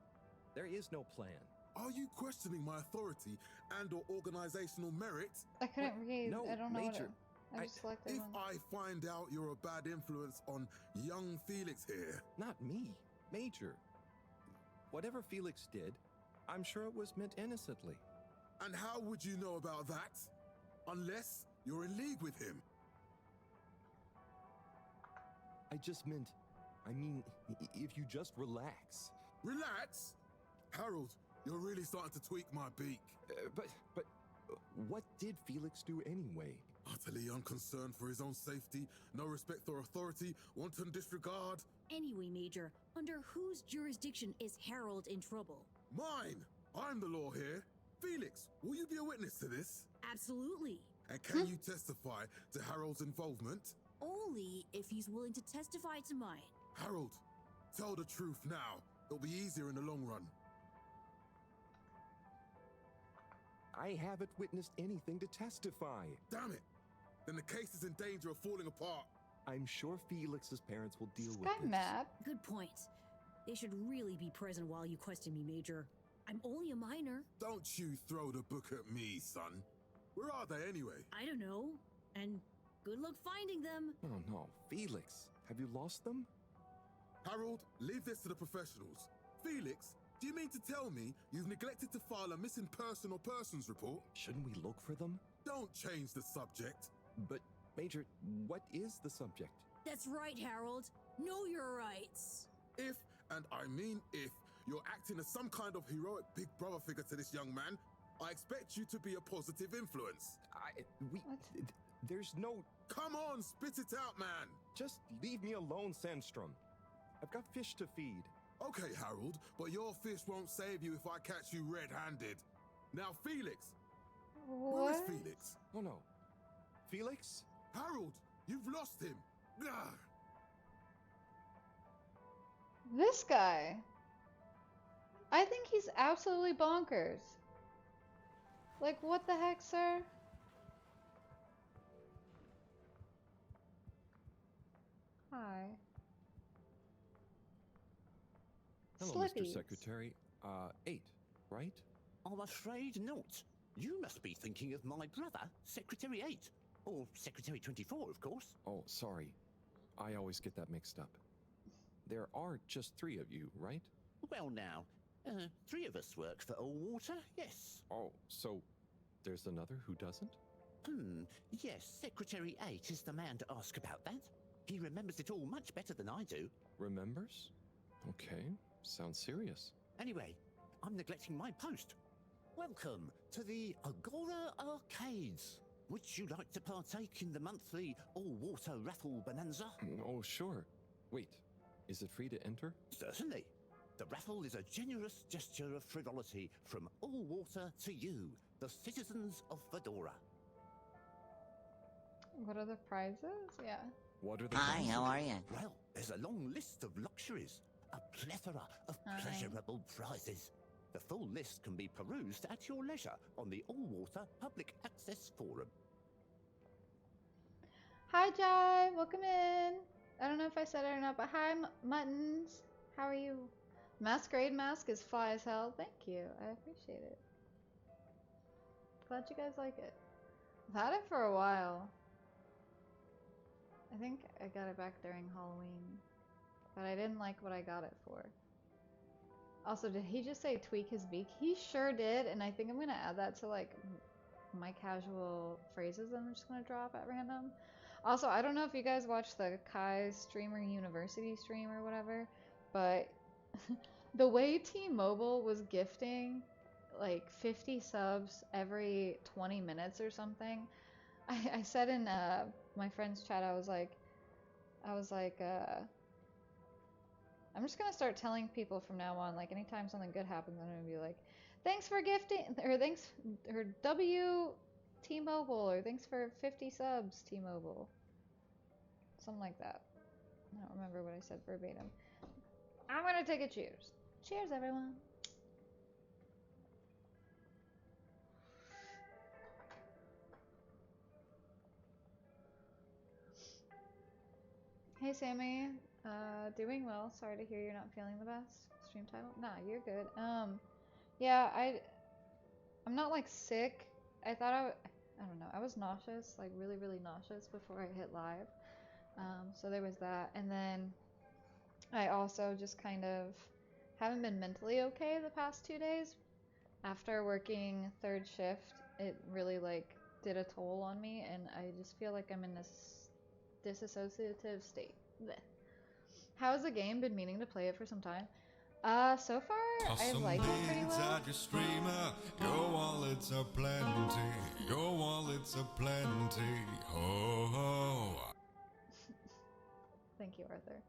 There is no plan. Are you questioning my authority and or organizational merit? I couldn't read. No, I don't know Major. what I just selected If one. I find out you're a bad influence on young Felix here. Not me, Major. Whatever Felix did, I'm sure it was meant innocently. And how would you know about that? Unless you're in league with him. I mean, if you just relax. Relax? Harold, you're really starting to tweak my beak. But what did Felix do anyway? Utterly unconcerned for his own safety, no respect for authority, wanton disregard. Anyway, Major, under whose jurisdiction is Harold in trouble? Mine! I'm the law here. Felix, will you be a witness to this? Absolutely. And can you testify to Harold's involvement? Only if he's willing to testify to mine. Harold, tell the truth now. It'll be easier in the long run. I haven't witnessed anything to testify. Damn it! Then the case is in danger of falling apart. I'm sure Felix's parents will deal with Guy this. mad. Good point. They should really be present while you question me, Major. I'm only a minor. Don't you throw the book at me, son. Where are they anyway? I don't know. And good luck finding them. Oh no, Felix, have you lost them? Harold, leave this to the professionals. Felix, do you mean to tell me you've neglected to file a missing person or persons report? Shouldn't we look for them? Don't change the subject. But, Major, what is the subject? That's right, Harold. Know your rights. If, and I mean if, you're acting as some kind of heroic big brother figure to this young man, I expect you to be a positive influence. There's no... Come on, spit it out, man! Just leave me alone, Sandstrom. I've got fish to feed. Okay, Harold, but your fish won't save you if I catch you red-handed. Now, Felix! Where is Felix? Oh no. Felix? Harold, you've lost him! Ugh. This guy. I think he's absolutely bonkers. Like, what the heck, sir? Hi. Hello, Slippies. Mr. Secretary. 8, right? I'm afraid not. You must be thinking of my brother, Secretary 8. Or Secretary 24, of course. Oh, sorry. I always get that mixed up. There are just 3 of you, right? Well now, 3 of us work for Allwater, yes. Oh, so there's another who doesn't? Yes, Secretary 8 is the man to ask about that. He remembers it all much better than I do. Remembers? Okay, sounds serious. Anyway, I'm neglecting my post. Welcome to the Agora Arcades. Would you like to partake in the monthly all-water raffle bonanza? Oh, sure. Wait, is it free to enter? Certainly. The raffle is a generous gesture of frivolity from All Water to you, the citizens of Fedora. What are the prizes? Yeah. What are the Hi, prizes? how are you? Well, there's a long list of luxuries, a plethora of pleasurable prizes. The full list can be perused at your leisure on the All Water Public Access Forum. Hi, Jai. Welcome in. I don't know if I said it or not, but hi, Muttons. How are you? Masquerade mask is fly as hell. Thank you. I appreciate it. Glad you guys like it. I've had it for a while. I think I got it back during Halloween, but I didn't like what I got it for. Also, did he just say tweak his beak? He sure did, and I think I'm gonna add that to like my casual phrases I'm just gonna drop at random. Also, I don't know if you guys watch the Kai Streamer University stream or whatever, but the way T-Mobile was gifting like 50 subs every 20 minutes or something, I said in my friend's chat, I was like, I'm just gonna start telling people from now on, like anytime something good happens, I'm gonna be like, thanks for gifting, or thanks, or W T-Mobile, or thanks for 50 subs T-Mobile. Something like that. I don't remember what I said verbatim. I'm gonna take a cheers. Cheers, everyone. Hey, Sammy. Doing well. Sorry to hear you're not feeling the best. Stream title? Nah, you're good. Yeah, I'm not like sick. I thought I don't know. I was nauseous, like really, really nauseous before I hit live. So there was that, and then I also just kind of haven't been mentally okay the past 2 days. After working third shift, it really like did a toll on me, and I just feel like I'm in this disassociative state. Blech. How's the game? Been meaning to play it for some time. So far, I've liked it pretty well. Your streamer, your wallets are plenty, your wallets are plenty, ho ho. Thank you, Arthur.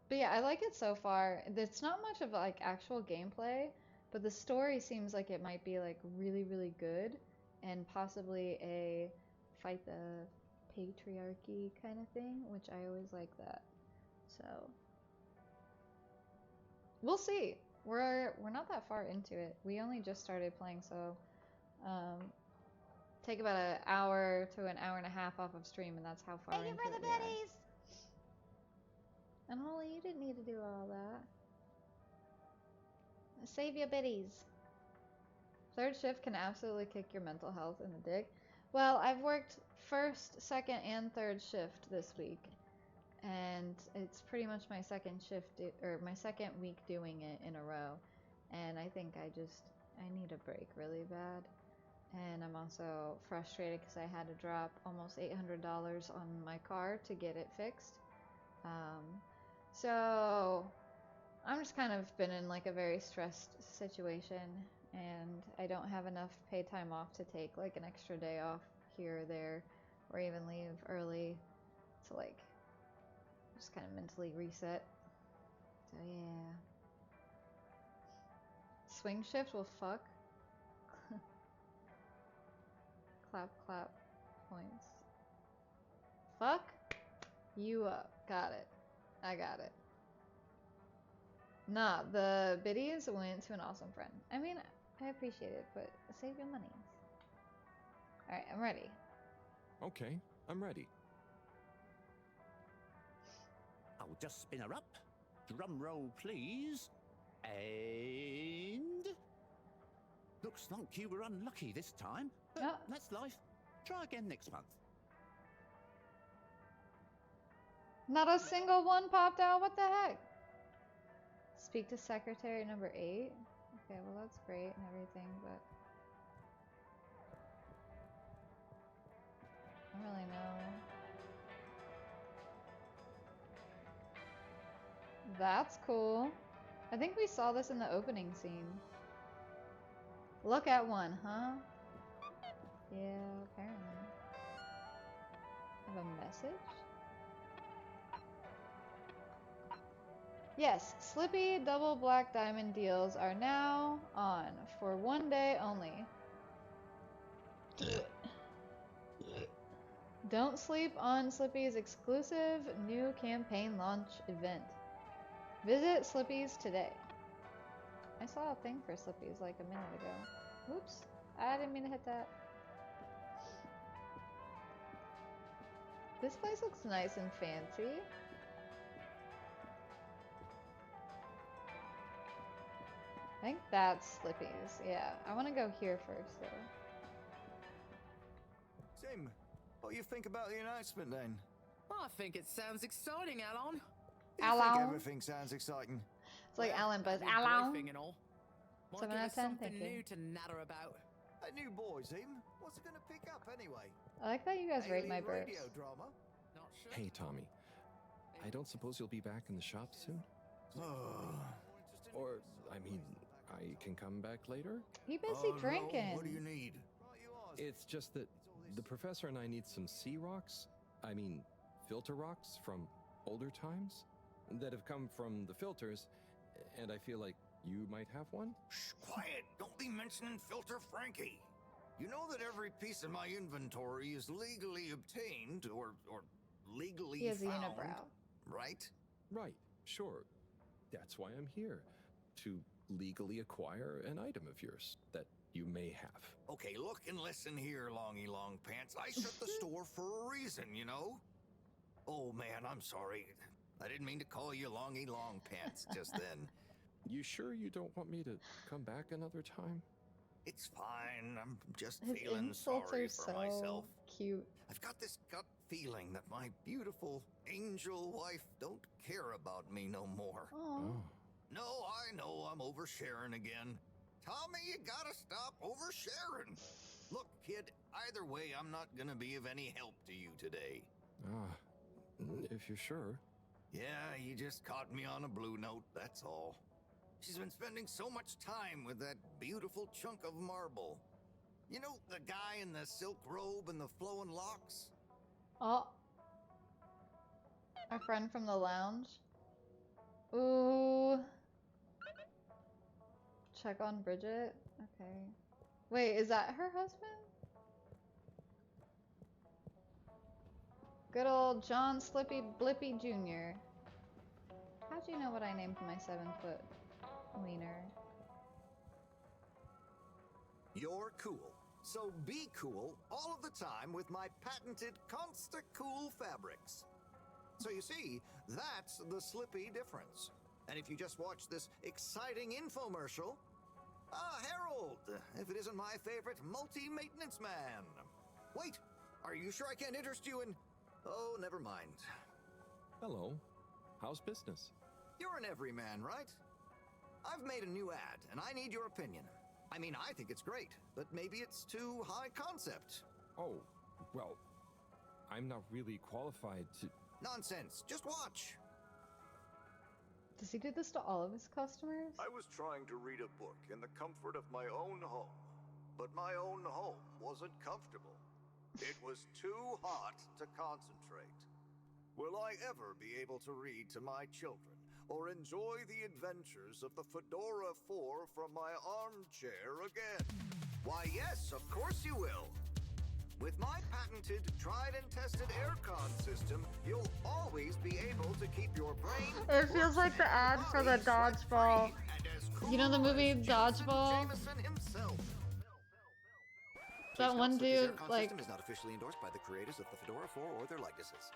But yeah, I like it so far. It's not much of like actual gameplay, but the story seems like it might be like really, really good, and possibly a fight the patriarchy kind of thing, which I always like that. So we'll see. We're not that far into it. We only just started playing, so take about an hour to an hour and a half off of stream, and that's how far into it we are. And Holly, you didn't need to do all that. Save your biddies. Third shift can absolutely kick your mental health in the dick. Well, I've worked first, second, and third shift this week, and it's pretty much my second shift, or my second week doing it in a row, and I think I need a break really bad. And I'm also frustrated because I had to drop almost $800 on my car to get it fixed. So I'm just kind of been in like a very stressed situation, and I don't have enough paid time off to take like an extra day off here or there, or even leave early to like just kind of mentally reset. So yeah. Swing shift will fuck. Clap, clap, points. Fuck you up. Got it. I got it. Nah, the biddies went to an awesome friend. I mean, I appreciate it, but save your money. Alright, I'm ready. Okay, I'm ready. I'll just spin her up. Drum roll, please. And looks like you were unlucky this time, but that's life. Try again next month. Not a single one popped out. What the heck? Speak to secretary number 8. Okay, well that's great and everything, but I don't really know. That's cool. I think we saw this in the opening scene. Look at one, huh? Yeah, apparently. Have a message? Yes, Slippy double black diamond deals are now on for 1 day only. Don't sleep on Slippy's exclusive new campaign launch event. Visit Slippy's today. I saw a thing for Slippy's like a minute ago. Oops, I didn't mean to hit that. This place looks nice and fancy. I think that's Slippy's. Yeah, I want to go here first though. Sim, what do you think about the announcement then? I think it sounds exciting, Alan. I think everything sounds exciting. It's like Alan, but New Alan. briefing and all. Might 7 give out us of 10, something thank you. new to natter about. A new boy, Sim. What's it gonna pick up anyway? I like that you guys rate my Alien burps. radio drama? Not sure. Hey, Tommy. I don't suppose you'll be back in the shop soon? Or, I mean, I can come back later? He busy drinking. No. What do you need? It's just that the professor and I need some sea rocks. I mean, filter rocks from older times that have come from the filters, and I feel like you might have one? Shh, quiet. Don't be mentioning Filter Frankie. You know that every piece in my inventory is legally obtained or legally He has a found, unibrow. right? Right, sure. That's why I'm here. To legally acquire an item of yours that you may have. Okay, look and listen here, Longy Long Pants. I shut the store for a reason, you know? Oh man, I'm sorry. I didn't mean to call you Longy Long Pants just then. You sure you don't want me to come back another time? It's fine. I'm just His feeling insults sorry are for so myself. cute. I've got this gut feeling that my beautiful angel wife don't care about me no more. Oh. No, I know I'm oversharing again. Tommy, you gotta stop oversharing. Look, kid, either way, I'm not gonna be of any help to you today. If you're sure. Yeah, you just caught me on a blue note, that's all. She's been spending so much time with that beautiful chunk of marble. You know, the guy in the silk robe and the flowing locks? Oh. Our friend from the lounge. Ooh. Check on Bridget. Okay. Wait, is that her husband? Good old John Slippy Blippy Jr. How'd you know what I named my 7-foot wiener? You're cool. So be cool all of the time with my patented Consta Cool fabrics. So you see, that's the Slippy difference. And if you just watch this exciting infomercial, Harold, if it isn't my favorite multi-maintenance man. Wait, are you sure I can't interest you in... Oh, never mind. Hello. How's business? You're an everyman, right? I've made a new ad, and I need your opinion. I mean, I think it's great, but maybe it's too high concept. Oh, well, I'm not really qualified to... Nonsense. Just watch. Does he do this to all of his customers? I was trying to read a book in the comfort of my own home, but my own home wasn't comfortable. It was too hot to concentrate. Will I ever be able to read to my children or enjoy the adventures of the Fedora 4 from my armchair again? Why, yes, of course you will. With my patented, tried and tested aircon system, you'll always be able to keep your brain... It feels like the ad for the Dodgeball. You know the movie Dodgeball? That one dude, like... system is not officially endorsed by the creators of the Fedora 4 or their likenesses.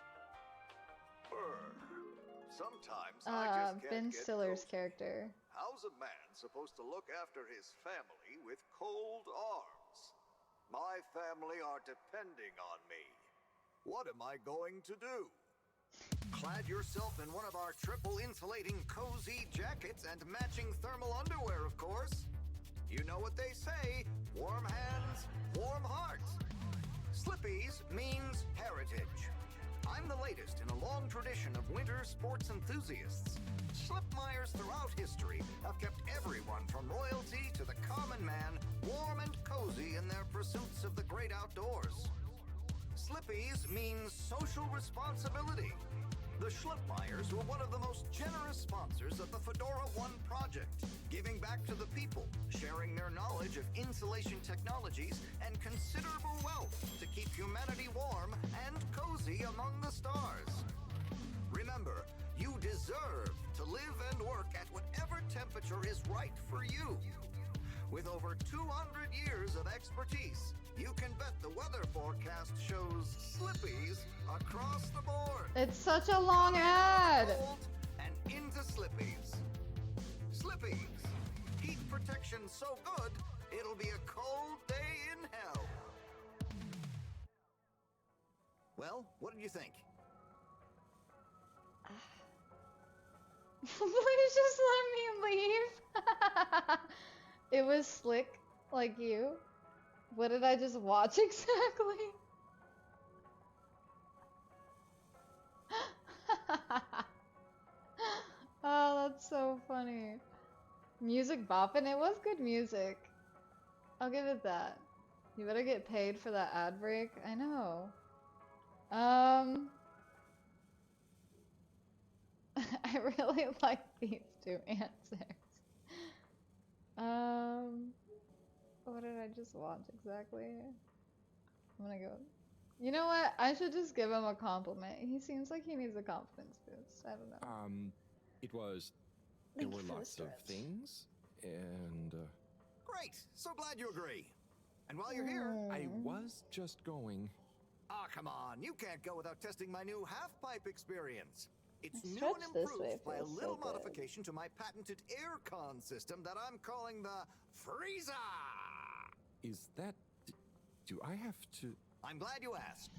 Sometimes I just can't Ben get Stiller's cozy. character. How's a man supposed to look after his family with cold arms? My family are depending on me. What am I going to do? Clad yourself in one of our triple insulating cozy jackets and matching thermal underwear, of course. You know what they say, warm hands, warm hearts. Slippy's means heritage. I'm the latest in a long tradition of winter sports enthusiasts. Slipmeyers throughout history have kept everyone from royalty to the common man warm and cozy in their pursuits of the great outdoors. Slippies means social responsibility. The Schlipmeyers were one of the most generous sponsors of the Fedora One project, giving back to the people, sharing their knowledge of insulation technologies and considerable wealth to keep humanity warm and cozy among the stars. Remember, you deserve to live and work at whatever temperature is right for you. With over 200 years of expertise, you can bet the weather forecast shows slippies across the board. It's such a long ad. And into slippies. Slippies. Heat protection so good, it'll be a cold day in hell. Well, what did you think? Please just let me leave. It was slick, like you. What did I just watch exactly? Oh, that's so funny. Music bopping. It was good music. I'll give it that. You better get paid for that ad break. I know. I really like these two answers. What did I just watch exactly? I'm gonna go. You know what? I should just give him a compliment. He seems like he needs a confidence boost. I don't know. It was. There were lots of things, and. Great! So glad you agree. And while you're here, I was just going. Ah, come on. You can't go without testing my new half-pipe experience. It's A new stretch and this way improved by a feels so little good. modification to my patented aircon system that I'm calling the Freezer. Is that. Do I have to. I'm glad you asked.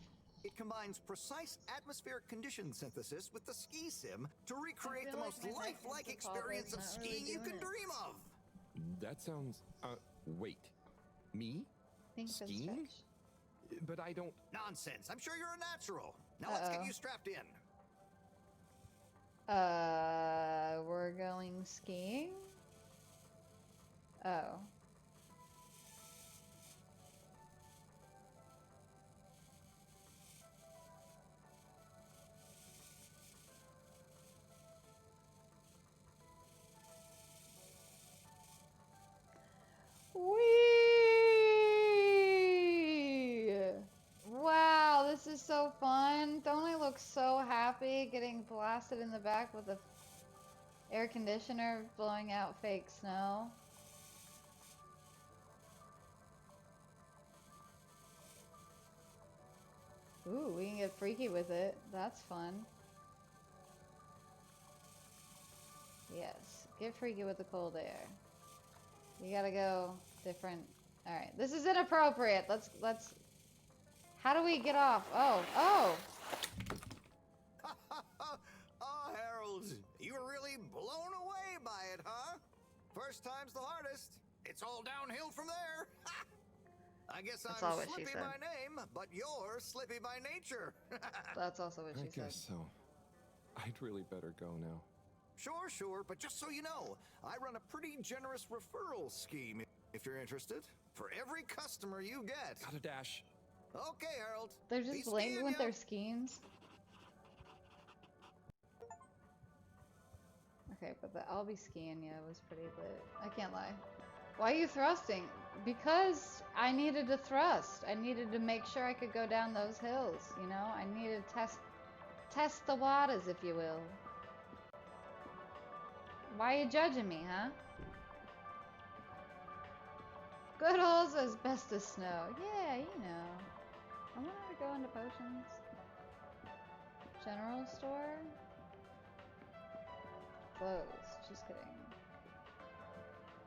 It combines precise atmospheric condition synthesis with the ski sim to recreate the like most my lifelike technical experience of problem's not really skiing you doing can it. dream of. That sounds. Wait. Me? Think for Skiing? stretch. But I don't. Nonsense. I'm sure you're a natural. Now let's get Uh-oh. you strapped in. We're going skiing? Oh. Whee! Wow, this is so fun. Don't I look so happy getting blasted in the back with a air conditioner blowing out fake snow? Ooh, we can get freaky with it. That's fun. Yes, get freaky with the cold air. You gotta go different. All right, this is inappropriate. Let's. How do we get off? Oh. Oh, Harold, you were really blown away by it, huh? First time's the hardest. It's all downhill from there. I guess That's I'm all what she Slippy said. by name, but you're Slippy by nature. That's also what I she said. guess so. I'd really better go now. Sure, but just so you know, I run a pretty generous referral scheme if you're interested. For every customer you get. Gotta dash. Okay, Harold. They're Be just blatant skiing with ya. their schemes. Okay, but the I'll be skiing yeah was pretty lit. I can't lie. Why are you thrusting? Because I needed to thrust. I needed to make sure I could go down those hills, you know? I needed to test the waters, if you will. Why are you judging me, huh? Good holes asbestos snow. Yeah, you know. I wanted to go into potions. General store? Closed. Just kidding.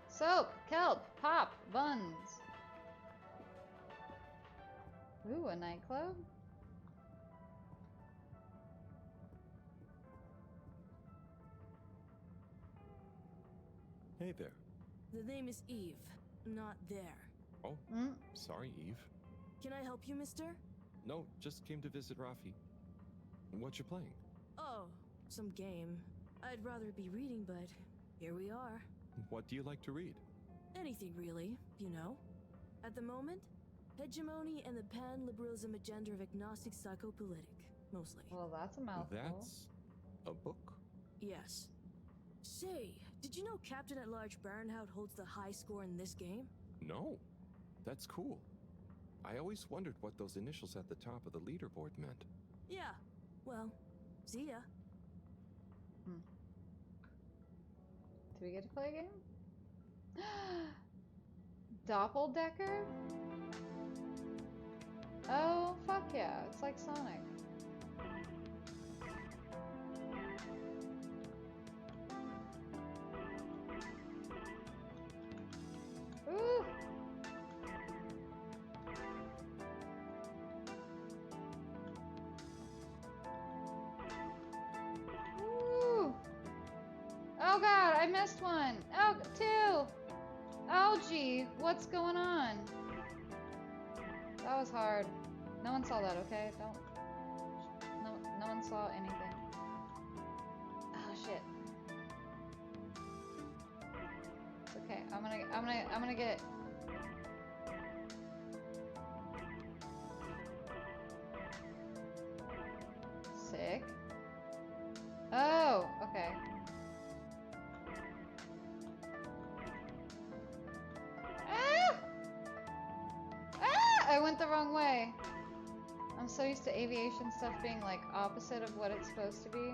Soap, kelp, pop, buns. Ooh, a nightclub? Hey there. The name is Eve, not there. Oh, sorry, Eve. Can I help you, mister? No, just came to visit Rafi. What you playing? Oh, some game. I'd rather be reading, but here we are. What do you like to read? Anything really, you know. At the moment, hegemony and the pan-liberalism agenda of agnostic psychopolitic, mostly. Well, that's a mouthful. That's a book? Yes. Say, did you know Captain at Large Baronhout holds the high score in this game? No. That's cool. I always wondered what those initials at the top of the leaderboard meant. Yeah. Well, see ya. Do we get to play a game? Doppeldecker? Oh, fuck yeah. It's like Sonic. Ooh! Ooh! Oh god, I missed one! Oh, two! Oh gee, what's going on? That was hard. No one saw that, okay? No one saw anything. Oh shit. It's okay. I'm gonna get. Sick. Oh, okay. I went the wrong way. I'm so used to aviation stuff being like opposite of what it's supposed to be.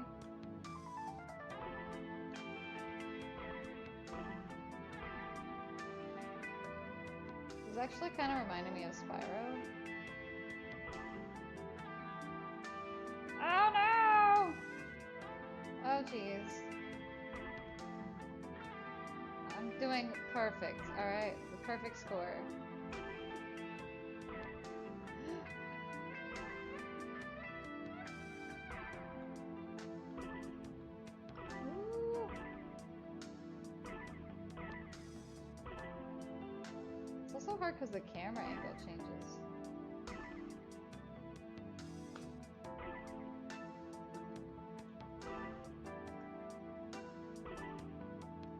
This actually kind of reminded me of Spyro. Oh no! Oh jeez. I'm doing perfect, alright? The perfect score. It's also hard because the camera angle changes.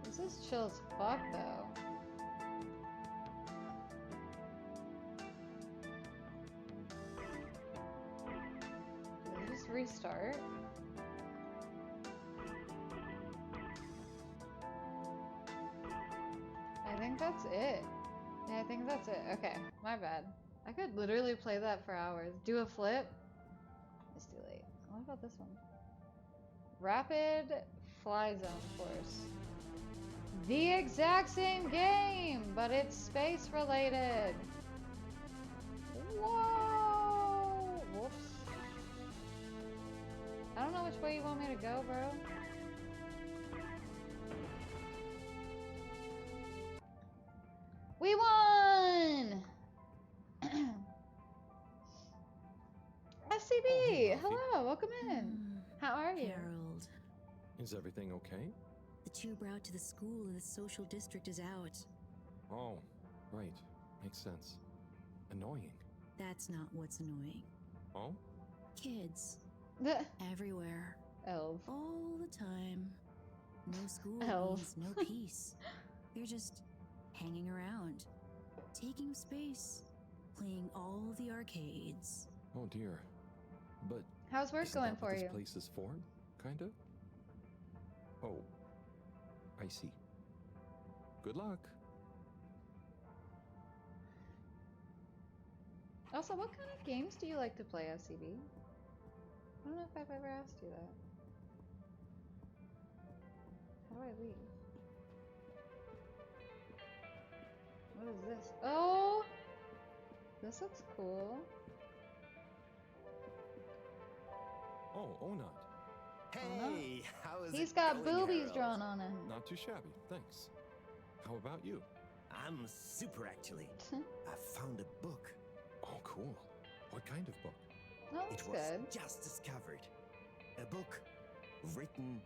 This is chill as fuck though. Did it just restart? I think that's it. Yeah, I think that's it. Okay, my bad. I could literally play that for hours. Do a flip? It's too late. What about this one? Rapid Fly Zone Force. The exact same game, but it's space related. Whoa! Whoops. I don't know which way you want me to go, bro. We won! SCB! Hello, welcome in. How are you? Harold. Is everything okay? The tube route to the school in the social district is out. Oh, right. Makes sense. Annoying. That's not what's annoying. Oh? Kids. Everywhere. Elves. All the time. No school Elves. means no peace. They're just hanging around. Taking space. Playing all the arcades. Oh dear. But how's work isn't going that what for this you? place is for? Kinda? Oh. I see. Good luck. Also, what kind of games do you like to play, SCB? I don't know if I've ever asked you that. How do I leave? What is this? Oh! This looks cool. Oh, Onat. Hey, how is He's it got going, boobies Harold? drawn on him. Not too shabby, thanks. How about you? I'm super, actually. I found a book. Oh, cool. What kind of book? Oh, It that's was good. just discovered. A book written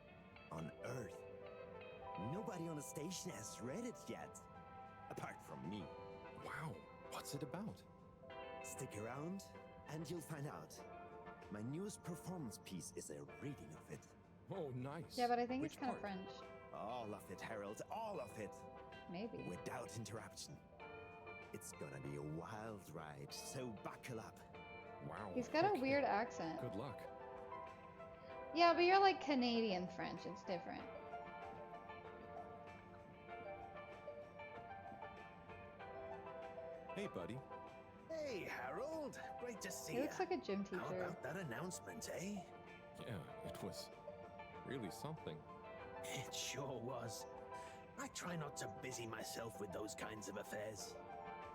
on Earth. Nobody on the station has read it yet, apart from me. Wow, what's it about? Stick around, and you'll find out. My newest performance piece is a reading of it. Oh, nice. Yeah, but I think Which he's kind of part? French. All of it, Harold, all of it. Maybe. Without interruption. It's gonna be a wild ride, so buckle up. Wow. He's got a okay. weird accent. Good luck. Yeah, but you're like Canadian French. It's different. Hey, buddy. Hey, Harold. Great to see He you. looks like a gym How teacher. about that announcement, eh? Yeah, it was really something. It sure was. I try not to busy myself with those kinds of affairs.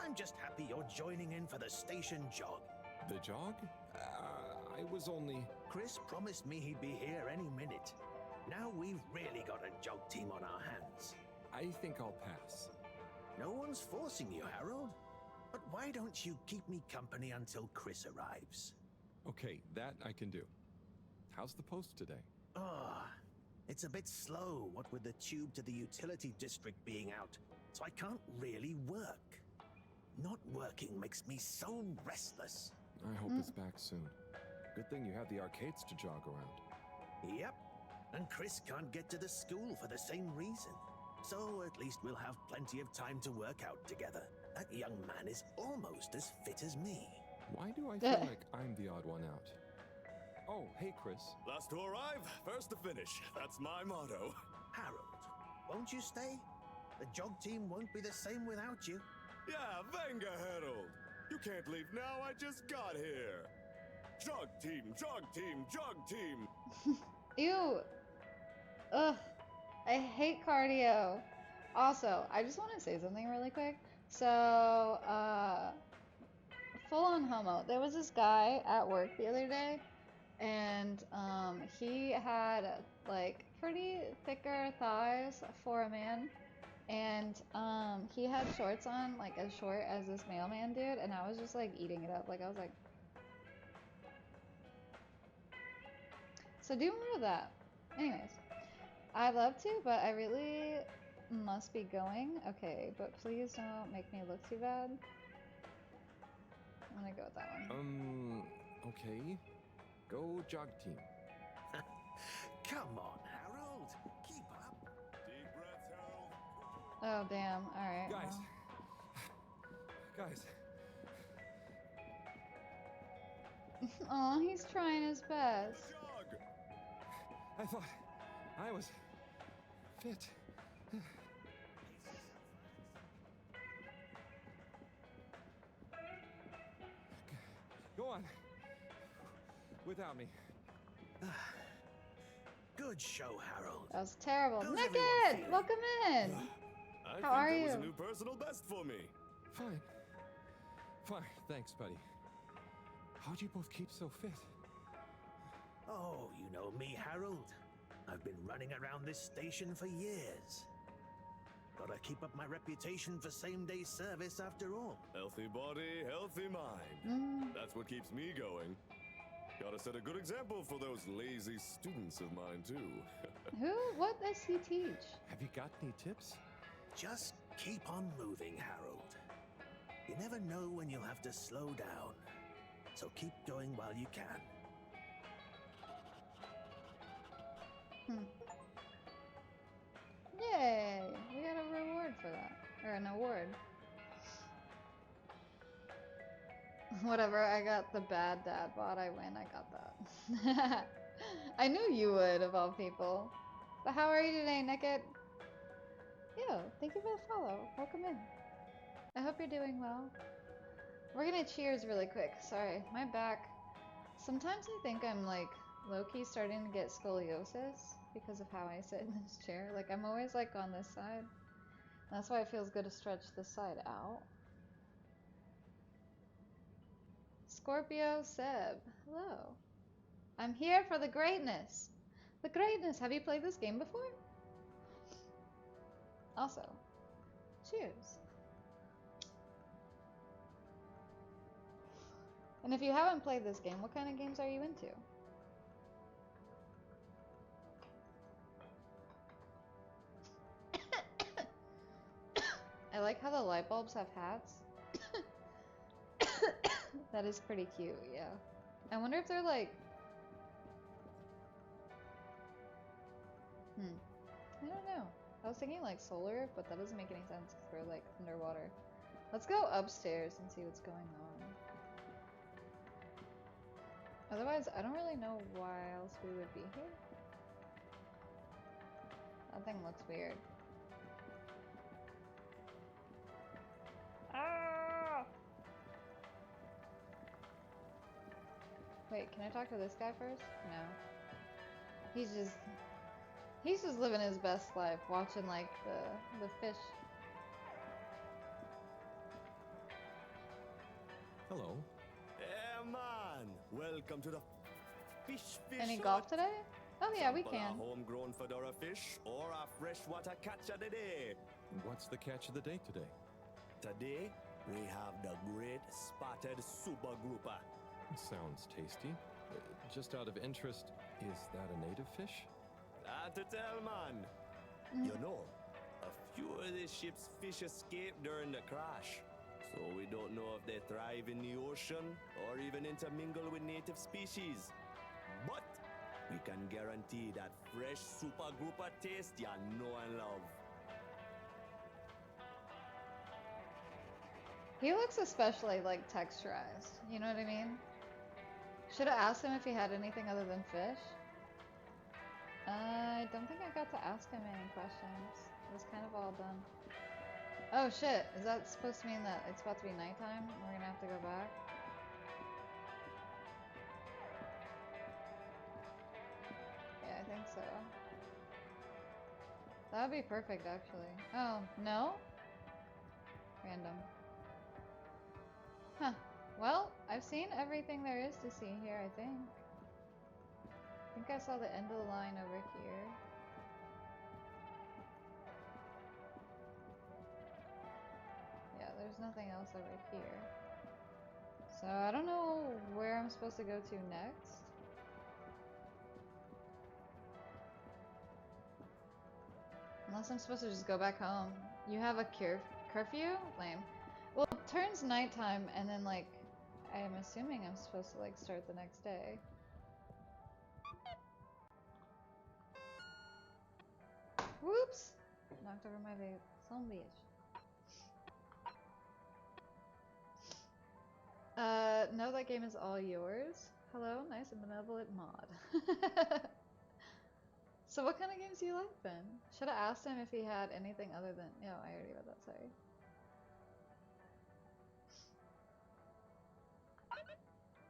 I'm just happy you're joining in for the station jog. The jog? I was only... Chris promised me he'd be here any minute. Now we've really got a jog team on our hands. I think I'll pass. No one's forcing you, Harold. But why don't you keep me company until Chris arrives? Okay, that I can do. How's the post today? Oh, it's a bit slow, what with the tube to the utility district being out, so I can't really work. Not working makes me so restless. I hope it's back soon. Good thing you have the arcades to jog around. Yep, and Chris can't get to the school for the same reason. So at least we'll have plenty of time to work out together. That young man is almost as fit as me. Why do I feel like I'm the odd one out? Oh, hey, Chris. Last to arrive, first to finish. That's my motto. Harold, won't you stay? The jog team won't be the same without you. Yeah, venga, Harold. You can't leave now, I just got here. Jog team, jog team, jog team. Ew. Ugh. I hate cardio. Also, I just want to say something really quick. So, full on homo. There was this guy at work the other day, and he had like pretty thicker thighs for a man, and he had shorts on like as short as this mailman dude, and I was just like eating it up. Like I was like, so do more of that. Anyways, I'd love to, but I really must be going. Okay, but please don't make me look too bad. I'm gonna go with that one. Okay. Go jog team. Come on, Harold. Keep up. Deep breaths, Harold. Oh, damn. Alright. Guys. Guys. Aw, he's trying his best. Jog. I thought I was fit. Go on. Without me. Good show, Harold. That was terrible. How's Naked! everyone feeling? Welcome in! I How think are that was a you? new personal best for me. Fine. Fine. Thanks, buddy. How'd you both keep so fit? Oh, you know me, Harold. I've been running around this station for years. Gotta keep up my reputation for same-day service after all. Healthy body, healthy mind. That's what keeps me going. Gotta set a good example for those lazy students of mine, too. Who? What does he teach? Have you got any tips? Just keep on moving, Harold. You never know when you'll have to slow down. So keep going while you can. Yay! We got a reward for that. Or an award. Whatever, I got the bad dad bot. I win, I got that. I knew you would, of all people. But how are you today, Naked? Yo, thank you for the follow. Welcome in. I hope you're doing well. We're gonna cheers really quick. Sorry, my back. Sometimes I think I'm like low-key starting to get scoliosis because of how I sit in this chair. Like I'm always like on this side. That's why it feels good to stretch this side out. Scorpio Seb, hello. I'm here for the greatness. The greatness. Have you played this game before? Also, cheers. And if you haven't played this game, what kind of games are you into? I like how the light bulbs have hats. That is pretty cute, yeah. I wonder if they're like... I don't know. I was thinking like solar, but that doesn't make any sense because we're like underwater. Let's go upstairs and see what's going on. Otherwise, I don't really know why else we would be here. That thing looks weird. Ah! Wait, can I talk to this guy first? No. He's just living his best life, watching like the fish. Hello. Yeah, man. Welcome to the fish. Any golf today? Oh yeah, we Sample a can. homegrown fedora fish or a freshwater catch of the day. What's the catch of the day today? Today, we have the great spotted super grouper. Sounds tasty. Just out of interest, is that a native fish? Hard to tell, man. You know, a few of the ship's fish escaped during the crash. So we don't know if they thrive in the ocean or even intermingle with native species. But we can guarantee that fresh super grouper taste you know and love. He looks especially like texturized. You know what I mean? Should have asked him if he had anything other than fish. I don't think I got to ask him any questions. It was kind of all done. Oh shit, is that supposed to mean that it's about to be nighttime and we're gonna have to go back? Yeah, I think so. That would be perfect actually. Oh, no? Random. Huh. Well, I've seen everything there is to see here, I think. I think I saw the end of the line over here. Yeah, there's nothing else over here. So I don't know where I'm supposed to go to next. Unless I'm supposed to just go back home. You have a curfew? Lame. Well, it turns nighttime and then like, I'm assuming I'm supposed to like start the next day. Whoops! Knocked over my vape. Son bitch. No, that game is all yours. Hello, nice and benevolent mod. So what kind of games do you like then? Should have asked him if he had anything other than... No, I already read that, sorry.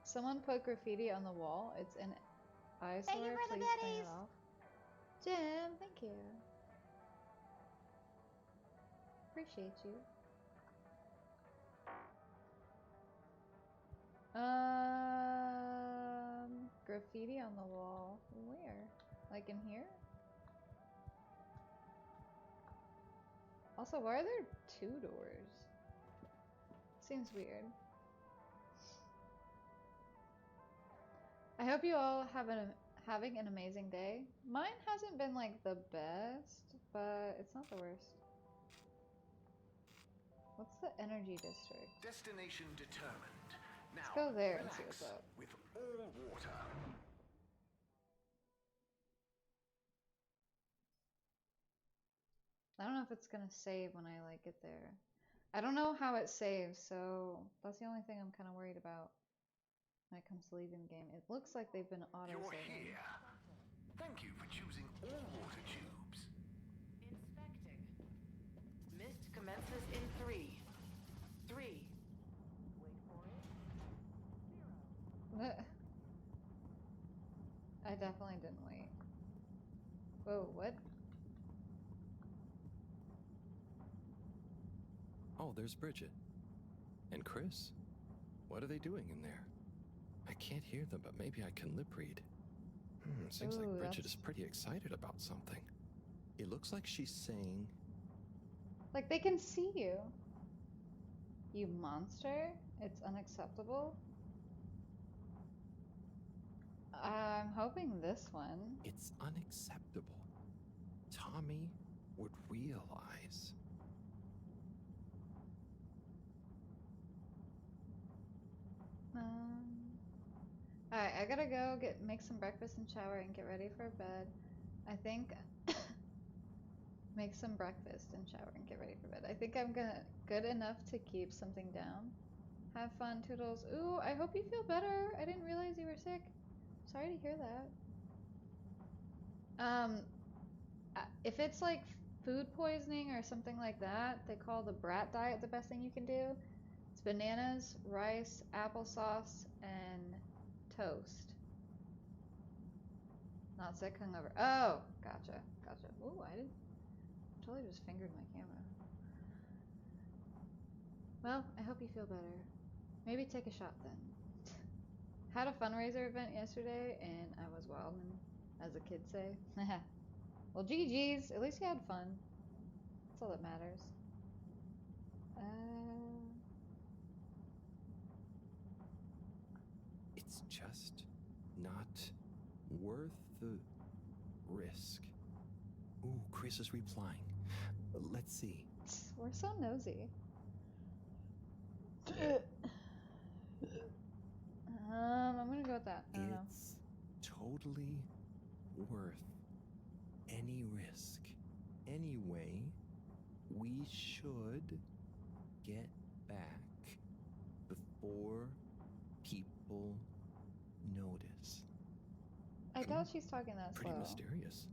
Someone put graffiti on the wall. It's an eyesore. Please clean it off. Jim, thank you. Appreciate you. Graffiti on the wall. Where? Like in here? Also, why are there 2 doors? Seems weird. I hope you all have having an amazing day. Mine hasn't been like the best, but it's not the worst. What's the energy district? Destination determined. Now, let's go there and see relax what's up. with all water. I don't know if it's gonna save when I like get there. I don't know how it saves, so that's the only thing I'm kind of worried about when it comes to leaving the game. It looks like they've been auto-saving. You're here. Thank you for choosing all water tubes. Inspecting. Mist commences in 3. 3. Wait for it. 0. I definitely didn't wait. Whoa, what? Oh, there's Bridget. And Chris? What are they doing in there? I can't hear them, but maybe I can lip read. Seems like Ooh, Bridget that's- is pretty excited about something. It looks like she's saying, Like they can see you. You monster. It's unacceptable. I'm hoping this one. it's unacceptable. Tommy would realize. Alright, I gotta go make some breakfast and shower and get ready for bed. I think make some breakfast and shower and get ready for bed. I think I'm good enough to keep something down. Have fun, Toodles. Ooh, I hope you feel better. I didn't realize you were sick. Sorry to hear that. If it's like food poisoning or something like that, they call the Brat diet the best thing you can do. It's bananas, rice, applesauce, and toast. Not sick, hungover. Oh, gotcha. Ooh, I totally just fingered my camera. Well, I hope you feel better. Maybe take a shot then. Had a fundraiser event yesterday, and I was wildin', as the kids say. Well, GG's. At least you had fun. That's all that matters. It's just not worth the risk. Ooh, Chris is replying. Let's see. We're so nosy. I'm gonna go with that. I don't know. It's totally worth any risk. Anyway, we should get back before people notice. I doubt she's talking that Pretty slow. mysterious.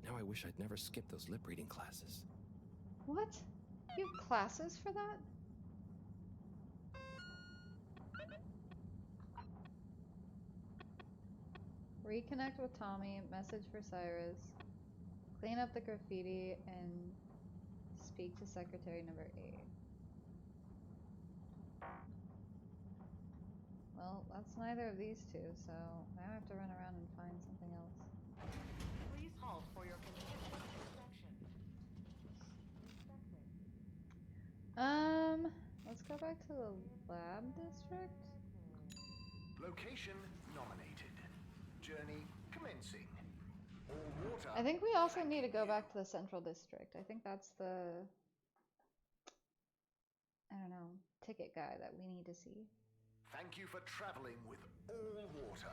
Now I wish I'd never skipped those lip reading classes. What? You have classes for that? Reconnect with Tommy, message for Cyrus, clean up the graffiti, and speak to secretary number 8. Well, that's neither of these two, so now I have to run around and find something else. Please halt for your continuous inspection. Let's go back to the lab district. Location nominated. Journey commencing. All water. I think we also need to go back to the central district. I think that's the, I don't know, ticket guy that we need to see. Thank you for traveling with all water.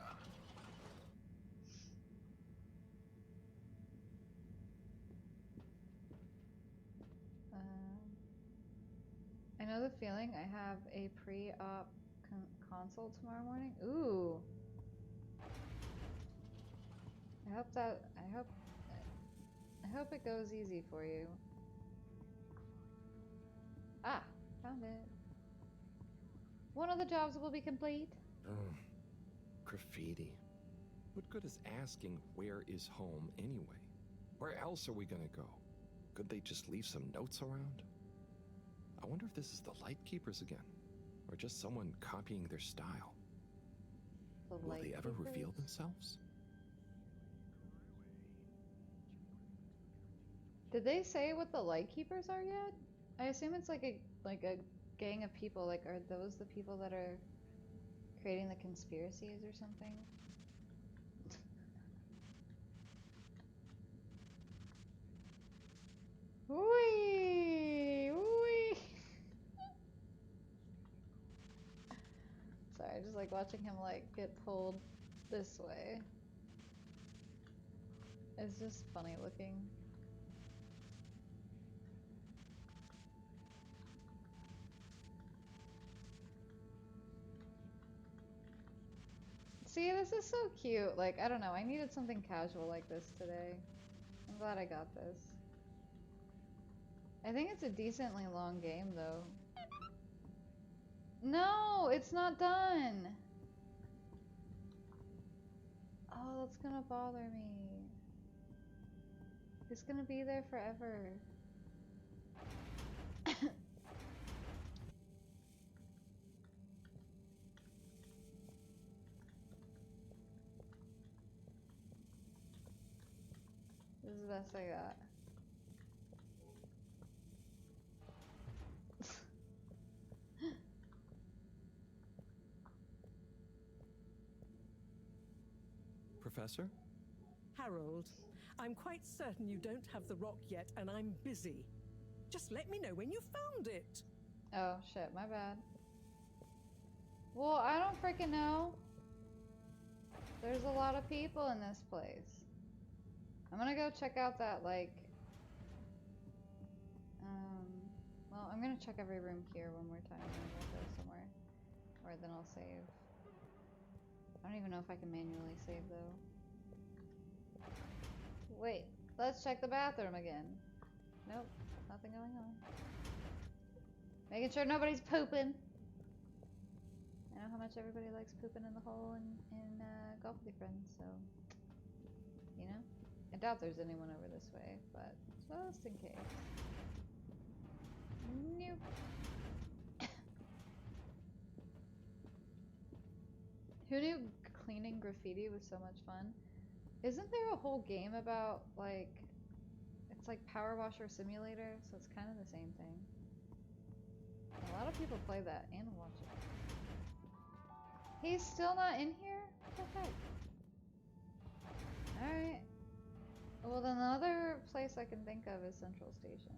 I know the feeling. I have a pre-op consult tomorrow morning. Ooh. I hope it goes easy for you. Ah, found it. One of the jobs will be complete. Oh, graffiti. What good is asking where is home anyway? Where else are we gonna go? Could they just leave some notes around? I wonder if this is the Lightkeepers again, or just someone copying their style. Will they ever reveal themselves? Did they say what the Lightkeepers are yet? I assume it's like a gang of people. Like, are those the people that are creating the conspiracies or something? Wee! Wee! Sorry, I just like watching him like get pulled this way. It's just funny looking. See, this is so cute. Like, I don't know, I needed something casual like this today. I'm glad I got this. I think it's a decently long game, though. No, it's not done! Oh, that's gonna bother me. It's gonna be there forever. This is the best I got. Professor? Harold, I'm quite certain you don't have the rock yet, and I'm busy. Just let me know when you found it. Oh, shit, my bad. Well, I don't freaking know. There's a lot of people in this place. I'm gonna go check out that, like, well, I'm gonna check every room here one more time and then we'll go somewhere. Or then I'll save. I don't even know if I can manually save, though. Wait, let's check the bathroom again. Nope, nothing going on. Making sure nobody's pooping. I know how much everybody likes pooping in the hole in Golf with Your Friends, so, you know? I doubt there's anyone over this way, but just in case. Nope. Who knew cleaning graffiti was so much fun? Isn't there a whole game about, like, it's like Power Washer Simulator, so it's kind of the same thing. A lot of people play that and watch it. He's still not in here? What the heck? Alright. Well, then the other place I can think of is Central Station.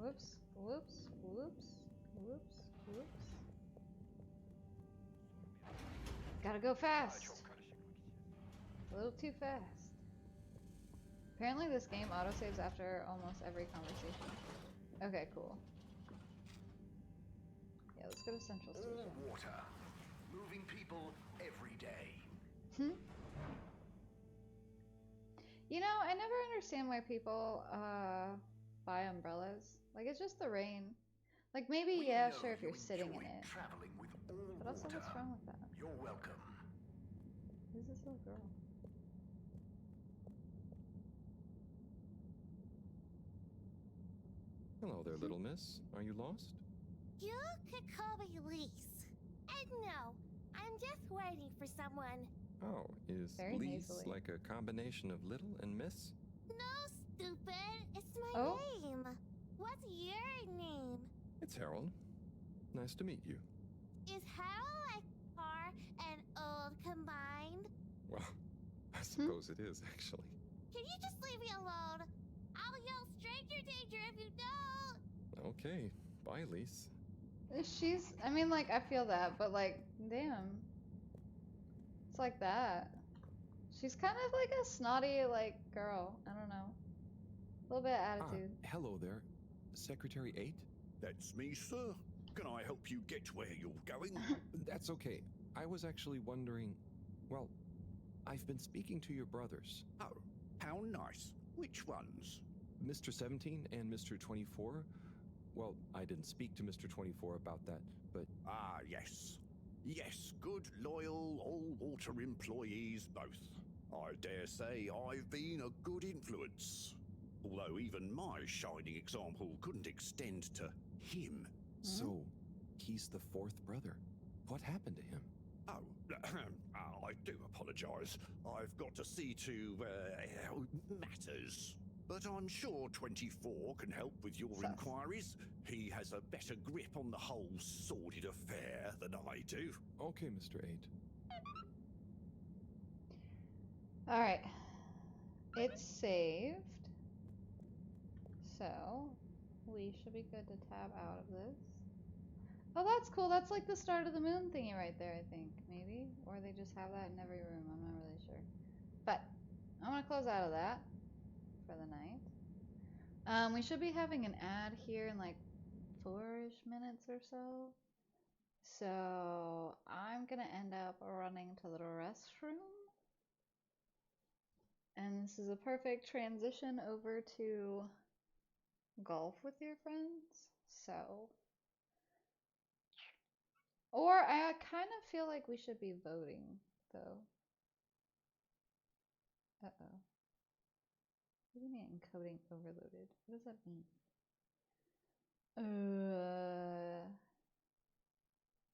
Whoops, whoops, whoops, whoops, whoops. Gotta go fast. A little too fast. Apparently this game autosaves after almost every conversation. Okay, cool. Yeah, let's go to Central Station. Water. Moving people every day. You know, I never understand why people buy umbrellas. Like, it's just the rain. Like, maybe, yeah, sure, if you're sitting in it. Traveling with all But also, water. what's wrong with that? You're welcome. Who's this little girl? Hello there, little miss. Are you lost? You could call me Lise. And no, I'm just waiting for someone. Oh, is Very Lise nasally. like a combination of little and miss? No, stupid. It's my Oh. name. What's your name? It's Harold. Nice to meet you. Is Harold like car and old combined? Well, I suppose it is, actually. Can you just leave me alone? I'll yell stranger danger if you don't. Okay. Bye, Lise. She's, I mean, like, I feel that, but, like, damn. It's like that. She's kind of like a snotty, like, girl. I don't know. A little bit of attitude. Hello there. Secretary 8? That's me, sir. Can I help you get where you're going? That's okay. I was actually wondering... Well, I've been speaking to your brothers. Oh, how nice. Which ones? Mr. 17 and Mr. 24. Well, I didn't speak to Mr. 24 about that, but... Ah, yes. Yes, good, loyal, all-water employees both. I dare say I've been a good influence. Although even my shining example couldn't extend to him. So, he's the fourth brother. What happened to him? Oh, I do apologise. I've got to see to matters. But I'm sure 24 can help with your inquiries. He has a better grip on the whole sordid affair than I do. Okay, Mr. 8. Alright. It's saved. So, we should be good to tab out of this. Oh, that's cool. That's like the start of the moon thingy right there, I think. Maybe? Or they just have that in every room. I'm not really sure. But, I'm going to close out of that for the night. We should be having an ad here in like 4-ish minutes or so. So, I'm going to end up running to the restroom. And this is a perfect transition over to Golf with Your Friends. So, or I kind of feel like we should be voting though. Uh-oh. What do you mean encoding overloaded? What does that mean?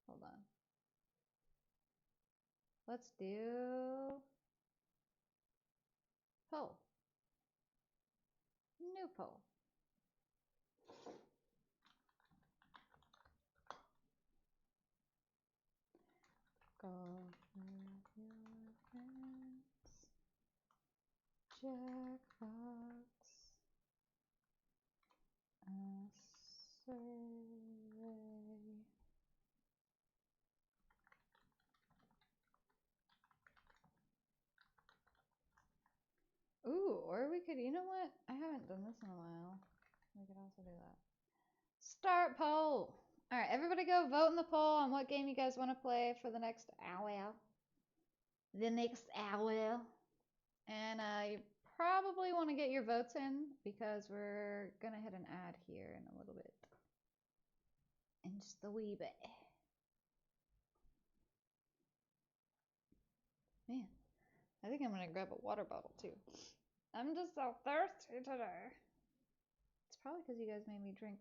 Hold on. Let's do poll. New poll. Golf with your friends. Jackbox. A survey. we could, you know what? I haven't done this in a while. We could also do that. Start poll. All right, everybody go vote in the poll on what game you guys want to play for the next hour. The next hour. And you probably want to get your votes in because we're going to hit an ad here in a little bit. In just a wee bit. Man, I think I'm going to grab a water bottle too. I'm just so thirsty today. It's probably because you guys made me drink,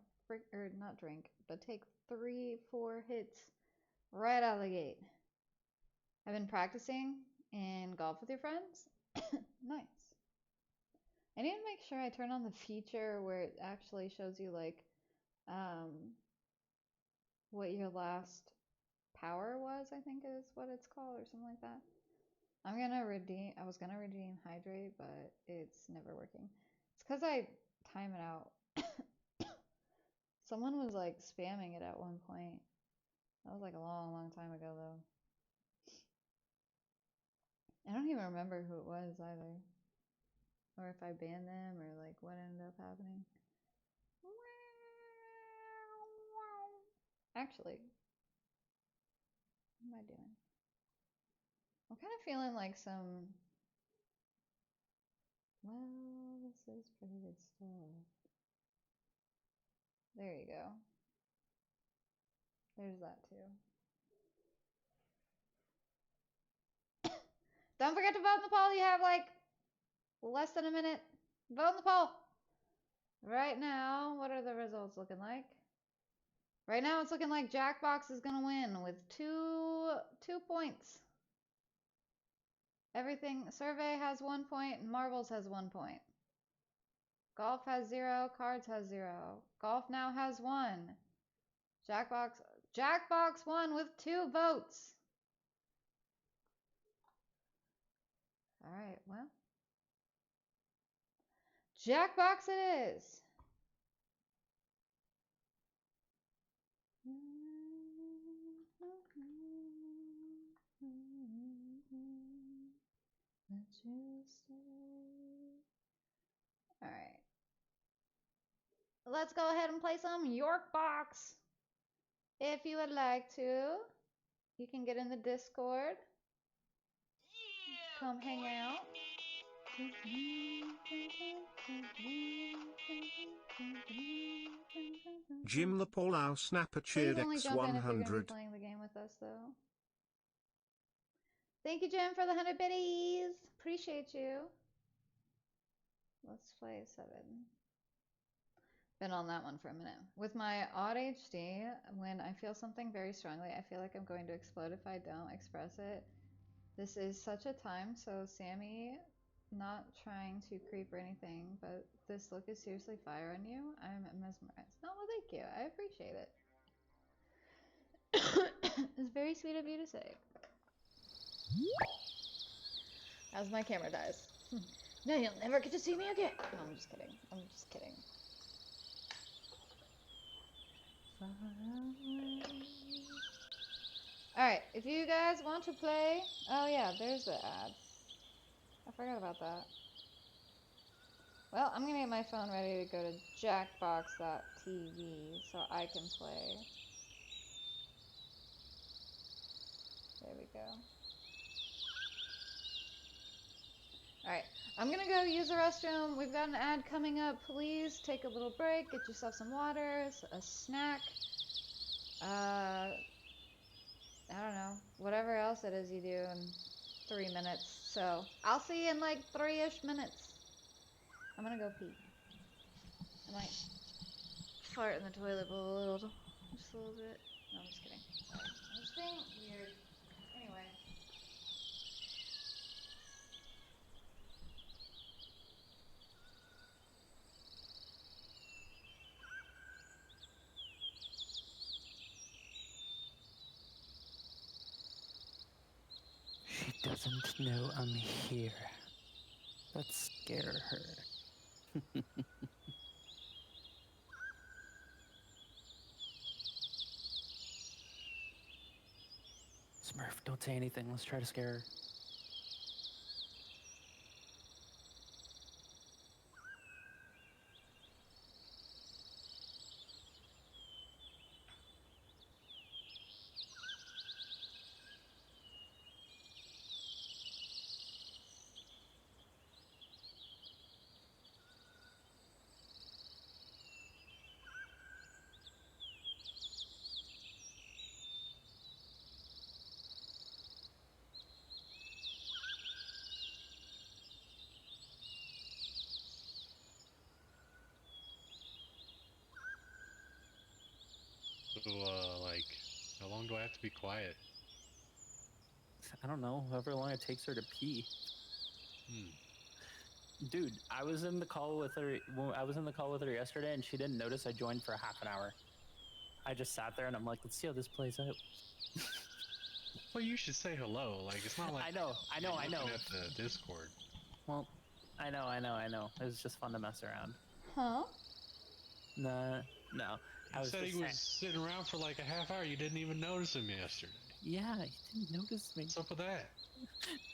or not drink, but take 3-4 hits right out of the gate. I've been practicing in golf with your friends. Nice. I need to make sure I turn on the feature where it actually shows you like what your last power was, I think is what it's called, or something like that. I was gonna redeem Hydrate, but it's never working. It's because I time it out. Someone was like spamming it at one point. That was like a long, long time ago though. I don't even remember who it was either. Or if I banned them or like what ended up happening. Actually, what am I doing? I'm kind of feeling like some... Well, this is pretty good stuff. There you go. There's that too. Don't forget to vote in the poll. You have like less than a minute. Vote in the poll. Right now, what are the results looking like? Right now, it's looking like Jackbox is gonna win with two points. Everything, Survey has 1 point, and Marbles has 1 point. Golf has 0, Cards has 0. Golf Now has 1. Jackbox won with 2 votes. All right, well. Jackbox it is. All right. Let's go ahead and play some York Box. If you would like to, you can get in the Discord. Come hang out. Jim the Paulau Snapper cheered Please only jump in if you're going to be X100. playing the game with us, though. Thank you, Jim, for the 100 biddies. Appreciate you. Let's play 7. Been on that one for a minute. With my ADHD, when I feel something very strongly, I feel like I'm going to explode if I don't express it. This is such a time, so Sammy, not trying to creep or anything, but this look is seriously fire on you. I'm mesmerized. No, well, thank you. I appreciate it. It's very sweet of you to say. As my camera dies. No, you'll never get to see me again. No, I'm just kidding. I'm just kidding. Alright, if you guys want to play... Oh yeah, there's the ad. I forgot about that. Well, I'm gonna get my phone ready to go to jackbox.tv so I can play. There we go. Alright, I'm gonna go use the restroom. We've got an ad coming up. Please take a little break, get yourself some water, a snack. I don't know, whatever else it is you do in 3 minutes. So, I'll see you in like 3-ish minutes. I'm gonna go pee. I might fart in the toilet bowl just a little bit. No, I'm just kidding. Sorry. I'm just being weird. Anyway. She doesn't know I'm here. Let's scare her. Smurf, don't say anything. Let's try to scare her. do I have to be quiet? I don't know. However long it takes her to pee. Dude, I was in the call with her. I was in the call with her yesterday, and she didn't notice I joined for half an hour. I just sat there, and I'm like, let's see how this plays out. Well, you should say hello. Like, it's not like I know. you're looking at the Discord. Well, I know. It was just fun to mess around. Huh? No. You said he was sitting around for like a half hour. You didn't even notice him yesterday. Yeah, you didn't notice me. What's up with that?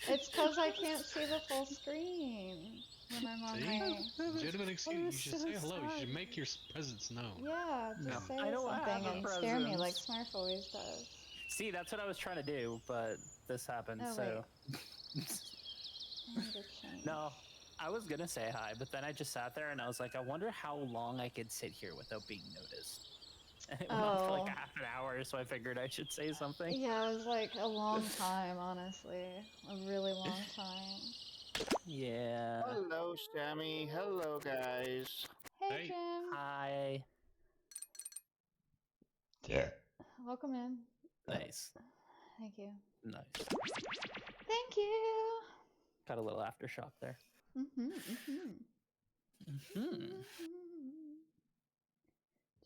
It's because I can't see the full screen when I'm on my... Legitimate excuse. You should say hello. You should make your presence known. Yeah, just say something and scare me like Smurf always does. See, that's what I was trying to do, but this happened, Oh, so... I need to change. No, I was gonna say hi, but then I just sat there and I was like, I wonder how long I could sit here without being noticed. And it went on for like half an hour, so I figured I should say something. Yeah, it was like a long time, honestly. A really long time. Yeah. Hello, Sammy. Hello, guys. Hey, Jim. Hi. Yeah. Welcome in. Nice. Thank you. Nice. Thank you. Got a little aftershock there.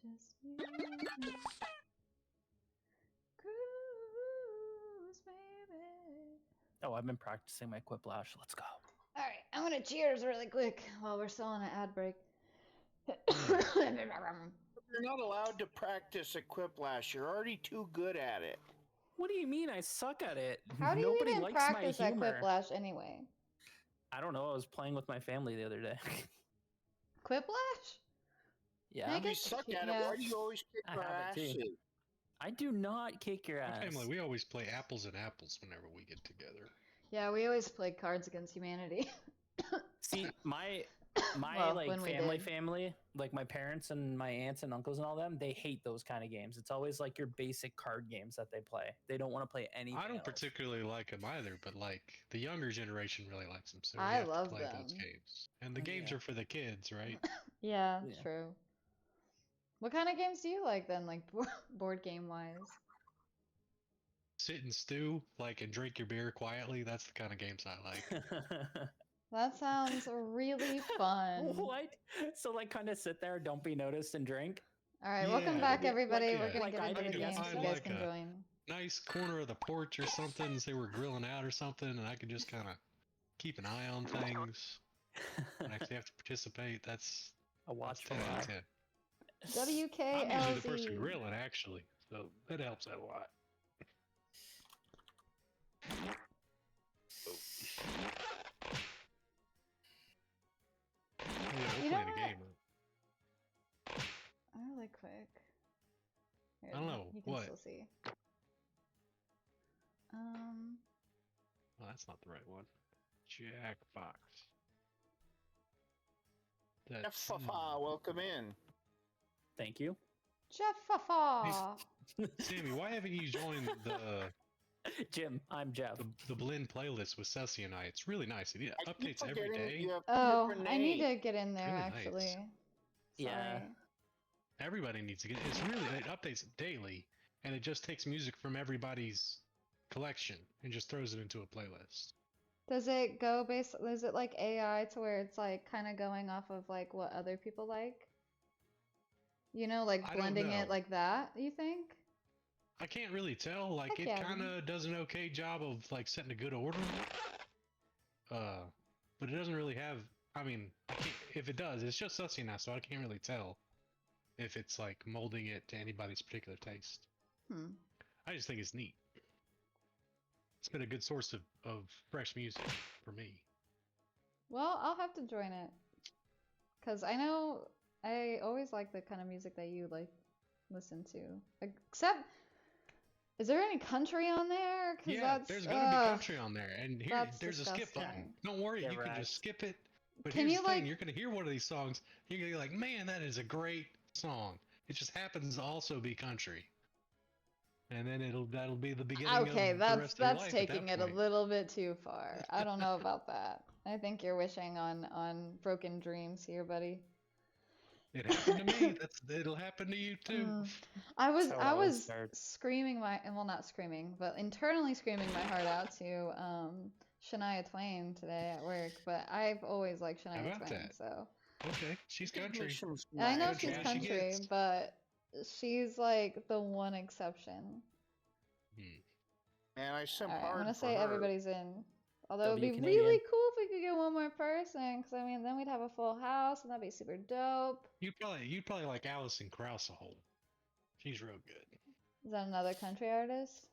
Just you and me. Cruise, baby. Oh, I've been practicing my quiplash. Let's go. All right, I'm gonna cheers really quick while we're still on an ad break. You're not allowed to practice a quiplash. You're already too good at it. What do you mean? I suck at it. How do Nobody you even likes practice my that humor. quiplash anyway? I don't know. I was playing with my family the other day. Quiplash? Yeah. If you suck at it, why do you always kick I our have it too. asses? I do not kick your My ass. family, we always play apples and apples whenever we get together. Yeah, we always play Cards Against Humanity. See, my Well, like when we family, did. like my parents and my aunts and uncles and all them, they hate those kind of games. It's always like your basic card games that they play. They don't want to play anything I don't else. particularly like them either, but like the younger generation really likes them, so we I have love to play those them. games. And the games are for the kids, right? Yeah, Yeah. true. What kind of games do you like then, like board game wise? Sit and stew, like, and drink your beer quietly. That's the kind of games I like. That sounds really fun. What? So like kind of sit there, don't be noticed, and drink? All right, welcome back, everybody. We're gonna get into the games. find You guys like can a join. nice corner of the porch or something, say we're grilling out or something, and I can just kind of keep an eye on things. And actually have to participate. That's a watchful 10 out of eye. 10. I'm usually the person WKLZ. grilling, actually, so that helps out a lot. Oh, yeah, we're You know playing a what? game. Really quick. Here, I don't know, You can what? still see. Oh, that's not the right one. Jackbox. That's Welcome in. Thank you. Jeff Fafa. Sammy, why haven't you joined the Jim? I'm Jeff. The Blend playlist with Ceci and I. It's really nice. It updates every day. Oh, I need to get in there Really actually. nice. Yeah. Sorry. Everybody needs to get. It's really it updates daily, and it just takes music from everybody's collection and just throws it into a playlist. Does it go based? Is it like AI to where it's like kind of going off of like what other people like? You know, like I don't blending it know. like that. You think? I can't really tell. Like Heck it yeah. kind of does an okay job of like setting a good order. But it doesn't really have. I mean, I can't, if it does, it's just Ceci now, so I can't really tell if it's like molding it to anybody's particular taste. I just think it's neat. It's been a good source of fresh music for me. Well, I'll have to join it. Cause I know I always like the kind of music that you like listen to. Except, is there any country on there? 'Cause Yeah, that's, there's gonna be country on there, and here that's there's a skip button. disgusting. Don't worry, Yeah, you can right. just skip it. But Can here's you, the thing: like- you're gonna hear one of these songs, you're gonna be like, "Man, that is a great song." It just happens to also be country, and then that'll be the beginning. Okay, of the rest of your that's life taking at it that a point. little bit too far. I don't know about that. I think you're wishing on broken dreams here, buddy. It happened to me. It'll happen to you too. I was That's how it I always was starts. screaming well, not screaming, but internally screaming my heart out to Shania Twain today at work. But I've always liked How Shania about Twain, that? so Okay, she's country. I know Country she's as she country, gets. but she's like the one exception. Man, I sent Alright, I'm hard gonna for say her. everybody's in. Although it'd W be Canadian. really cool if we could get one more person, because I mean, then we'd have a full house, and that'd be super dope. You'd probably like Alison Krauss a whole. She's real good. Is that another country artist?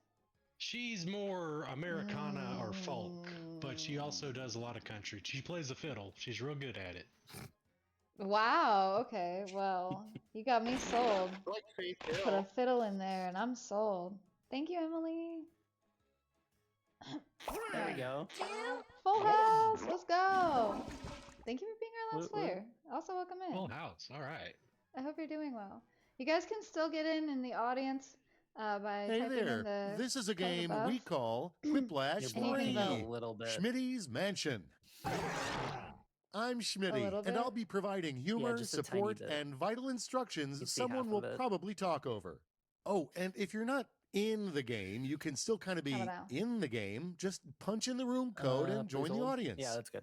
She's more Americana or folk, but she also does a lot of country. She plays the fiddle. She's real good at it. Wow, okay, well, you got me sold. Like Faith Put a Hill. fiddle in there, and I'm sold. Thank you, Emily. There we go. Full house, let's go. Thank you for being our last Woot, woot. player. Also, welcome in. Full house. All right. I hope you're doing well. You guys can still get in the audience by Hey typing in there, the this is a code game above. we call Quiplash You're breaking 3, up a little bit. Schmitty's Mansion. I'm Schmitty, little and bit? I'll be providing humor, just a tiny support, bit. and vital instructions You see someone half will of it. probably talk over. Oh, and if you're not in the game, you can still kind of be How about now? in the game. Just punch in the room code and Please join the hold. audience. Yeah, that's good.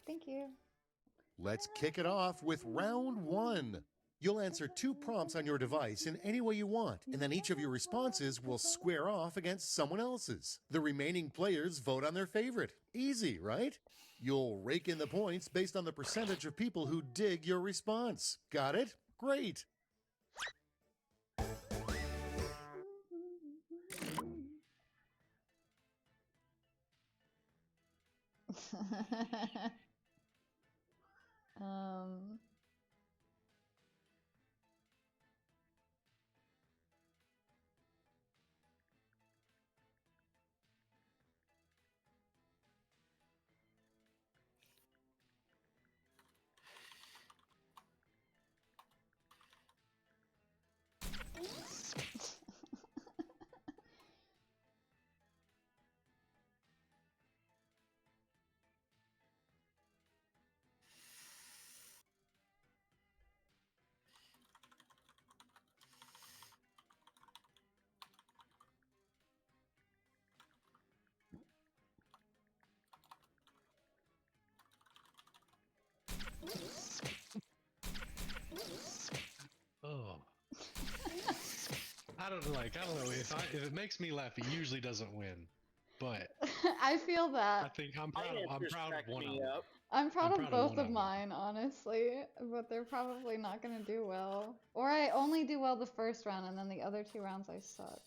Thank you. Let's kick it off with round 1. You'll answer 2 prompts on your device in any way you want, and then each of your responses will square off against someone else's. The remaining players vote on their favorite. Easy, right? You'll rake in the points based on the percentage of people who dig your response. Got it? Great. um. Oh. I don't know if it makes me laugh. It usually doesn't win, but I feel I that. think I'm proud of one of them. I'm proud I'm of proud of both one of of 'em. mine, honestly, but they're probably not gonna do well. Or I only do well the first round, and then the other 2 rounds I suck.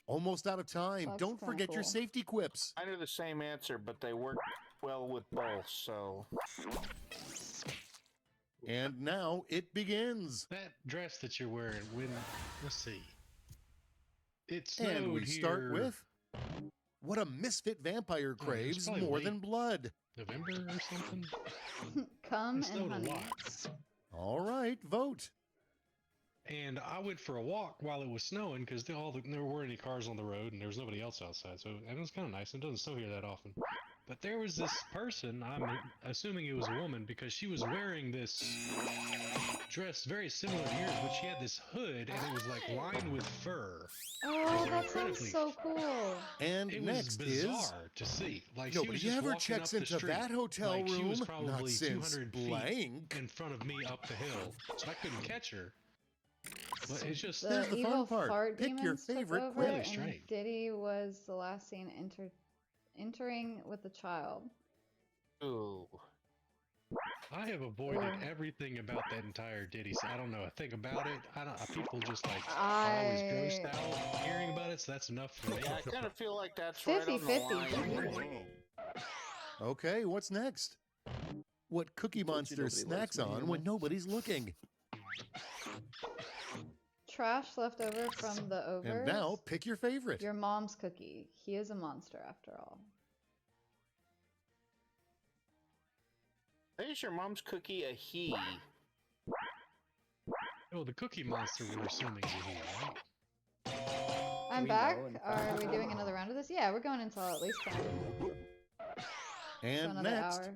Almost out of time. That's Don't kinda forget your cool. safety quips. I knew the same answer, but they work well with both, so. And now it begins. That dress that you're wearing, let's see. It snowed And we start here with what a misfit vampire it's craves probably more late. than blood. November or something. Come It snowed and a honey. lot. All right, vote. And I went for a walk while it was snowing because there weren't any cars on the road and there was nobody else outside. So and it was kind of nice. It doesn't snow here that often. But there was this person, I'm assuming it was a woman, because she was wearing this dress very similar to yours, but she had this hood and it was like lined with fur. Oh, that incredibly- sounds so cool. And It next was is bizarre to see. Like she was nobody just ever walking checks up the into street. that hotel Like, She was room, probably not since 200 feet blank. in front of me up the hill, so I couldn't catch her. But it's just Here's The the evil fun part. fart Pick your demons took favorite over, quiz. Really and strange. Diddy was the last scene entering with the child. Ooh. I have avoided Ugh. everything about that entire Diddy. So I don't know a thing about it. People just like are always grossed out hearing about it. So that's enough for me. Yeah, I kind of feel like that's right on the 50-50. line. Okay, what's next? What Cookie Monster nobody snacks likes me, on am when I? nobody's looking? Trash left over from the overs. And now pick your favorite. Your mom's cookie. He is a monster after all. Is your mom's cookie a he? Oh, the Cookie Monster we're assuming is here, right? I'm We back. know and- Are we doing another round of this? Yeah, we're going until at least 10. So And another next, hour.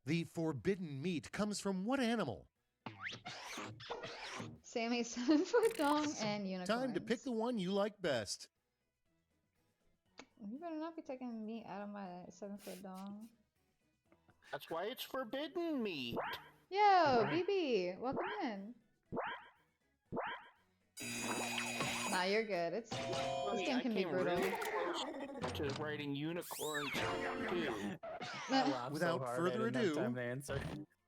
The forbidden meat comes from what animal? Sammy 7-foot dong and unicorns. Time to pick the one you like best. You better not be taking meat out of my 7-foot dong. That's why it's forbidden meat. Yo, BB, welcome in. Nah, you're good. This game can be brutal. Really close to writing unicorns too. Without further ado,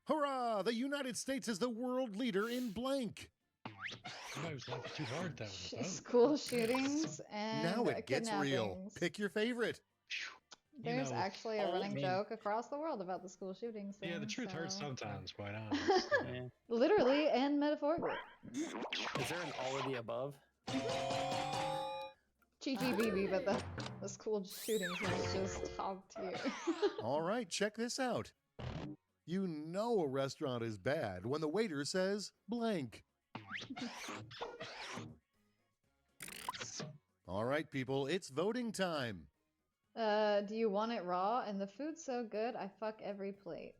hurrah! The United States is the world leader in blank. I was laughing too hard that one. School shootings and Now it gets real. kidnappings. Pick your favorite. There's actually a running joke across the world about the school shootings. Yeah, the truth hurts so- sometimes, quite honestly. Literally and metaphorically. Is there an all of the above? GGBB, but the school shootings was just top tier. All right, check this out. You know a restaurant is bad when the waiter says blank. All right, people, it's voting time. Do you want it raw? And the food's so good, I fuck every plate.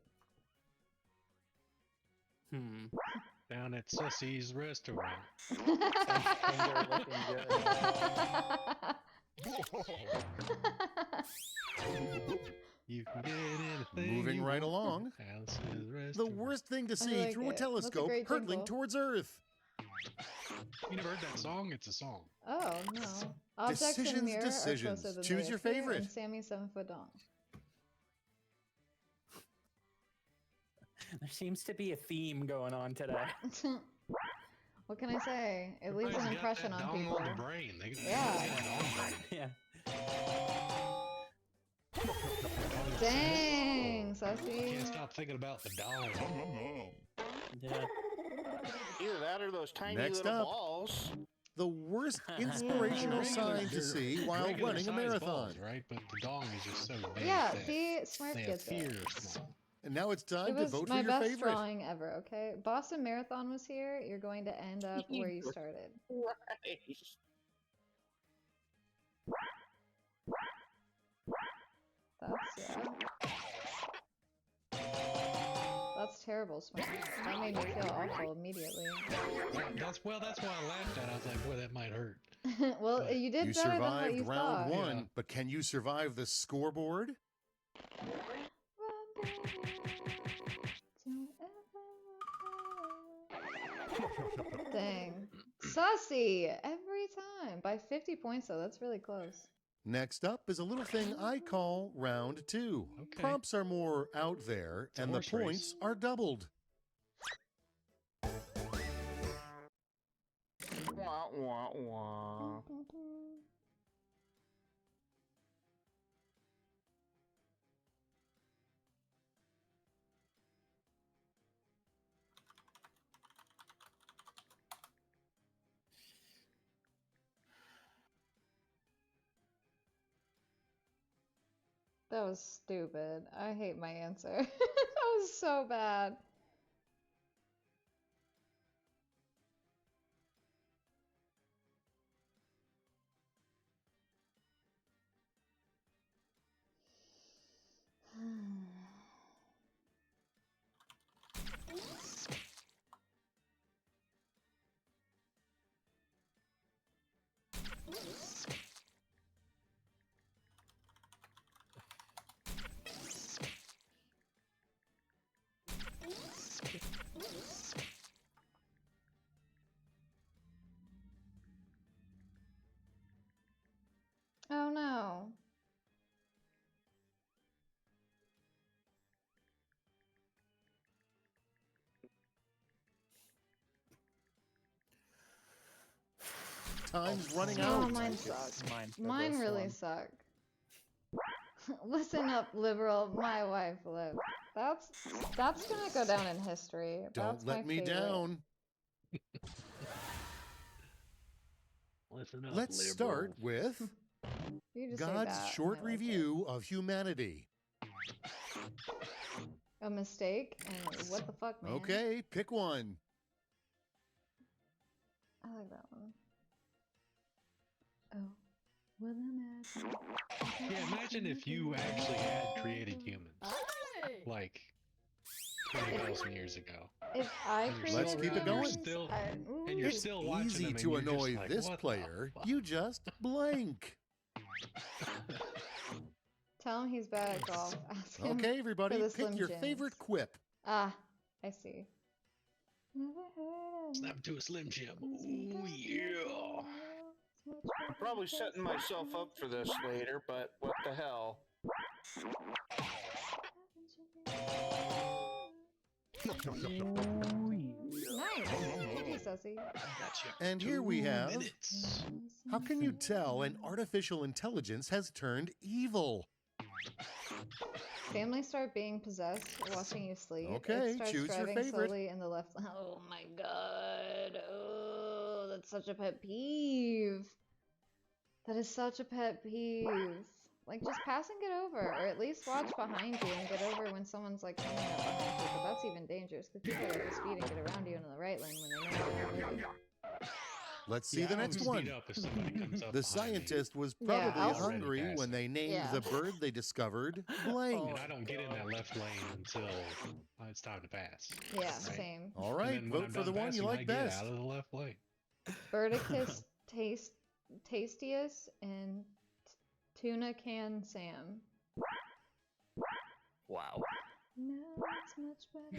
Down at Sussy's restaurant. You can get anything. Moving you right want. along. Alice's The restaurant. worst thing to I see like through a it. That's a telescope great hurtling jingle. towards Earth. You never heard that song? It's a song. Oh, no. Objects in Decisions, mirror are decisions. closer than Choose they your appear, favorite. And Sammy's 7-foot dong. There seems to be a theme going on today. What can I say? It leaves an Everybody's got impression that on dong people. on the brain. They Yeah. got that dong brain. Yeah. Dang, You Sussy. can't stop thinking about the dong. Yeah. Either that or those tiny Next little up. balls. The worst inspirational sign to see while Regular running a size marathon. balls, right? But the dong is just so big. Yeah, that see, Smurf they gets appear it. small. And now it's It time to was vote for my your best favorite. drawing ever, okay? Boston Marathon was here. You're going to end up where you started. Right. That's terrible, Smurf. That made me feel awful immediately. That's why I laughed at it. I was like, boy, that might hurt. Well, you did You better than what survived you round thought. one, Yeah. but can you survive the scoreboard? Dang. Sussy! Every time. By 50 points, though. That's really close. Next up is a little thing I call round two. Okay. Prompts are more out there, It's a and the horse race. points are doubled. Wah, wah, wah. That was stupid. I hate my answer. That was so bad. Oh no. Time's running Oh, out. mine suck. Mine for Mine this really one. suck. Listen up, liberal. My wife lived. That's gonna go down in history. That's Don't my let me favorite. down. Listen up, Let's start with You just say God's that, short and I like it. review of humanity. A mistake? And what the fuck, man? Okay, pick one. I like that one. Oh. Well, imagine. Yeah, imagine if you actually had created humans. Like, 20,000 years ago. If I And you're create Let's still keep it around, you're going. still- ooh. and you're It's still watching easy them, and to you're just annoy like, this "What the player. fuck?" You just blank. Tell him he's bad at golf. Ask him Okay, everybody, for the pick Slim your Jims. favorite quip. Ah, I see. Never heard of Snap to a Slim Jim. Ooh, yeah. I'm probably setting myself up for this later, but what the hell? Nice. Thank you, Sussy. And here we have. How can you tell an artificial intelligence has turned evil? Families start being possessed watching you sleep. Okay, it starts choose your driving favorite. slowly in the left. Oh my god. Oh, that's such a pet peeve. That is such a pet peeve. Like, just pass and get over, or at least watch behind you and get over when someone's like coming up behind you. But that's even dangerous because people are at speed and get around you into the right lane when they know you're not moving. Let's see Yeah, the I next always one. speed up if somebody comes up The behind me. scientist was Yeah, probably I'll- hungry Already when they named Yeah. the bird they discovered blank. And I don't get in that left lane until it's time to pass. Yeah, Right? same. All And right, then when vote I'm for the done one you passing, like I get best. out of the left lane. Verticus tastiest and tuna can Sam. Wow. No, it's much better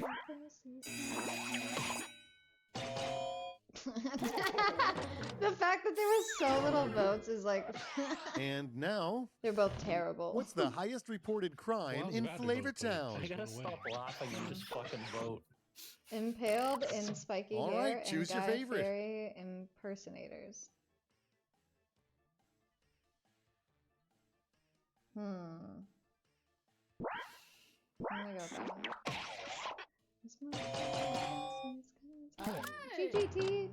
The fact that there was so little votes is like And now, they're both terrible. what's the highest reported crime Well, I was in about to vote, but Flavortown? I gotta stop laughing and just fucking vote. Impaled in spiky All hair right, choose and your Guy favorite. Fieri impersonators. I'm gonna go with that one. It's my GGT.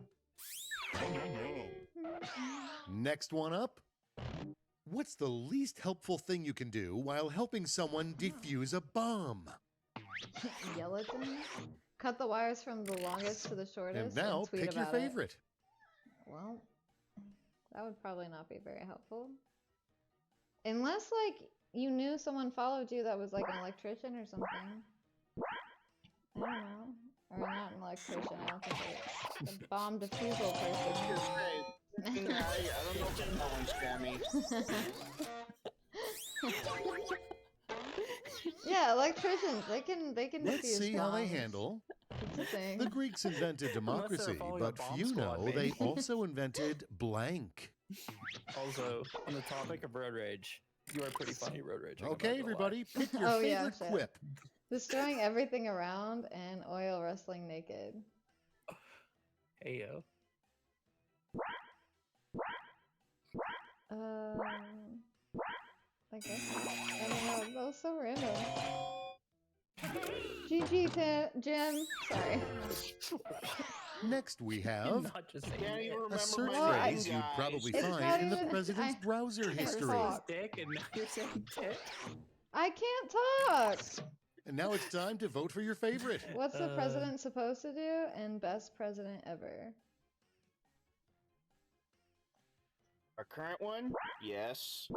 Next one up. What's the least helpful thing you can do while helping someone defuse a bomb? Yell at them. Cut the wires from the longest to the shortest. And now, tweet pick your about it. favorite. Well, that would probably not be very helpful. Unless, like, you knew someone followed you that was, like, an electrician or something. I don't know. Or not an electrician, I don't think it's a bomb defusal person. I don't know if that one's scammy. Yeah, electricians, they can Let's defuse see how they bombs. handle. It's a thing. The Greeks invented democracy, following a but bomb few squad, know they maybe. also invented blank. Also, on the topic of road rage, you are pretty funny, road rage. Okay, everybody, pick your Oh, yeah, favorite shit. quip. Destroying everything around and oil wrestling naked. Hey yo. I guess. I don't know. That was so random. GG, Jim. Sorry. Next we have Not just Can't even a remember search my name, phrase you'd guys. probably It's find not in the even- president's I browser can't history. talk. dick, and now you're saying dick. I can't talk. And now it's time to vote for your favorite. What's the president supposed to do? And best president ever. Our current one? Yes.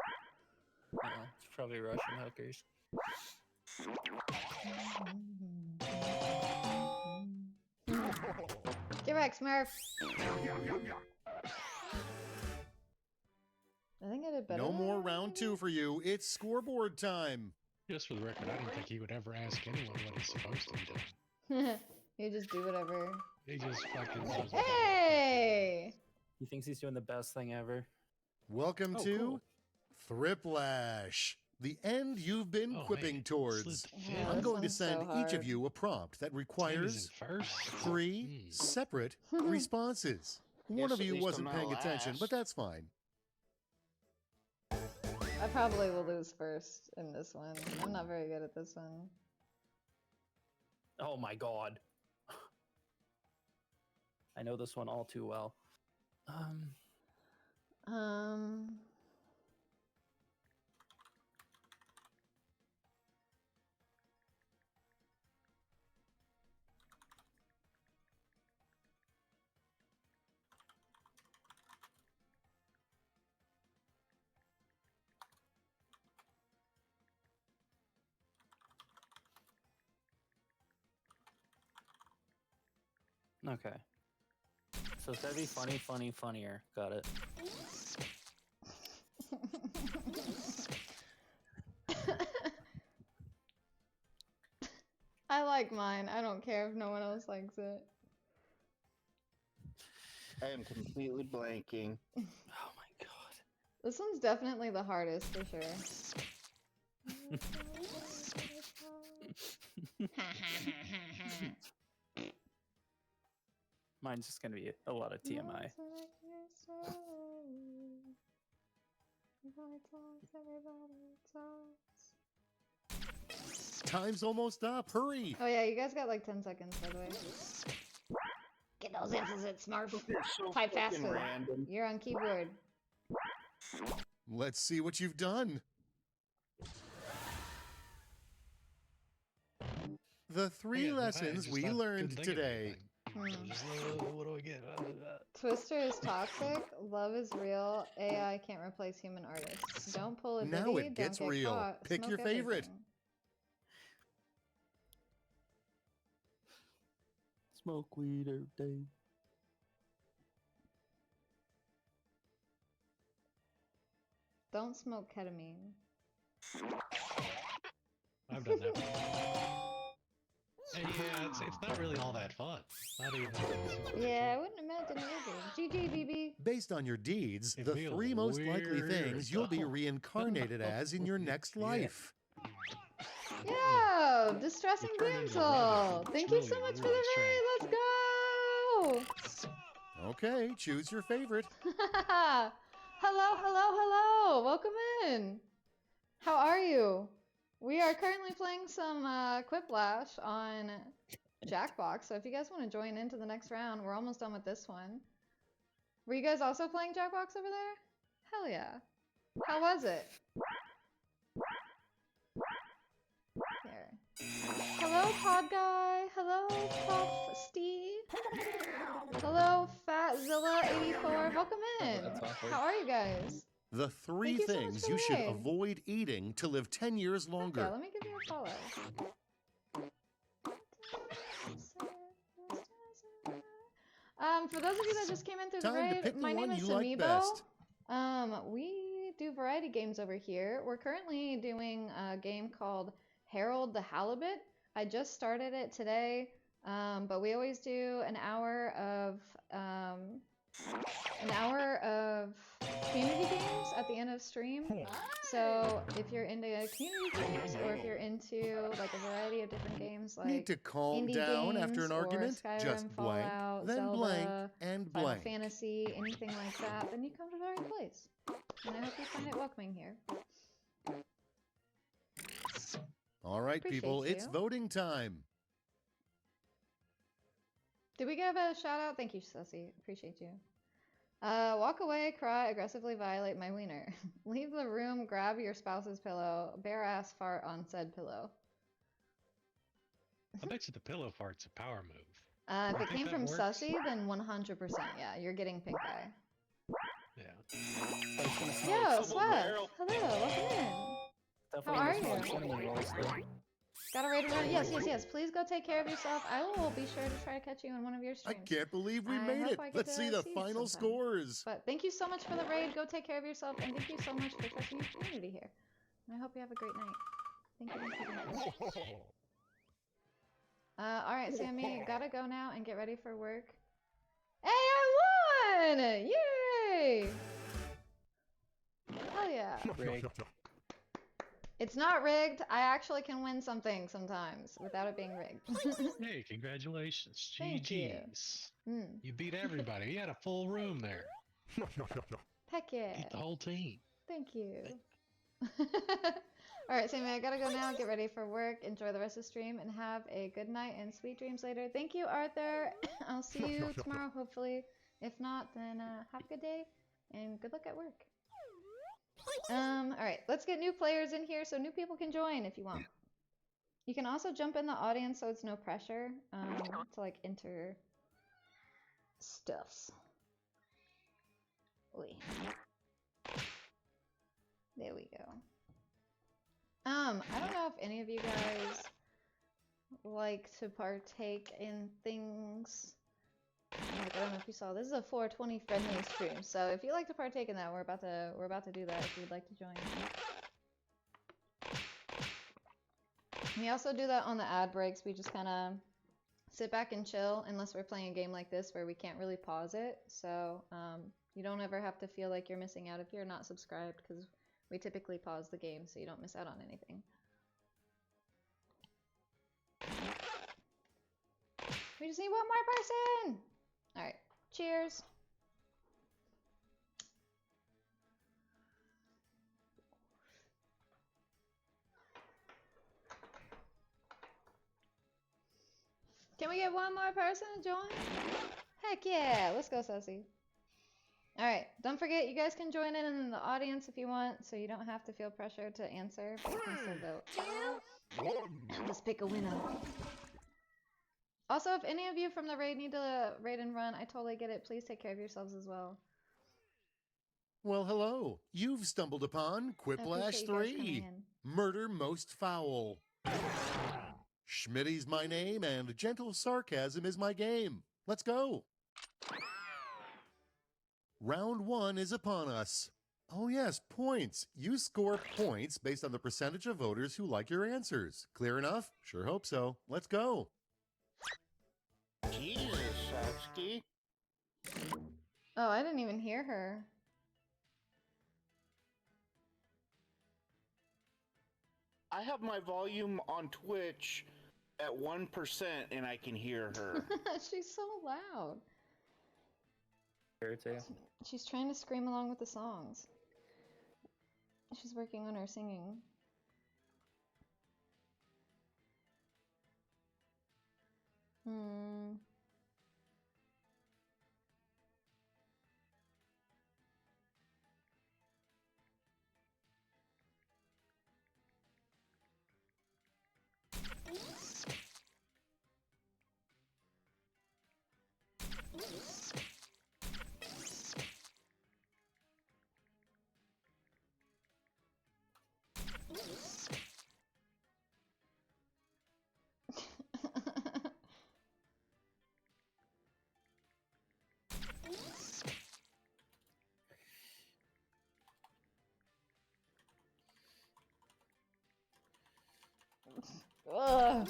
It's probably Russian hookers. Get wrecked, Smurf. I think I did better. No than more that. round two for you. It's scoreboard time. Just for the record, I didn't think he would ever ask anyone what he's supposed to be doing. You just do whatever. He just fucking does whatever. Hey! He thinks he's doing the best thing ever. Welcome Oh, to cool. Thriplash, the end you've been Oh, quipping man. towards. Slid Yeah, I'm this going to one's so send each of hard. you a prompt that Tim is requires in first. 3 separate responses. One Guess of at you least wasn't I'm not paying attention, last. but that's fine. I probably will lose first in this one. I'm not very good at this one. Oh my god. I know this one all too well. Um. Okay. So it's gotta be funny, funny, funnier. Got it. I like mine. I don't care if no one else likes it. I am completely blanking. Oh my god. This one's definitely the hardest for sure. Mine's just gonna be a lot of TMI. Time's almost up. Hurry. Oh yeah, you guys got like 10 seconds by the way. Get those answers in, Smurf. Type faster. Random. You're on keyboard. Let's see what you've done. The three lessons we learned today. What do I get? Twister is toxic. Love is real. AI can't replace human artists. Don't pull a Now biddy, it gets don't get real. caught, Pick smoke your favorite. everything. Smoke weed every day. Don't smoke ketamine. I've done that before. And yeah, it's not really all that fun. Not even. Yeah, I wouldn't imagine it would be. GG, BB. Based on your deeds, It the feels three most likely weird. things you'll be reincarnated as in your next life. Yeah, distressing damsel. Thank you so much for the raid. Let's go. Okay, choose your favorite. Hello, hello, hello. Welcome in. How are you? We are currently playing some Quiplash on Jackbox, so if you guys want to join into the next round, we're almost done with this one. Were you guys also playing Jackbox over there? Hell yeah. How was it? Here. Hello, Pod Guy. Hello, Puff Steve. Hello, Fatzilla84. Welcome in. How are you guys? The three Thank you so much things for you the should raid. avoid eating to live 10 years longer. Yeah, let me give you a follow. For those of you that just came in through the Time to raid, pick the my name one is you like Amiibo. best. We do variety games over here. We're currently doing a game called Harold the Halibut. I just started it today, but we always do an hour of community games at the end of stream. So if you're into community games or if you're into like a variety of different games like Need to calm indie down games after an or argument? Skyrim, Just blank, Fallout, then Zelda, blank, and Final blank. Fantasy, anything like that, then you come to the right place. And I hope you find it welcoming here. All right, people, Appreciate it's you. voting time. Did we give a shout out? Thank you, Sussy. Appreciate you. Walk away, cry, aggressively violate my wiener. Leave the room, grab your spouse's pillow, bare ass fart on said pillow. I bet you the pillow fart's a power move. If You it think came that from works? Sussy, then 100%, yeah, you're getting pink eye. Yeah. Yo, Swag! Hello, welcome in. How are you? Got a raid runner? Yes, yes, yes. Please go take care of yourself. I will be sure to try to catch you in one of your I streams. can't believe we I made hope it. I get Let's to see the see you final sometime. scores. But thank you so much for the raid. Go take care of yourself, and thank you so much for trusting your community here. And I hope you have a great night. Thank you, thank you, thank you. All right, Sammy, gotta go now and get ready for work. Hey, I won! Yay! Hell yeah. It's not rigged. I actually can win something sometimes without it being rigged. Hey, congratulations. Thank you. GG's. Mm. You beat everybody. You had a full room there. Heck yeah. Beat the whole team. Thank you. Alright, Sammy, I gotta go now. Get ready for work. Enjoy the rest of the stream and have a good night and sweet dreams later. Thank you, Arthur. I'll see you tomorrow, hopefully. If not, then have a good day and good luck at work. Alright, let's get new players in here so new people can join if you want. You can also jump in the audience so it's no pressure to like enter stuffs. Oy. There we go. I don't know if any of you guys like to partake in things Like, I don't know if you saw, this is a 420 friendly stream, so if you'd like to partake in that, we're about to do that if you'd like to join. We also do that on the ad breaks. We just kind of sit back and chill, unless we're playing a game like this where we can't really pause it. So you don't ever have to feel like you're missing out if you're not subscribed, because we typically pause the game so you don't miss out on anything. We just need one more person! Alright, cheers. Can we get one more person to join? Heck yeah, let's go, Sussy. Alright, don't forget, you guys can join in the audience if you want, so you don't have to feel pressure to answer, but you can still vote. Just pick a winner. Also, if any of you from the raid need to raid and run, I totally get it. Please take care of yourselves as well. Well, hello. You've stumbled upon Quiplash 3. Murder Most Foul. Schmitty's my name, and gentle sarcasm is my game. Let's go. Round 1 is upon us. Oh yes, points. You score points based on the percentage of voters who like your answers. Clear enough? Sure hope so. Let's go. Jesus, Satsuki. Oh, I didn't even hear her. I have my volume on Twitch at 1% and I can hear her. She's so loud. Her too. She's trying to scream along with the songs. She's working on her singing. Ugh,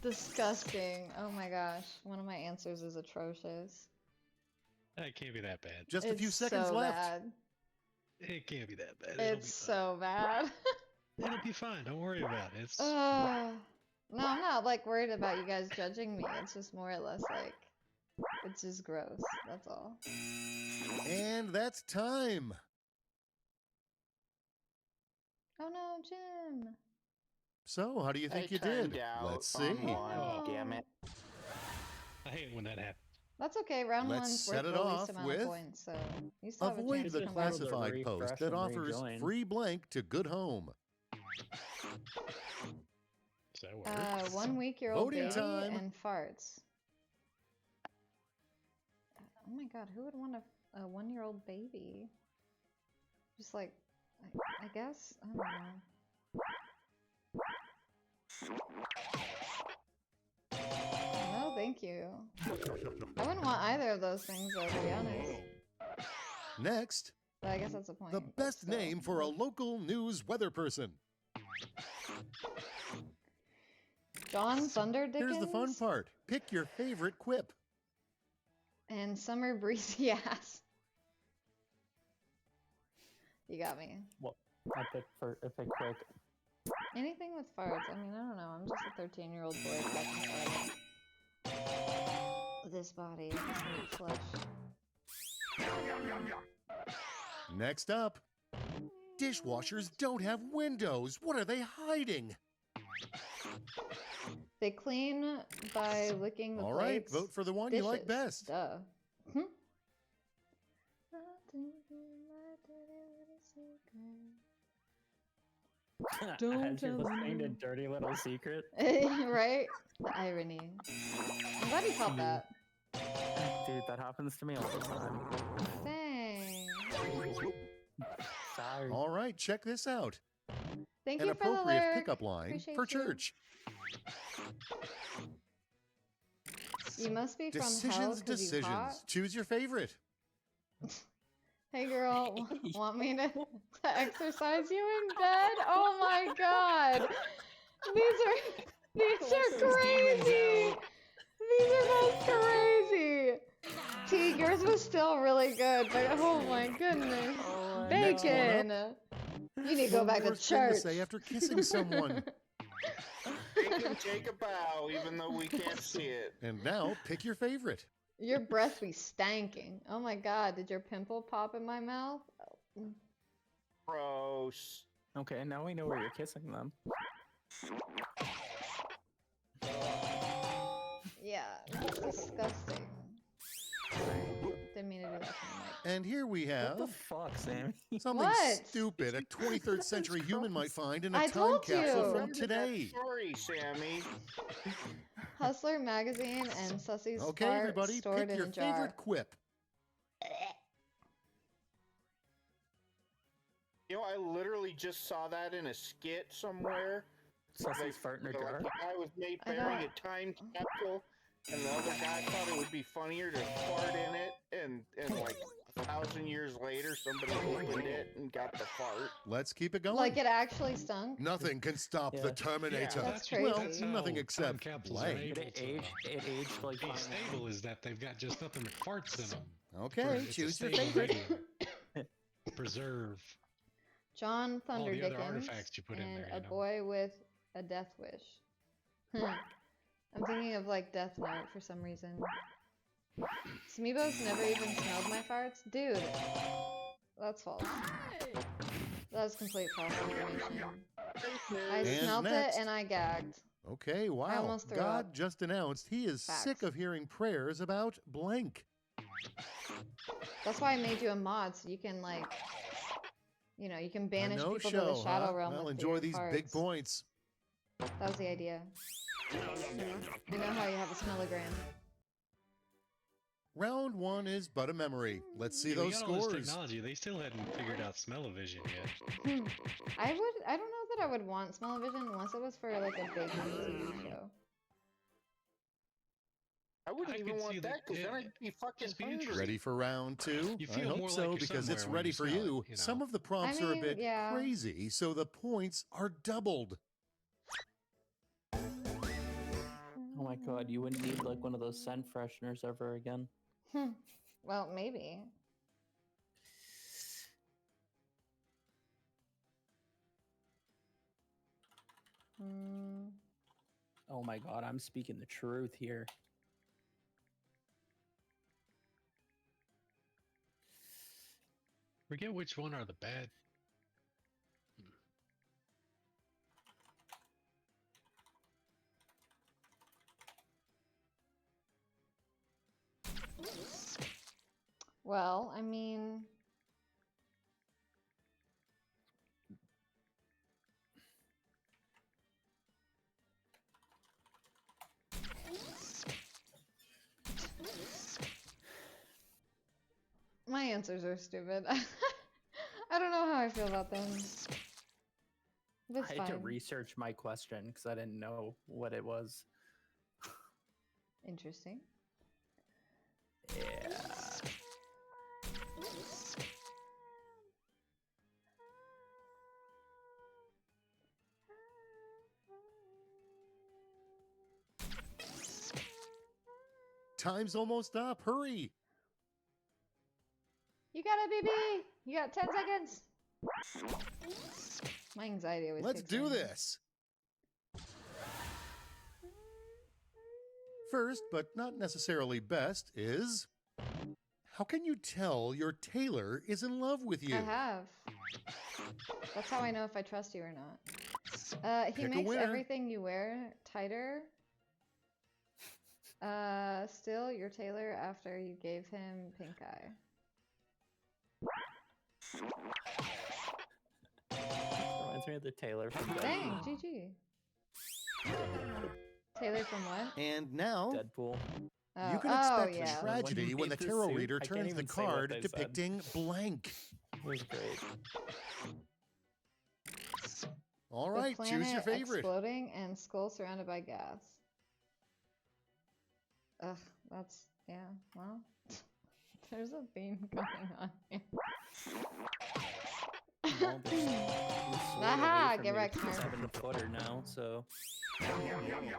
disgusting. Oh my gosh, one of my answers is atrocious. That can't be that bad. Just a few seconds so left. Bad. It can't be that bad. It's so bad. It'll be fine. Don't worry about it. It's no, I'm not like worried about you guys judging me. It's just more or less like, it's just gross. That's all. And that's time. Oh no, Jim. So, how do you think you did? Let's see. Damn it. I hate it when that happens. That's okay. Round Let's one's set worth it the off least amount with of points, so you still have a avoid chance the to come back. classified post that offers free blank to good home. Does that work? 1 week-year-old Voting baby time. and farts. Oh my god, who would want a 1-year-old baby? Just like, I guess? I don't know. No, thank you. I wouldn't want either of those things though, to be honest. Next, But I guess that's the point. the best name for a local news weather person. John Thunder Dickens Here's the fun part. Pick your favorite quip. and Summer Breezy Ass. You got me. Well, I pick quick. Anything with farts. I mean, I don't know. I'm just a 13-year-old boy collecting farts. This body, this meat flesh. Next up, dishwashers don't have windows. What are they hiding? They clean by licking the All right, plates. vote for the one you like Dishes. best. Duh. As you're listening to Dirty Little Secret. Right? The irony. I'm glad you caught that. Dude, that happens to me all the time. Dang. Sorry. All right, check this out. Thank An you for the appropriate lyric. pickup line Appreciate for you. church. You must be from hell Decisions, 'cause you hot. decisions. Choose your favorite. Hey girl, want me to exercise you in bed? Oh my god. These are crazy. These are both crazy. T, yours was still really good, but oh my goodness. Bacon. You need to go back to Worst thing to church. say after kissing someone. Take a bow, even though we can't see it. And now, pick your favorite. Your breath be stanking. Oh my god, did your pimple pop in my mouth? Gross. Okay, now we know where you're kissing them. Yeah, that's disgusting. Sorry, didn't mean to do that to my mic. And here we have What the fuck, Sammy? something What? stupid a 23rd century human might find in a I time told capsule you. from today. Sorry, Sammy. Hustler magazine and Sussy's Okay, fart everybody, stored pick in your a jar. favorite quip. You know, I literally just saw that in a skit somewhere. Sussy's fart in her jar. The guy was made I bearing don't- a time capsule, and the other guy thought it would be funnier to fart in it, and like 1,000 years later, somebody opened it and got the fart. Let's keep it going. Like it actually stunk? Nothing can stop the Terminator. Yeah. That's Well, crazy. nothing Time except capsules are blank. able It to aged like be fine. stable is that they've got just nothing but farts in them. Okay, It's a choose your stable favorite. medium. Preserve. John All Thunder the other Dickens artifacts you put in and there, a you know. boy with a death wish. I'm thinking of like Death Note for some reason. Smeebos never even smelled my farts? Dude, that's false. That's complete false information. I And smelled next. it and I gagged. Okay, wow. almost threw God up. just announced he is sick Facts. of hearing prayers about blank. That's why I made you a mod so you can like, you know, you can banish No people show, to the shadow huh? realm Well, with enjoy your these farts. big points. That was the idea. I know how you have a smellogram. Round one is but a memory. Let's see Yeah, we those got all this scores. technology. They still hadn't figured out smell-o-vision yet. I don't know that I would want smell-o-vision unless it was for like a big TV show. I wouldn't I even could see want that because that- then I'd be fucking just be hungry. interesting. Ready for round two? You I feel hope more so like you're because it's somewhere when ready you for smell it, you. you Some know. of the prompts I are a mean, bit yeah. crazy, so the points are doubled. Oh my god, you wouldn't need like one of those scent fresheners ever again. Well, maybe. Hmm. Oh my god, I'm speaking the truth here. Forget which one are the bad. Well, I mean, my answers are stupid. I don't know how I feel about them. But it's I had to fine. research my question because I didn't know what it was. Interesting. Yeah. Time's almost up. Hurry. You got it, BB. You got 10 seconds. My anxiety always Let's kicks do in. this. First, but not necessarily best, is how can you tell your tailor is in love with you? I have. That's how I know if I trust you or not. He Pick a makes winner. everything you wear tighter. Still your tailor after you gave him pink eye. Reminds me of the Taylor from Dang, Deadpool. GG. Taylor from what? And now Deadpool. you can Oh, expect yeah. tragedy When when the he made the tarot suit, reader I can't turns the even say what card they said. depicting blank. It was great. All The right, choose your planet favorite. exploding and skull surrounded by gas. Ugh, that's, yeah, well, there's a theme going on here. Aha, get wrecked, Smurf. 7-footer now, so.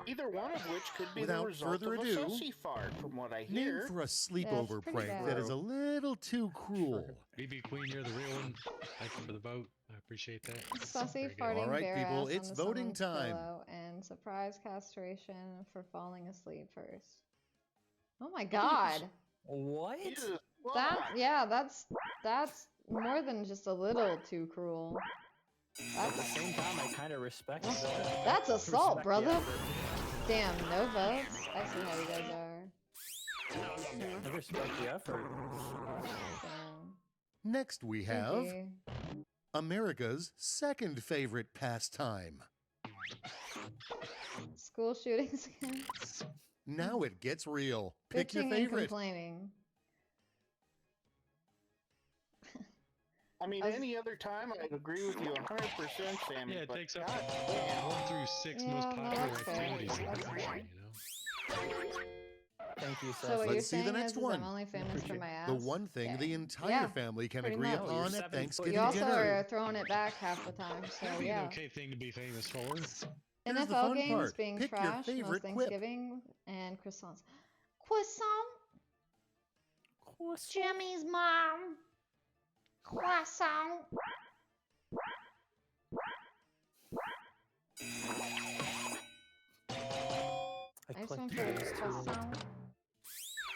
Either one of which could be Without the result further of ado, a sussy fart, from what I Name hear. for a sleepover pretty prank bad. that is a little too cruel. BB Queen, you're the real one. Thank you for the vote. I appreciate that. Sussy Very good. farting All right, bare people, ass it's onto voting someone's time. pillow, and surprise castration for falling asleep first. Oh my god. What? Yeah, that's more than just a little too cruel. At the same time, I kind of respect that. That's assault, Respect the brother. effort. Damn, no votes. I see how you guys are. I respect the effort. Next, we have GG. America's second favorite pastime. School shootings again. Now it gets real. Pick your Bitching and favorite. complaining. I mean, any other time, I'd agree with you 100%, Sammy. Yeah, it but takes up goddamn. 1 through 6 Yeah, most no, popular that's fair. activities in the That's country, fair. Thank you, Seth. So what you're Let's see the saying next is one. I'm only famous for my ass? The one thing Okay. the entire Yeah, family can pretty agree much. upon You're at 7 Thanksgiving You also dinner. are throwing it back half the time, so That'd be yeah. an okay thing to be famous for. Here's the NFL fun games part. being Pick your trash, most favorite quip. Thanksgiving, and croissants. Croissant? Jimmy's mom. Croissant. I I just clicked went for these the two. croissant.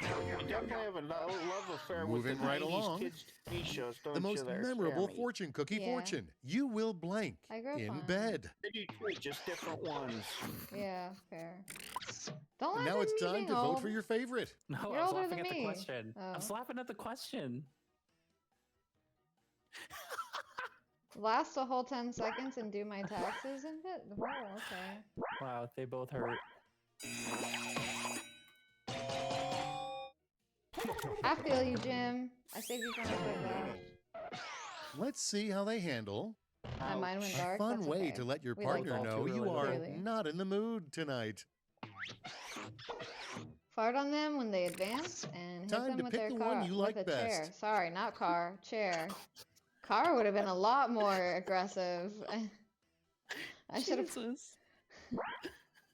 You definitely have a love affair with Moving the right 90s along. kids TV shows, don't The most you there, memorable Sammy? fortune cookie Yeah. fortune. You will blank I grew up in on it. bed. I do too, just different ones. Yeah, fair. Don't And laugh now at it's me time being to vote old. for your favorite. No, You're I was older laughing than at the me. question. I was Oh. laughing at the question. Last a whole 10 seconds and do my taxes and bit? Whoa, okay. Wow, they both hurt. I feel you, Jim. I saved you from a quick laugh. Let's see how they handle My mind went a dark. fun That's way okay. to let your We like partner that. know Too you early. are Clearly. not in the mood tonight. Fart on them when they advance and hit Time them to with pick their the car one you with like a chair. best. Sorry, not car, chair. Car would have been a lot more aggressive. I should have. Jesus.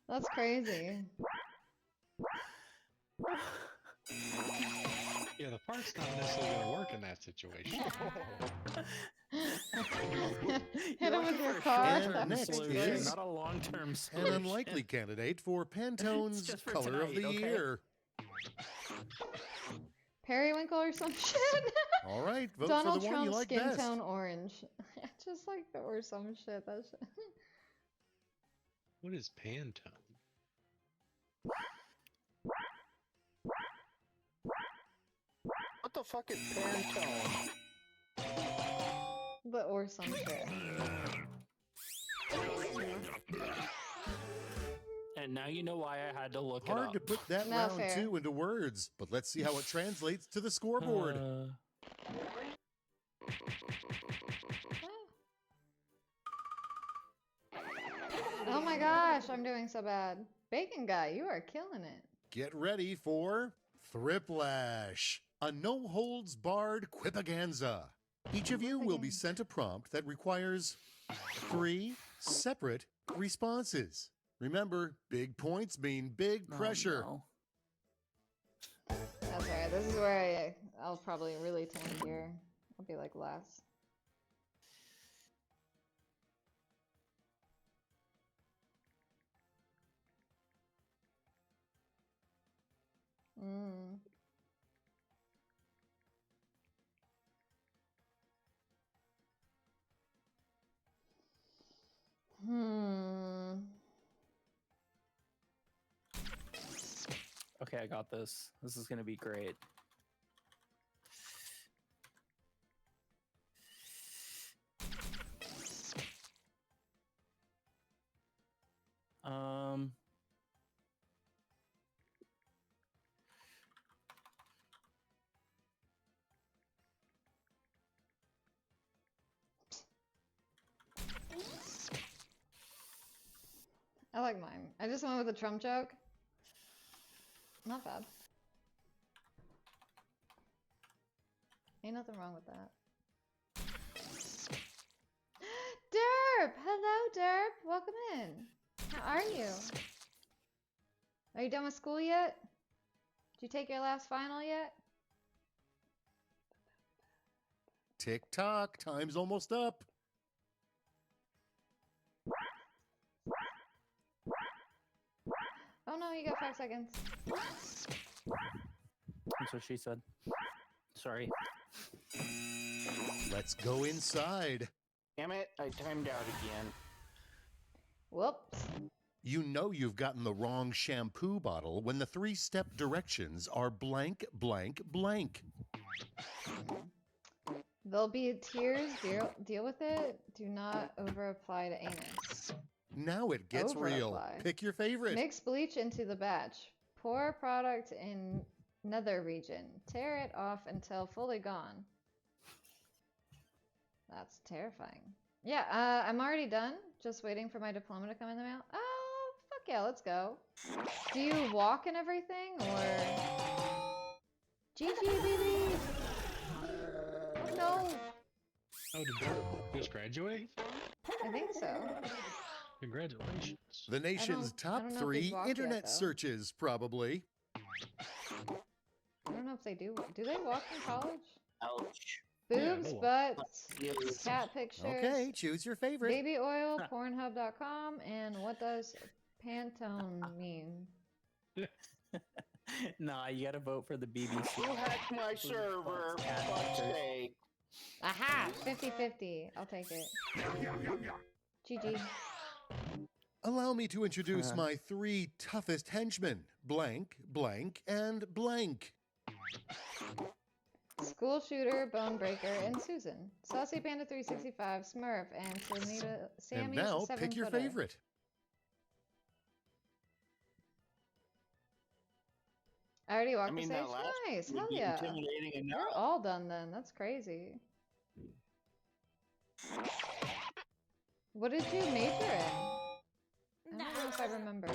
That's crazy. Yeah, the part's not necessarily going to work in that situation. Hit him with your for a car. short-term next solution, is not a long-term An solution. unlikely candidate for Pantone's just for Color of tonight, the okay? Year. Periwinkle or some shit. All right, vote Donald for the one you Trump's like skin best. tone orange. Just like that or some shit. That shit. What is Pantone? What the fuck is Pantone? But or some shit. And now you know why I had to look it Hard up. to put that No, round fair. 2 into words, but let's see how it translates to the scoreboard. Oh my gosh, I'm doing so bad. Bacon guy, you are killing it. Get ready for Thriplash, a no-holds-barred quipaganza. Each of you will be sent a prompt that requires 3 separate responses. Remember, big points mean big pressure. Oh, That's alright. This is where I'll probably really tank here. I'll be like last. Mm. Hmm. Okay, I got this. This is gonna be great. Um. I like mine. I just went with a Trump joke. Not bad. Ain't nothing wrong with that. Derp! Hello, Derp! Welcome in. How are you? Are you done with school yet? Did you take your last final yet? Tick tock, time's almost up. Oh no, you got 5 seconds. That's what she said. Sorry. Let's go inside. Damn it, I timed out again. Whoops. You know you've gotten the wrong shampoo bottle when the 3-step directions are blank, blank, blank. There'll be tears. Deal with it. Do not over apply to anus. Now it gets real. Over-apply. Pick your favorite. Mix bleach into the batch. Pour product in nether region. Tear it off until fully gone. That's terrifying. Yeah, I'm already done. Just waiting for my diploma to come in the mail. Oh, fuck yeah, let's go. Do you walk and everything, or... GG, baby! No! Oh, did you just graduate? I think so. Congratulations. The nation's I top don't know if 3 they've walked yet, internet though. searches, probably. I don't know if they do. Do they walk in college? Ouch. Boobs, Yeah, butts, cat pictures. Okay, choose your favorite. Baby oil, Pornhub.com, and what does Pantone mean? Nah, you gotta vote for the BBC. You hacked my server, for fuck's sake. Aha! 50-50. I'll take it. GG. Allow me to introduce my 3 toughest henchmen. Blank, blank, and blank. School Shooter, Bone Breaker, and Susan. Saucy Panda 365, Smurf, and Sammy And now, 7 pick your footer. favorite. I already walked I mean, the that stage. last Nice, would hell be yeah. intimidating enough. We're all done then. That's crazy. What did you major in? I don't know if I remember.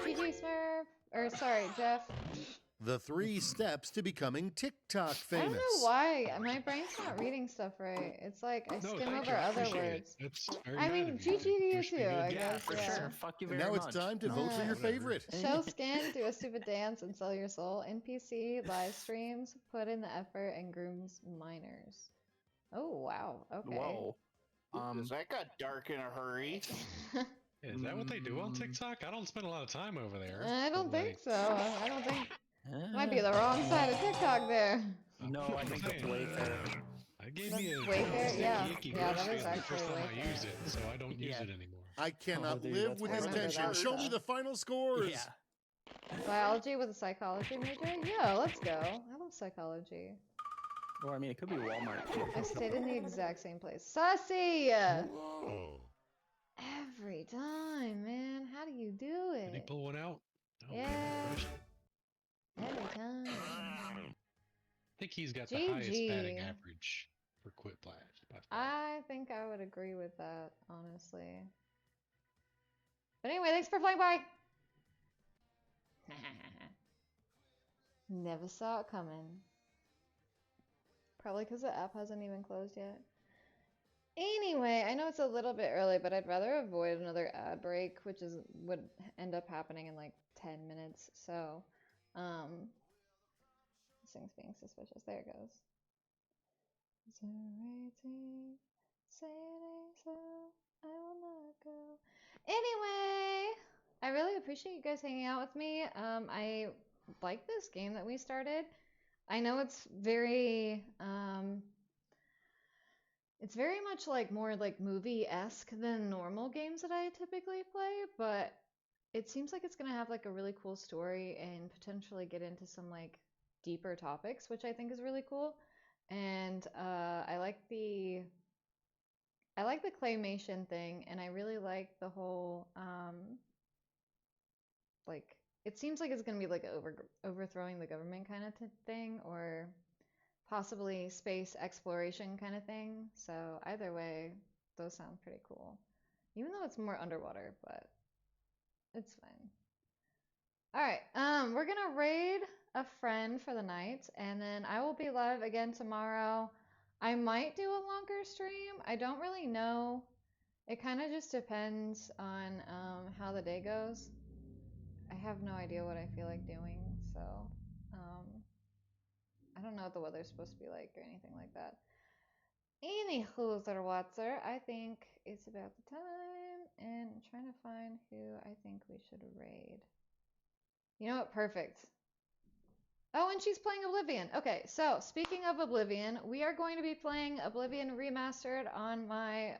GG Smurf. Or sorry, Jeff. The 3 steps to becoming TikTok famous. I don't know why my brain's not reading stuff right. It's like I No, skim thank over you. I other appreciate it. words. That's very I nice mean, of you. GG to you Wish me too, good. I Yeah, guess. For yeah. sure. Fuck you very Now much. it's time to vote for your Whatever. favorite. Show skin, do a stupid dance, and sell your soul. NPC, live streams, put in the effort, and grooms minors. Oh, wow. Okay. Whoa. That got dark in a hurry. Is that what they do on TikTok? I don't spend a lot of time over there. I don't but, think like, so. I don't think. Might be the wrong side of TikTok there. No, I think it's Wayfair. I gave me a Wayfair? Yeah. icky Yeah, that grocery is the actually first time I Wayfair. used it, so I don't use it anymore. I cannot dude, live that's with why I this remember tension. that Show me stuff. the final scores. Yeah. Biology with a psychology major? Yeah, let's go. I love psychology. Or I mean, it could be Walmart too. I stayed in the exact same place. Sussy! Whoa. Every time, man. How do you do Did he it? pull one out? Oh, Yeah. good question. Every time. I think he's got the highest batting GG. average for Quiplash by far. I think I would agree with that, honestly. But anyway, thanks for playing by. Never saw it coming. Probably because the app hasn't even closed yet. Anyway, I know it's a little bit early, but I'd rather avoid another ad break, which would end up happening in like 10 minutes. So, this thing's being suspicious. There it goes. Zerating, saying so, I will not go. Anyway, I really appreciate you guys hanging out with me. I like this game that we started. I know it's very much like more like movie-esque than normal games that I typically play, but it seems like it's gonna have like a really cool story and potentially get into some like deeper topics, which I think is really cool. And I like the claymation thing, and I really like the whole like it seems like it's gonna be like overthrowing the government kind of thing, or possibly space exploration kind of thing. So either way, those sound pretty cool. Even though it's more underwater, but it's fine. All right. We're gonna raid a friend for the night, and then I will be live again tomorrow. I might do a longer stream. I don't really know. It kind of just depends on how the day goes. I have no idea what I feel like doing, so I don't know what the weather's supposed to be like or anything like that. Anywho's or whatser, I think it's about the time, and I'm trying to find who I think we should raid. You know what? Perfect. Oh, and she's playing Oblivion. Okay, so speaking of Oblivion, we are going to be playing Oblivion Remastered on my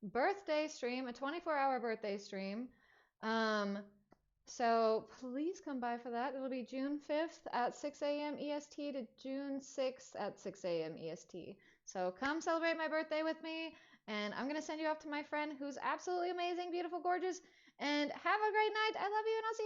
birthday stream, a 24-hour birthday stream. So please come by for that. It'll be June 5th at 6 a.m. EST to June 6th at 6 a.m. EST. So come celebrate my birthday with me, and I'm going to send you off to my friend who's absolutely amazing, beautiful, gorgeous, and have a great night. I love you, and I'll see you tomorrow.